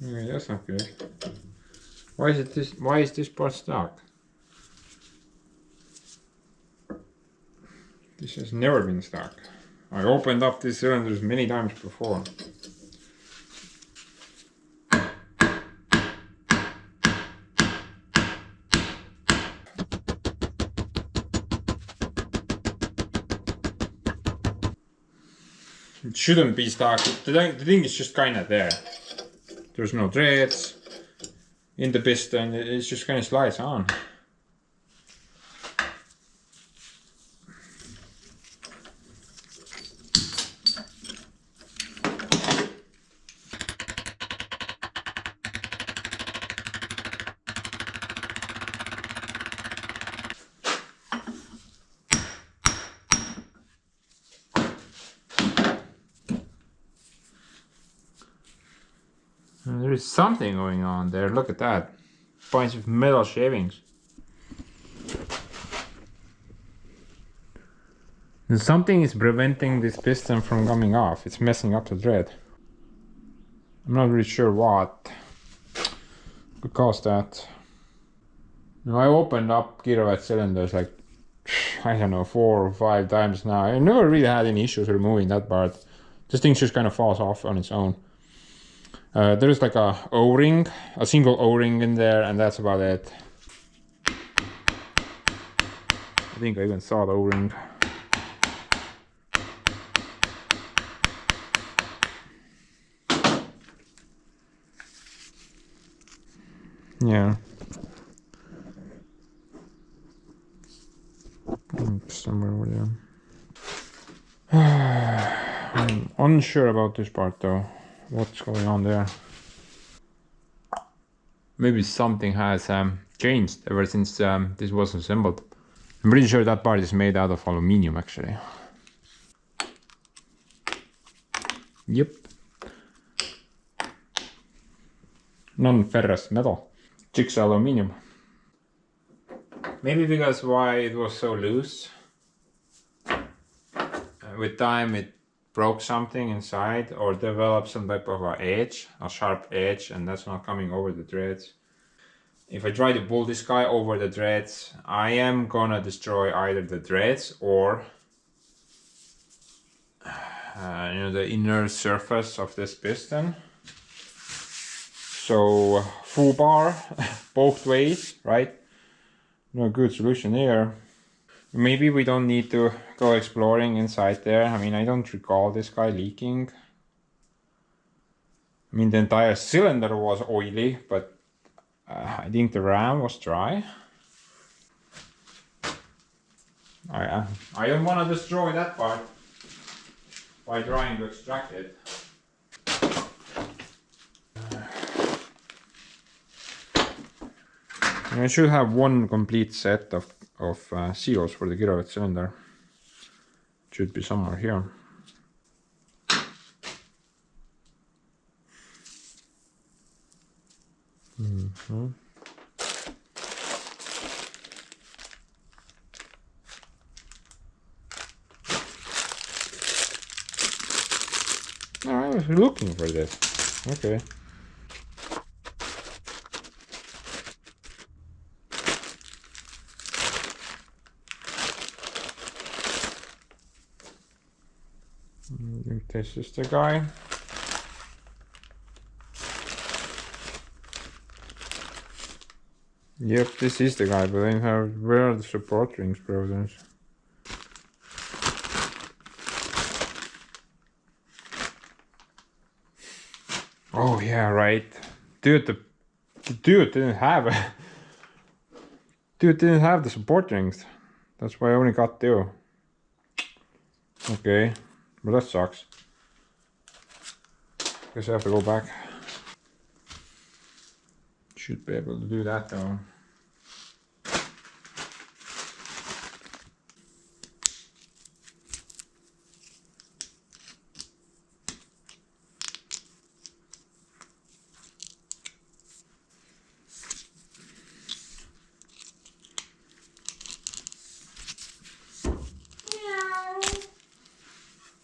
Okay, that's not good. Why is this part stuck? This has never been stuck. I opened up these cylinders many times before. It shouldn't be stuck. The thing is just kind of there. There's no threads in the piston. It just kind of slides on. There is something going on there. Look at that. Bunch of metal shavings. And something is preventing this piston from coming off. It's messing up the thread. I'm not really sure what could cause that. Now, I opened up Kirovet cylinders like, I don't know, 4 or 5 times now. I never really had any issues removing that part. This thing just kind of falls off on its own. There's like a O-ring, a single O-ring in there, and that's about it. I think I even saw the O-ring. Yeah. Somewhere over there. I'm unsure about this part though. What's going on there? Maybe something has changed ever since this was assembled. I'm pretty sure that part is made out of aluminium actually. Yep. Non-ferrous metal. Jigsaw aluminium. Maybe because why it was so loose. With time it broke something inside or developed some type of a sharp edge, and that's not coming over the threads. If I try to pull this guy over the threads, I am gonna destroy either the threads or the inner surface of this piston. So full bar both ways, right? No good solution here. Maybe we don't need to go exploring inside there. I mean, I don't recall this guy leaking. I mean, the entire cylinder was oily, but I think the ram was dry. I don't want to destroy that part by trying to extract it. I should have one complete set of seals for the Kirovet cylinder. It should be somewhere here. I was looking for this. Okay. I think this is the guy. Yep, this is the guy, but I have where are the support rings, brothers? Oh yeah, right. Dude, the dude didn't have the support rings. That's why I only got 2. Okay, but that sucks. Guess I have to go back. Should be able to do that though.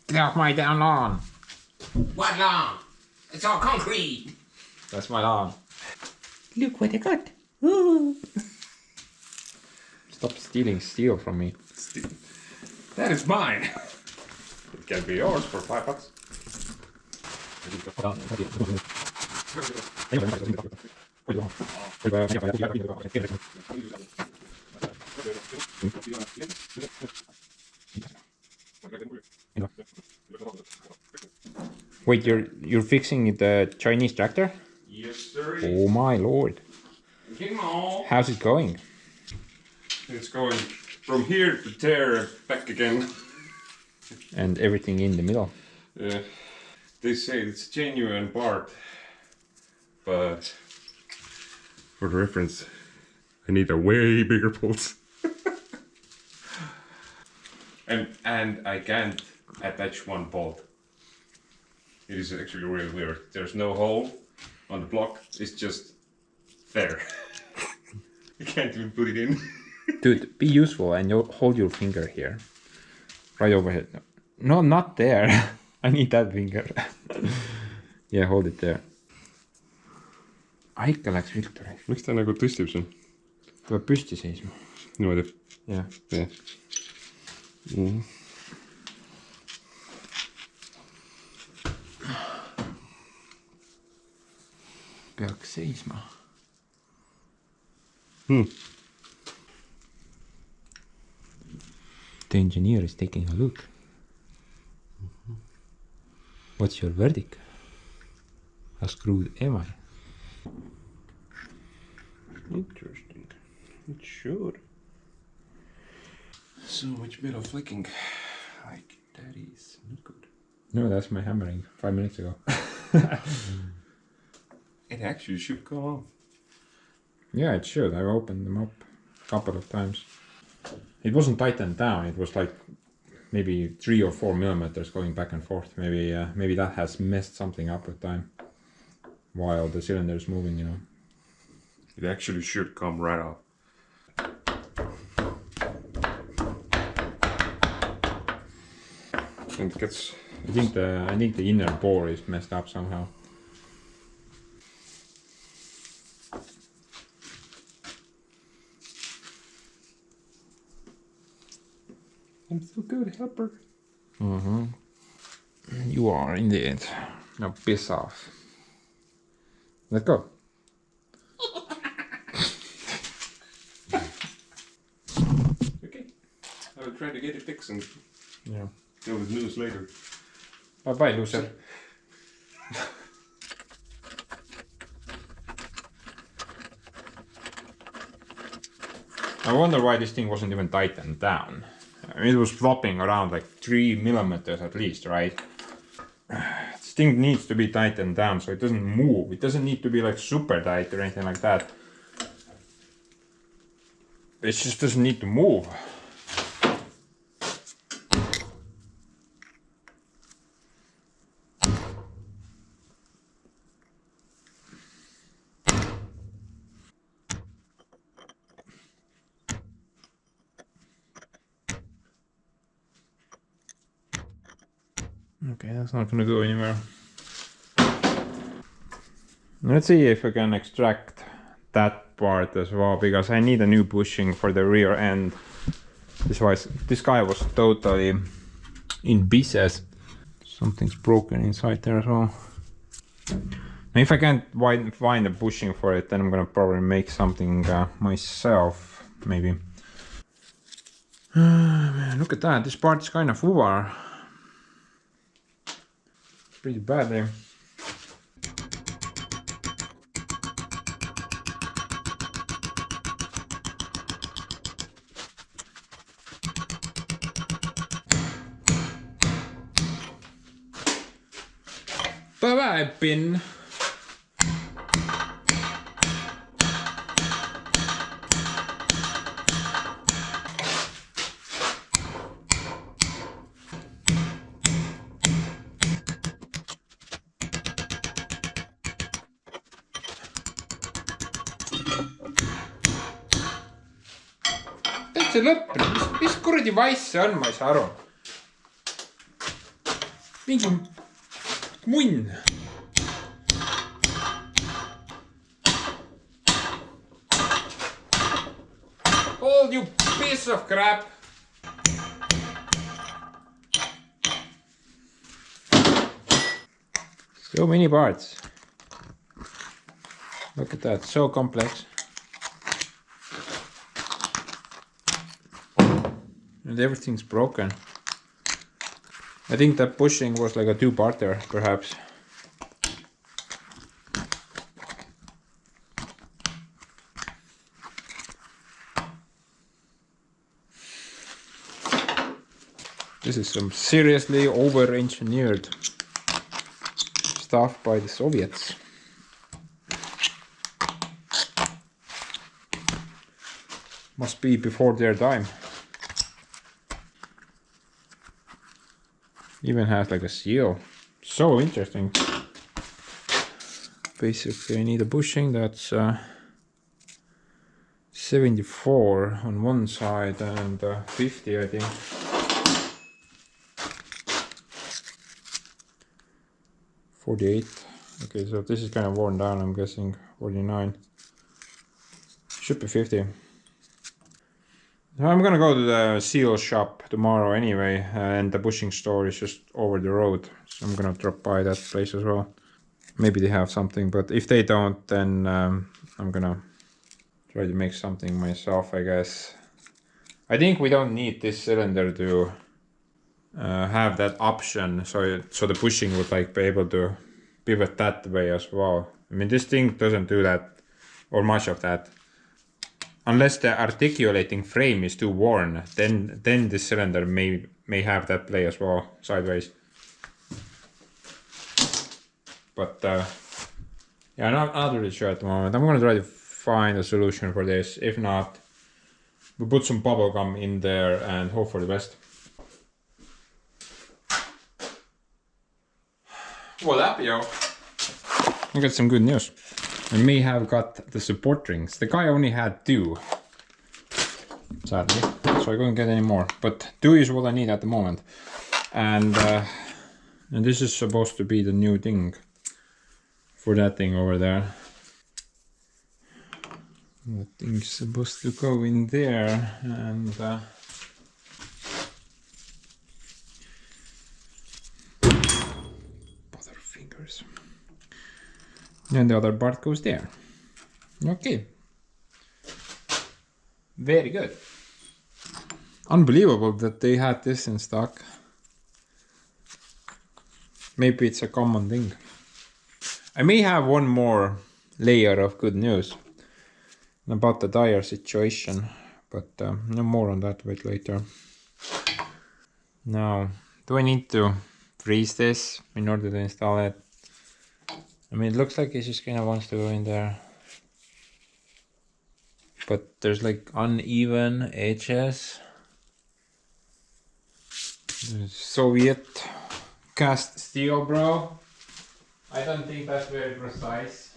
Get off my damn lawn! What lawn? It's all concrete. That's my lawn. Look what I got. Ooh. Stop stealing steel from me. That is mine. It can be yours for $5. Wait, you're fixing the Chinese tractor? Yes, sir. Oh my lord. Come on. How's it going? It's going from here to there and back again. And everything in the middle. Yeah. They say it's a genuine part, but for reference, I need a way bigger pulse. and I can't attach one bolt. It is actually really weird. There's no hole, on the block is just there. You can't even put it in. Dude, be useful and you hold your finger here. Right over here. No, not there. I need that finger. Yeah, hold it there. Ikka läks Viktori. Miks ta nagu tõstib siin? Tuleb püsti seisma. Niimoodi. Jah. Jah. Mhm. Peaks seisma. The engineer is taking a look. What's your verdict? How screwed am I? Interesting. It should. So much metal flicking. Like, that is not good. No, that's my hammering 5 minutes ago. It actually should come off. Yeah, it should. I've opened them up a couple of times. It wasn't tightened down. It was like maybe 3 or 4 millimeters going back and forth. Maybe that has messed something up with time while the cylinder is moving, you know. It actually should come right off. And it gets... I think the inner bore is messed up somehow. I'm so good helper. Mm-hmm. You are indeed. Now piss off. Let go. Okay. I will try to get it fixed and Yeah. deal with news later. Bye bye, loser. I wonder why this thing wasn't even tightened down. I mean, it was flopping around like 3 millimeters at least, right? This thing needs to be tightened down so it doesn't move. It doesn't need to be like super tight or anything like that. It just doesn't need to move. Okay, that's not gonna go anywhere. Let's see if I can extract that part as well, because I need a new bushing for the rear end. This guy was totally in pieces. Something's broken inside there as well. Now if I can't find a bushing for it, then I'm gonna probably make something myself, maybe. Man, look at that, this part is kind of far. Pretty bad there. Bye bye, pin. Täitsa lõppenud, mis kuradi vaiss see on, ma ei saa aru. Mingi munn. Hold you piece of crap. So many parts. Look at that, so complex. And everything's broken. I think that bushing was like a 2-parter, perhaps. This is some seriously over-engineered stuff by the Soviets. Must be before their time. Even has like a seal. So interesting. basically I need a bushing that's 74 on one side and 50 I think. $48. Okay, so this is kind of worn down, I'm guessing. 49. Should be 50. I'm gonna go to the seal shop tomorrow anyway, and the bushing store is just over the road, so I'm gonna drop by that place as well. Maybe they have something, but if they don't, then I'm gonna try to make something myself, I guess. I think we don't need this cylinder to have that option, so the bushing would like be able to pivot that way as well. I mean, this thing doesn't do that or much of that. Unless the articulating frame is too worn, then this cylinder may have that play as well, sideways. But yeah, not really sure at the moment. I'm gonna try to find a solution for this. If not, we put some bubble gum in there and hope for the best. What up, yo? I got some good news. I may have got the support rings. The guy only had 2, sadly, so I couldn't get any more. But 2 is what I need at the moment, and this is supposed to be the new thing for that thing over there. The thing's supposed to go in there, and bother fingers. And the other part goes there. Okay. Very good. Unbelievable that they had this in stock. Maybe it's a common thing. I may have one more layer of good news about the tire situation, but no more on that bit later. Now, do I need to freeze this in order to install it? I mean, it looks like it just kind of wants to go in there, but there's like uneven edges. There's Soviet cast steel, bro. I don't think that's very precise.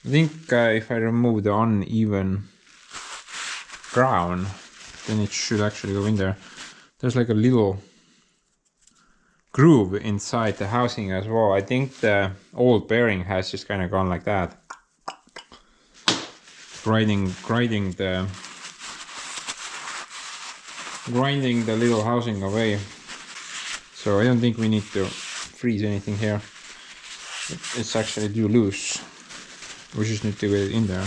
I think if I remove the uneven crown, then it should actually go in there. There's like a little groove inside the housing as well. I think the old bearing has just kind of gone like that, grinding the little housing away. So I don't think we need to freeze anything here. It's actually too loose. We just need to get it in there.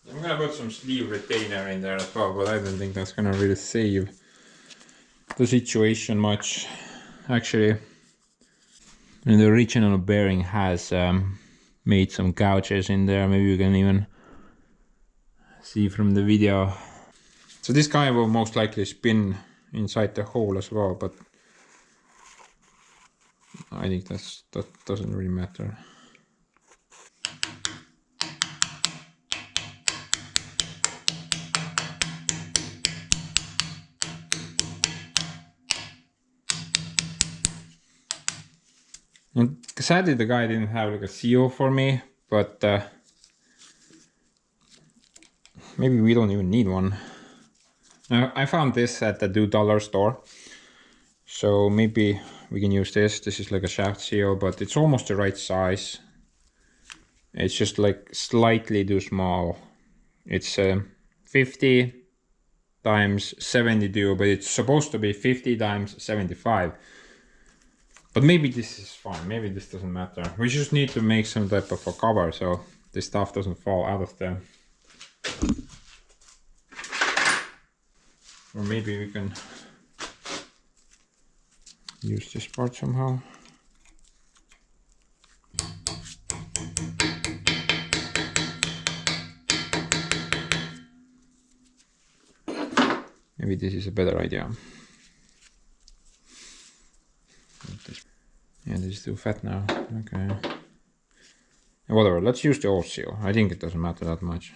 I'm gonna put some sleeve retainer in there as well, but I don't think that's gonna really save the situation much. Actually, and the original bearing has made some gouges in there. Maybe you can even see from the video. So this guy will most likely spin inside the hole as well, but I think that doesn't really matter. And sadly the guy didn't have like a seal for me, but maybe we don't even need one. Now I found this at the $2 store, so maybe we can use this. This is like a shaft seal, but it's almost the right size. It's just like slightly too small. It's 50 times 72, but it's supposed to be 50 times 75. But maybe this is fine, maybe this doesn't matter. We just need to make some type of a cover so this stuff doesn't fall out of there. Or maybe we can use this part somehow. Maybe this is a better idea. Yeah, this is too fat now. Okay. Whatever, let's use the old seal. I think it doesn't matter that much.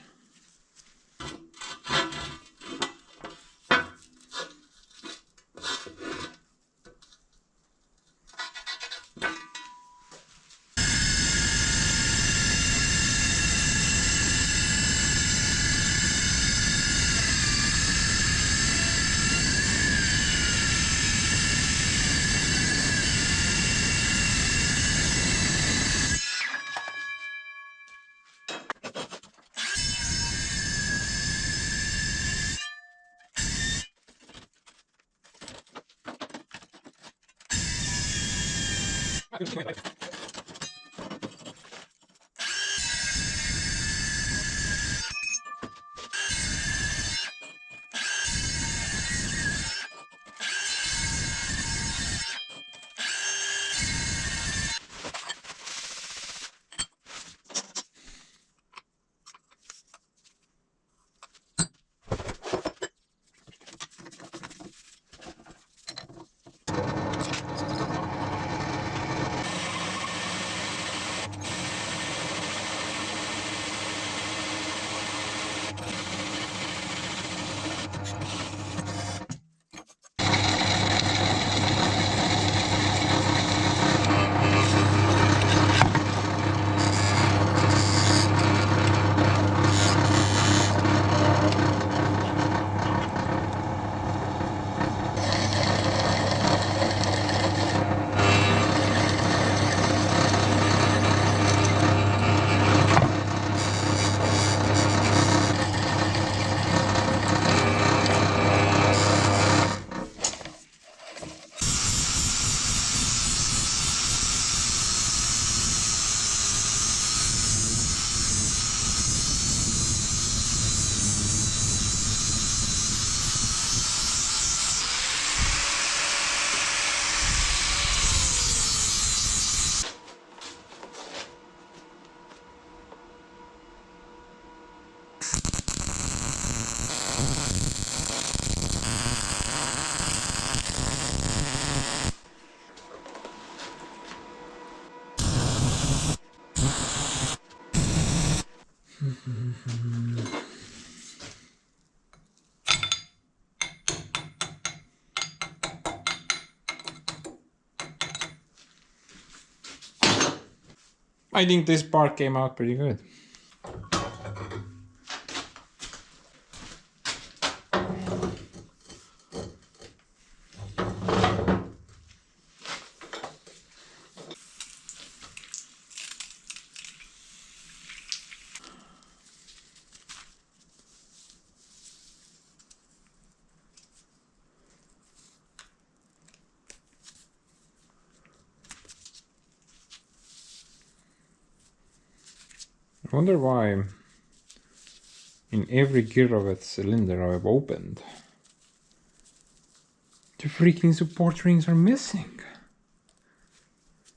I think this part came out pretty good. I wonder why in every Kirovet cylinder I've opened, the freaking support rings are missing.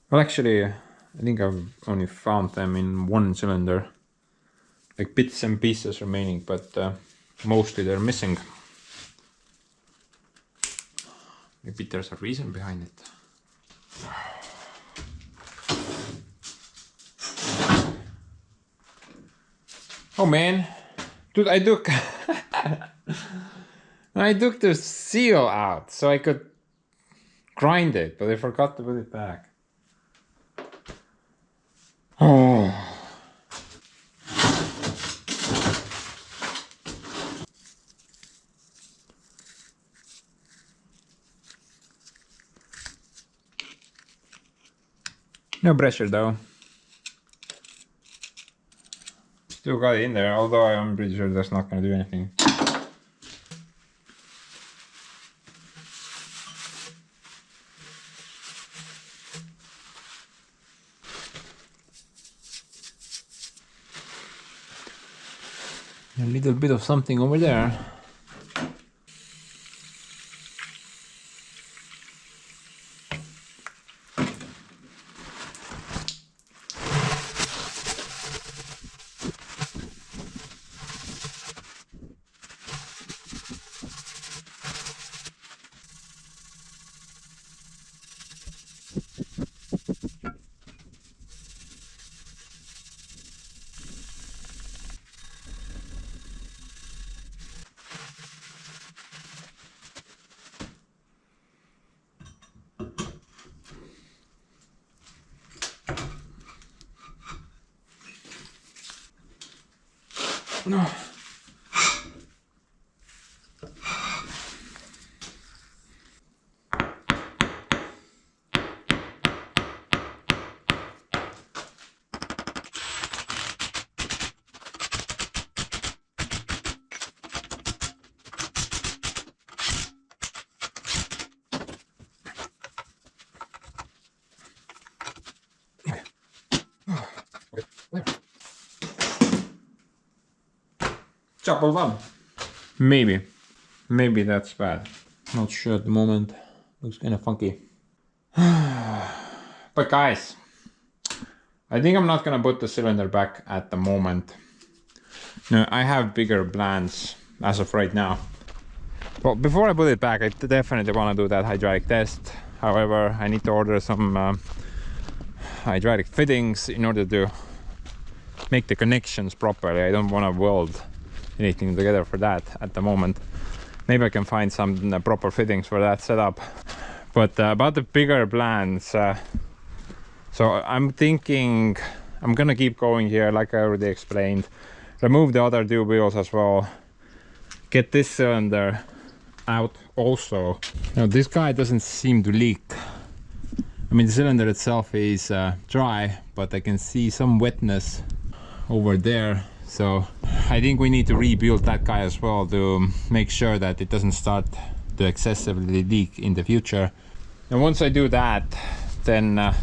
Well, actually, I think I've only found them in one cylinder, like bits and pieces remaining, but mostly they're missing. Maybe there's a reason behind it. Oh man, dude, I took I took the seal out so I could grind it, but I forgot to put it back. Oh. No pressure though. Still got it in there, although I'm pretty sure that's not gonna do anything. A little bit of something over there. No. Chapel one. Maybe that's bad. Not sure at the moment. Looks kind of funky. But guys, I think I'm not gonna put the cylinder back at the moment. No, I have bigger plans as of right now. Well, before I put it back, I definitely want to do that hydraulic test. However, I need to order some hydraulic fittings in order to make the connections properly. I don't want to weld anything together for that at the moment. Maybe I can find some proper fittings for that setup. But about the bigger plans, so I'm thinking I'm gonna keep going here like I already explained. Remove the other two wheels as well. Get this cylinder out also. Now this guy doesn't seem to leak. I mean the cylinder itself is dry, but I can see some wetness over there. So I think we need to rebuild that guy as well to make sure that it doesn't start to excessively leak in the future. And once I do that, then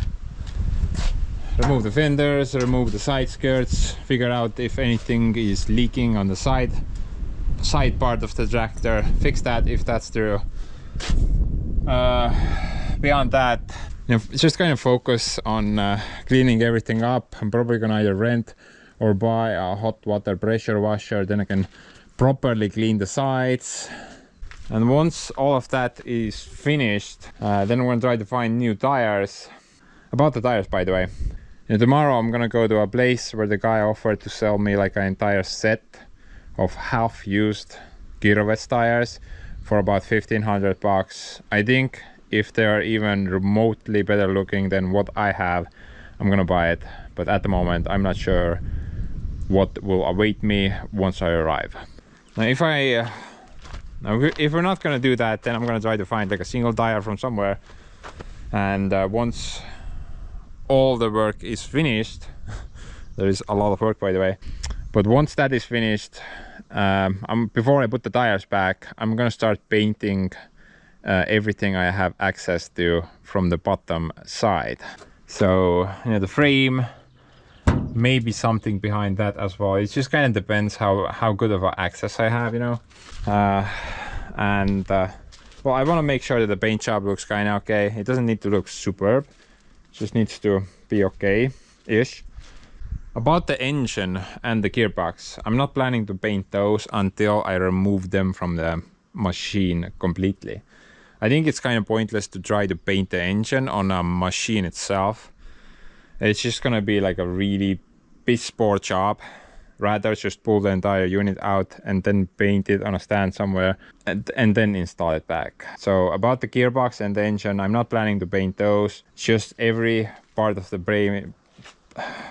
remove the fenders, remove the side skirts, figure out if anything is leaking on the side part of the tractor, fix that if that's true. Beyond that, you know, just kind of focus on cleaning everything up. I'm probably gonna either rent or buy a hot water pressure washer, then I can properly clean the sides. And once all of that is finished, then I'm gonna try to find new tires. About the tires, by the way, you know, tomorrow I'm gonna go to a place where the guy offered to sell me like an entire set of half-used Kirovets tires for about 1,500 bucks. I think if they're even remotely better looking than what I have, I'm gonna buy it. But at the moment, I'm not sure what will await me once I arrive. Now, if we're not gonna do that, then I'm gonna try to find like a single tire from somewhere. And once all the work is finished, there is a lot of work, by the way. But once that is finished, before I put the tires back, I'm gonna start painting everything I have access to from the bottom side. So, you know, the frame, maybe something behind that as well. It just kind of depends how good of access I have, you know. Well, I want to make sure that the paint job looks kind of okay. It doesn't need to look superb, it just needs to be okay-ish. About the engine and the gearbox, I'm not planning to paint those until I remove them from the machine completely. I think it's kind of pointless to try to paint the engine on a machine itself. It's just gonna be like a really piss poor job. Rather just pull the entire unit out and then paint it on a stand somewhere and then install it back. So about the gearbox and the engine, I'm not planning to paint those. Just every part of the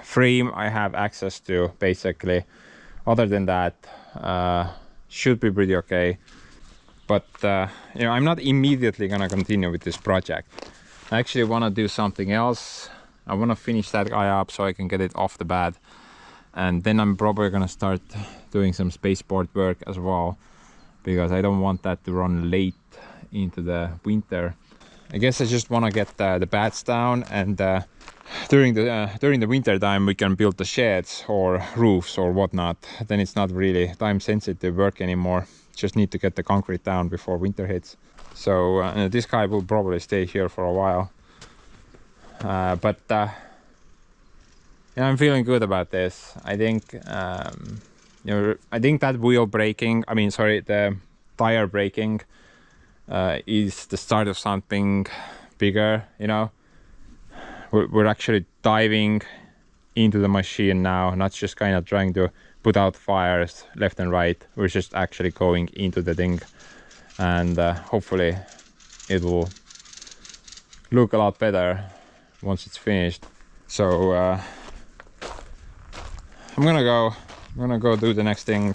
frame I have access to, basically. Other than that, should be pretty okay. But you know, I'm not immediately gonna continue with this project. I actually want to do something else. I want to finish that guy up so I can get it off the bat, and then I'm probably gonna start doing some spaceport work as well, because I don't want that to run late into the winter. I guess I just want to get the bats down, and during the winter time we can build the sheds or roofs or whatnot. Then it's not really time sensitive work anymore. Just need to get the concrete down before winter hits. So this guy will probably stay here for a while. But yeah, I'm feeling good about this. I think you know, I think that wheel breaking, I mean, sorry, the tire breaking is the start of something bigger. You know, we're actually diving into the machine now, not just kind of trying to put out fires left and right. We're just actually going into the thing, and hopefully it will look a lot better once it's finished. So I'm gonna go I'm gonna go do the next thing,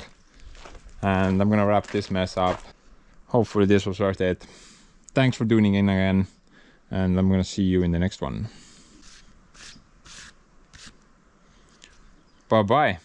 and I'm gonna wrap this mess up. Hopefully this was worth it. Thanks for tuning in again, and I'm gonna see you in the next one. Bye bye.